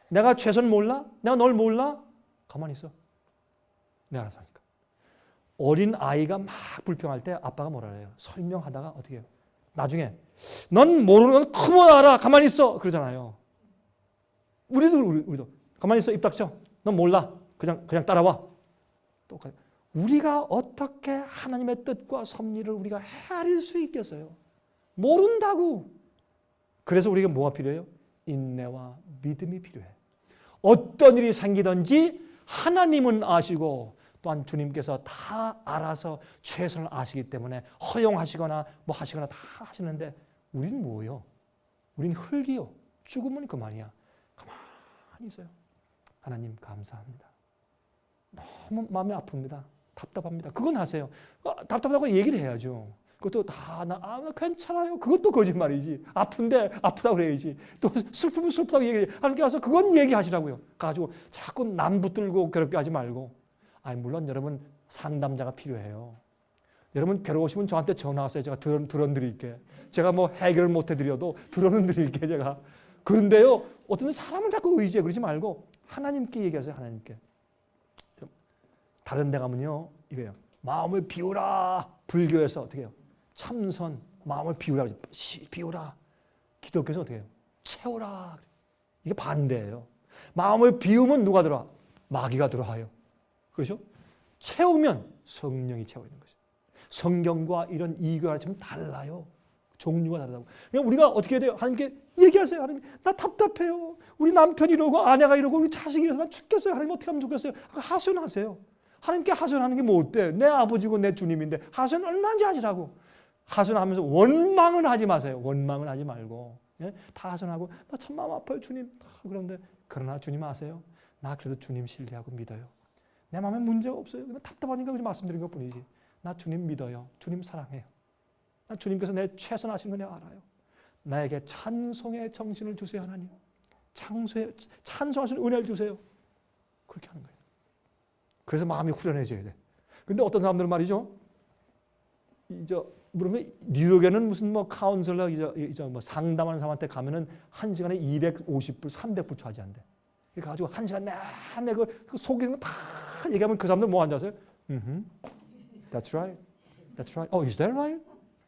내가 최선 몰라? 내가 널 몰라? 가만히 있어. 내가 알아서 하니까. 어린 아이가 막 불평할 때 아빠가 뭐라 해요? 설명하다가 어떻게 해요? 나중에 넌 모르는 건 크면 알아. 가만히 있어. 그러잖아요. 우리도 가만히 있어. 입 닥쳐. 넌 몰라. 그냥 따라와. 똑같아요. 우리가 어떻게 하나님의 뜻과 섭리를 우리가 헤아릴 수 있겠어요? 모른다고. 그래서 우리가 뭐가 필요해요? 인내와 믿음이 필요해. 어떤 일이 생기든지 하나님은 아시고 또한 주님께서 다 알아서 최선을 아시기 때문에 허용하시거나 뭐 하시거나 다 하시는데 우리는 뭐예요? 우리는 흙이요. 죽으면 그만이야. 가만히 있어요. 하나님 감사합니다. 너무 마음이 아픕니다. 답답합니다. 그건 하세요. 답답하다고 얘기를 해야죠. 그것도 나 괜찮아요. 그것도 거짓말이지. 아픈데 아프다고 그래야지. 또 슬프면 슬프다고 얘기해. 하나님께 가서 그건 얘기하시라고요. 가지고 자꾸 남 붙들고 괴롭게 하지 말고. 물론 여러분 상담자가 필요해요. 여러분 괴로우시면 저한테 전화하세요. 제가 들어 드릴게. 제가 뭐 해결을 못 해드려도 들어 드릴게 제가. 그런데요. 어떤 사람을 자꾸 의지해 그러지 말고 하나님께 얘기하세요. 하나님께. 다른 데 가면요. 이래요. 마음을 비우라. 불교에서 어떻게 해요? 참선, 마음을 비우라. 비우라. 기독교에서 어떻게 해요? 채우라. 이게 반대예요. 마음을 비우면 누가 들어와? 마귀가 들어와요. 그렇죠? 채우면 성령이 채워 있는 거죠. 성경과 이런 이교가 좀 달라요. 종류가 다르다고. 그냥 우리가 어떻게 해야 돼요? 하나님께 얘기하세요. 하나님, 나 답답해요. 우리 남편이 이러고 아내가 이러고 우리 자식이 이래서 나 죽겠어요. 하나님 어떻게 하면 좋겠어요? 하소연하세요. 하나님께 하소연하는 게 뭐 어때? 내 아버지고 내 주님인데 하소연 얼마든지 하시라고. 하소연하면서 원망은 하지 마세요. 원망은 하지 말고. 예? 다 하소연하고 나 참 마음 아파요 주님. 그런데 그러나 주님 아세요? 나 그래도 주님 신뢰하고 믿어요. 내 마음에 문제가 없어요. 그냥 답답하니까 그냥 말씀드린 것뿐이지. 나 주님 믿어요. 주님 사랑해요. 나 주님께서 내 최선 하신 거 내가 알아요. 나에게 찬송의 정신을 주세요 하나님. 찬송하신 은혜를 주세요. 그렇게 하는 거예요. 그래서 마음이 후련해져야 돼. 근데 어떤 사람들은 말이죠. 그러면 뉴욕에는 무슨 뭐 카운슬러 뭐 상담하는 사람한테 가면은 1시간에 250불, 300불 차지한대. 그래가지고 1시간 내내 그 속이는 거 다 얘기하면 그 사람들 뭐 하는지 아세요? That's right. That's right. Oh, is that right?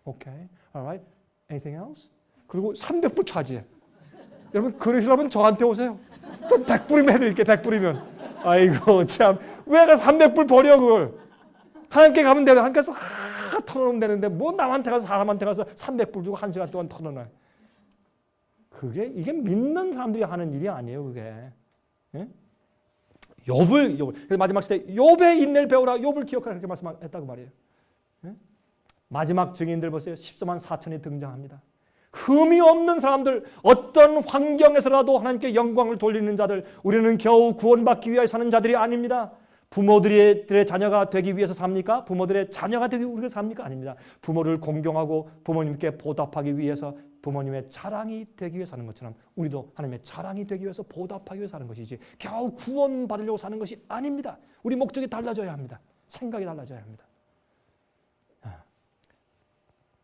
Okay. All right. Anything else? 그리고 300불 차지해. 여러분 그러시려면 저한테 오세요. 저 100불이면 해드릴게요. 100불이면. 아이고 참 왜 300불 버려 그걸. 하나님께 가면 되는 하나님께서 털어놓으면 되는데 뭐 남한테 가서 사람한테 가서 300불 주고 1시간 동안 털어놔요. 이게 믿는 사람들이 하는 일이 아니에요. 그게. 예? 욥을 그래서 마지막 시대 욥의 인내를 배우라. 욥을 기억하라 그렇게 말씀했다고 말이에요. 예? 마지막 증인들 보세요. 14만 4천이 등장합니다. 흠이 없는 사람들, 어떤 환경에서라도 하나님께 영광을 돌리는 자들, 우리는 겨우 구원받기 위하여 사는 자들이 아닙니다. 부모들의 자녀가 되기 위해서 삽니까? 부모들의 자녀가 되기 위해서 삽니까? 아닙니다. 부모를 공경하고 부모님께 보답하기 위해서 부모님의 자랑이 되기 위해서 사는 것처럼 우리도 하나님의 자랑이 되기 위해서 보답하기 위해서 사는 것이지 겨우 구원받으려고 사는 것이 아닙니다. 우리 목적이 달라져야 합니다. 생각이 달라져야 합니다.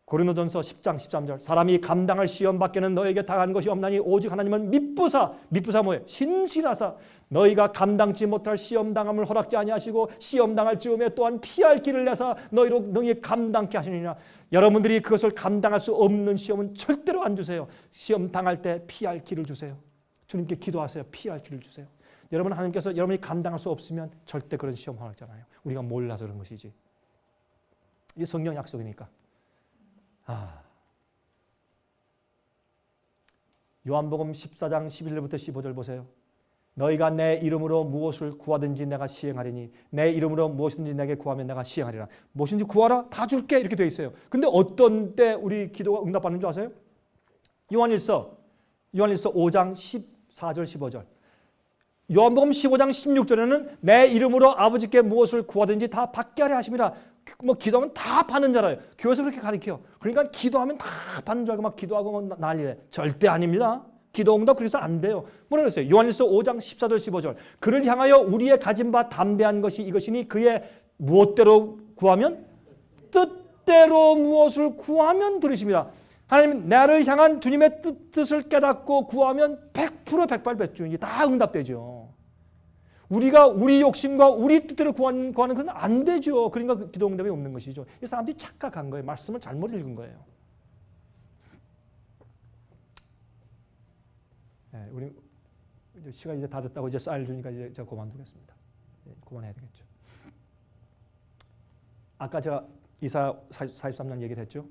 고린도전서 10장 13절 사람이 감당할 시험 밖에는 너에게 당한 것이 없나니 오직 하나님은 미쁘사 뭐예요? 신실하사 너희가 감당치 못할 시험 당함을 허락지 아니하시고 시험 당할 즈음에 또한 피할 길을 내사 너희 감당케 하시느니라. 여러분들이 그것을 감당할 수 없는 시험은 절대로 안 주세요. 시험 당할 때 피할 길을 주세요. 주님께 기도하세요. 피할 길을 주세요. 여러분 하나님께서 여러분이 감당할 수 없으면 절대 그런 시험 허락잖아요. 우리가 몰라서 그런 것이지. 이게 성경 약속이니까. 요한복음 14장 11절부터 15절 보세요. 너희가 내 이름으로 무엇을 구하든지 내가 시행하리니 내 이름으로 무엇이든지 내게 구하면 내가 시행하리라. 무엇인지 구하라 다 줄게 이렇게 되어 있어요. 근데 어떤 때 우리 기도가 응답받는 줄 아세요? 요한일서 5장 14절 15절. 요한복음 15장 16절에는 내 이름으로 아버지께 무엇을 구하든지 다 받게 하려 하심이라. 뭐 기도하면 다 받는 줄 알아요. 교회에서 그렇게 가르쳐요. 그러니까 기도하면 다 받는 줄 알고 막 기도하고 뭐 난리래. 절대 아닙니다. 기도 응답 그래서 안 돼요. 뭐라 그랬어요? 요한일서 5장 14절 15절. 그를 향하여 우리의 가진 바 담대한 것이 이것이니 그의 무엇대로 구하면 뜻대로 무엇을 구하면 들으십니다. 하나님 나를 향한 주님의 뜻을 깨닫고 구하면 100% 백발백중이지 다 응답되죠. 우리가 우리 욕심과 우리 뜻대로 구하는 건 안 되죠. 그러니까 그 기도 응답이 없는 것이죠. 이 사람들이 착각한 거예요. 말씀을 잘못 읽은 거예요. 네, 우리 시간이 이제 다 됐다고 이제 쌀 주니까 이제 제가 그만두겠습니다. 그만해야 되겠죠. 아까 제가 이사야 43장 얘기를 했죠.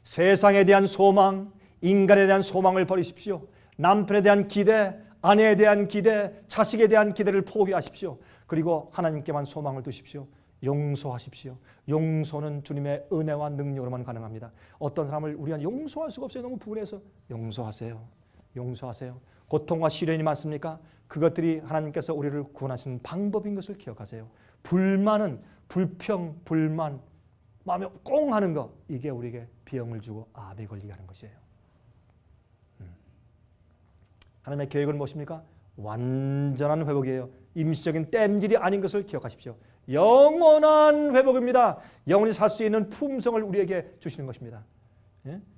세상에 대한 소망, 인간에 대한 소망을 버리십시오. 남편에 대한 기대, 아내에 대한 기대, 자식에 대한 기대를 포기하십시오. 그리고 하나님께만 소망을 두십시오. 용서하십시오. 용서는 주님의 은혜와 능력으로만 가능합니다. 어떤 사람을 우리가 용서할 수가 없어요. 너무 불해서 용서하세요. 용서하세요. 고통과 시련이 많습니까? 그것들이 하나님께서 우리를 구원하시는 방법인 것을 기억하세요. 불만은 불평, 불만, 마음에 꽁 하는 거 이게 우리에게 비용을 주고 암에 걸리게 하는 것이에요. 하나님의 계획은 무엇입니까? 완전한 회복이에요. 임시적인 땜질이 아닌 것을 기억하십시오. 영원한 회복입니다. 영원히 살 수 있는 품성을 우리에게 주시는 것입니다.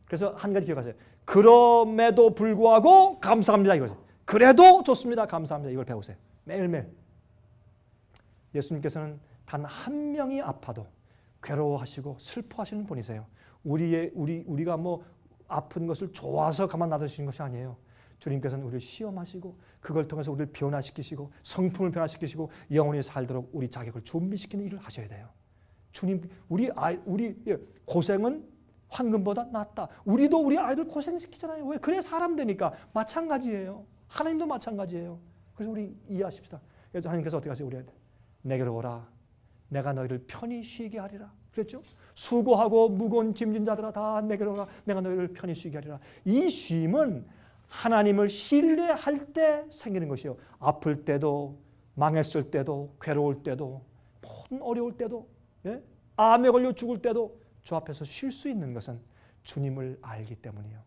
그래서 한 가지 기억하세요. 그럼에도 불구하고 감사합니다. 이거죠. 그래도 좋습니다. 감사합니다. 이걸 배우세요. 매일매일. 예수님께서는 단 한 명이 아파도 괴로워하시고 슬퍼하시는 분이세요. 우리가 뭐 아픈 것을 좋아서 가만 놔두시는 것이 아니에요. 주님께서는 우리를 시험하시고 그걸 통해서 우리를 변화시키시고 성품을 변화시키시고 영원히 살도록 우리 자격을 준비시키는 일을 하셔야 돼요. 주님, 우리 고생은 황금보다 낫다. 우리도 우리 아이들 고생시키잖아요. 왜? 그래 사람 되니까. 마찬가지예요. 하나님도 마찬가지예요. 그래서 우리 이해하십시다. 그래서 하나님께서 어떻게 하세요? 우리한테 내게로 오라. 내가 너희를 편히 쉬게 하리라. 그랬죠? 수고하고 무거운 짐진 자들아 다 내게로 오라. 내가 너희를 편히 쉬게 하리라. 이 쉼은 하나님을 신뢰할 때 생기는 것이에요. 아플 때도, 망했을 때도, 괴로울 때도, 모든 어려울 때도, 암에 걸려 죽을 때도 주 앞에서 쉴 수 있는 것은 주님을 알기 때문이에요.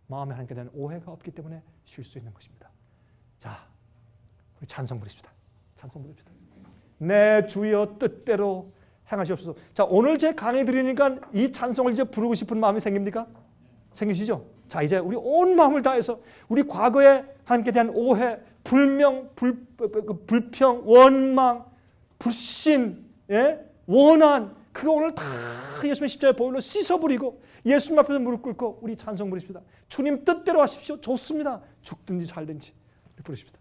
마음에 하나님께 대한 오해가 없기 때문에 쉴 수 있는 것입니다. 자, 우리 찬송 부릅시다. 찬송 부릅시다. 내 주여 뜻대로 행하시옵소서. 자, 오늘 제 강의 들으니까 이 찬송을 이제 부르고 싶은 마음이 생깁니까? 생기시죠? 자, 이제 우리 온 마음을 다해서 우리 과거에 하나님께 대한 오해, 불명, 불평, 원망, 불신, 원한 그거 오늘 다 예수님의 십자가의 보혈로 씻어버리고 예수님 앞에서 무릎 꿇고 우리 찬송 부르십시다. 주님 뜻대로 하십시오. 좋습니다. 죽든지 살든지 부르십시다.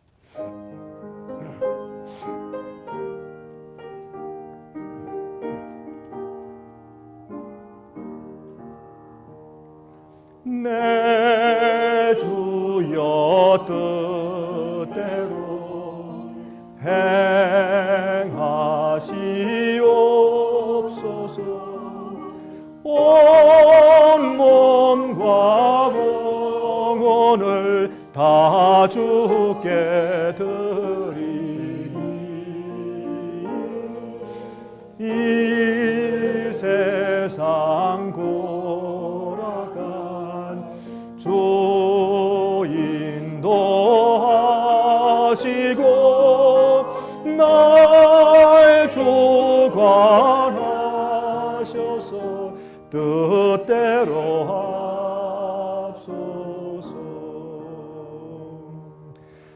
내 주여 뜻대로 행하시옵소서. 온 몸과 영혼을 다 주께 드리니 이 세상 주 인도하시고 날 주관하셔서 뜻대로 하소서.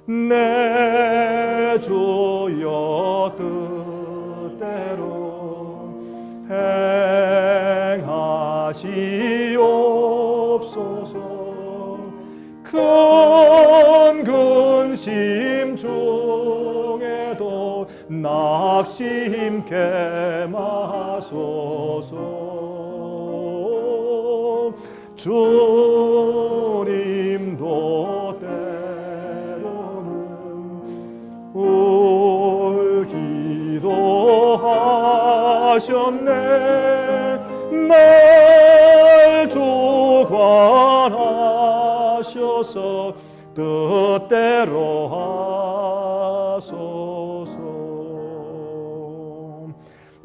내 주여 뜻대로 행하시옵소서. 큰 근심 중에도 낙심케 마소서. 주님도 때로는 울기도 하셨네. 날 주관하셔서 뜻대로 하소서.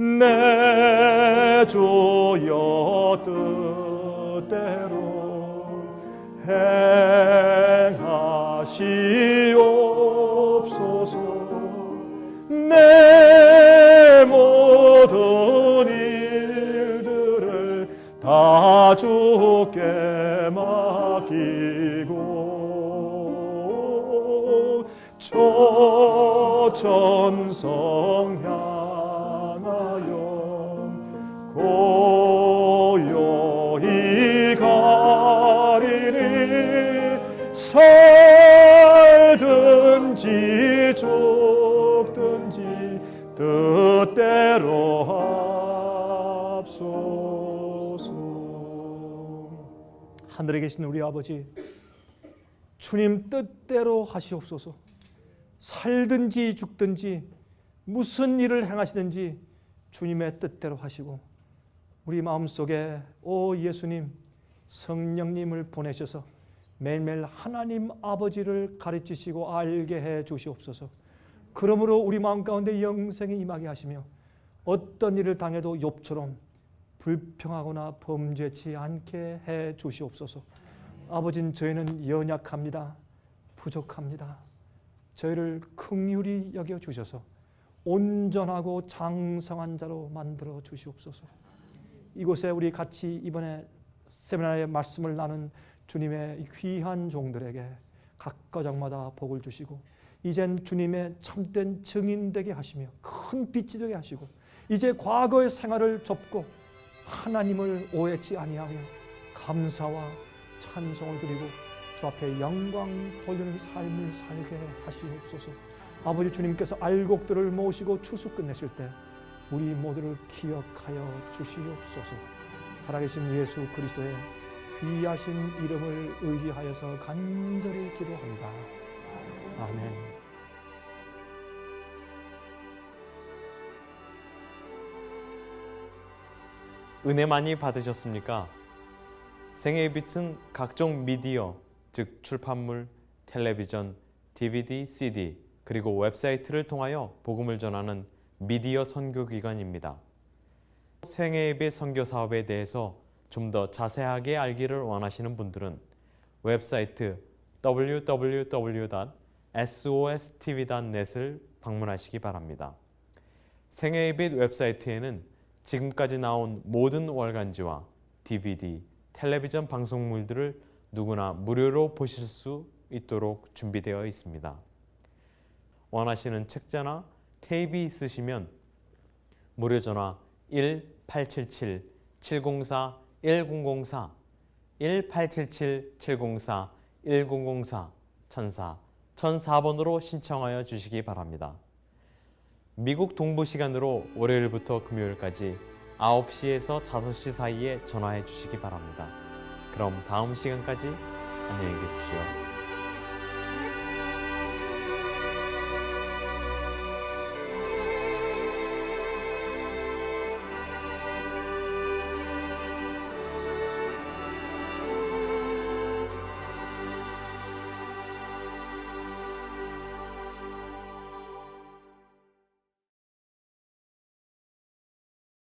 내 주여 뜻대로 행하시옵소서. 내 모든 일들을 다 주께 맡기고 천성 향하여 고요히 가리니 살든지 죽든지 뜻대로 하옵소서. 하늘에 계신 우리 아버지, 주님 뜻대로 하시옵소서. 살든지 죽든지 무슨 일을 행하시든지 주님의 뜻대로 하시고, 우리 마음속에 오 예수님, 성령님을 보내셔서 매일매일 하나님 아버지를 가르치시고 알게 해 주시옵소서. 그러므로 우리 마음 가운데 영생이 임하게 하시며 어떤 일을 당해도 욥처럼 불평하거나 범죄치 않게 해 주시옵소서. 아버진 저희는 연약합니다. 부족합니다. 저희를 긍휼히 여겨 주셔서 온전하고 장성한 자로 만들어 주시옵소서. 이곳에 우리 같이 이번에 세미나의 말씀을 나눈 주님의 귀한 종들에게 각 가정마다 복을 주시고, 이젠 주님의 참된 증인 되게 하시며 큰 빛이 되게 하시고, 이제 과거의 생활을 접고 하나님을 오해치 아니하며 감사와 찬송을 드리고 주 앞에 영광 돌리는 삶을 살게 하시옵소서. 아버지, 주님께서 알곡들을 모시고 추수 끝내실 때 우리 모두를 기억하여 주시옵소서. 살아계신 예수 그리스도의 귀하신 이름을 의지하여서 간절히 기도합니다. 아멘. 은혜 많이 받으셨습니까? 생애의 빛은 각종 미디어, 즉 출판물, 텔레비전, DVD, CD, 그리고 웹사이트를 통하여 복음을 전하는 미디어 선교기관입니다. 생애의 빛 선교 사업에 대해서 좀 더 자세하게 알기를 원하시는 분들은 웹사이트 www.sostv.net을 방문하시기 바랍니다. 생애의 빛 웹사이트에는 지금까지 나온 모든 월간지와 DVD, 텔레비전 방송물들을 누구나 무료로 보실 수 있도록 준비되어 있습니다. 원하시는 책자나 테이프 있으시면 무료 전화 1877-704-1004, 1877-704-1004, 1004번으로 신청하여 주시기 바랍니다. 미국 동부 시간으로 월요일부터 금요일까지 9시에서 5시 사이에 전화해 주시기 바랍니다. 그럼 다음 시간까지 안녕히 계십시오.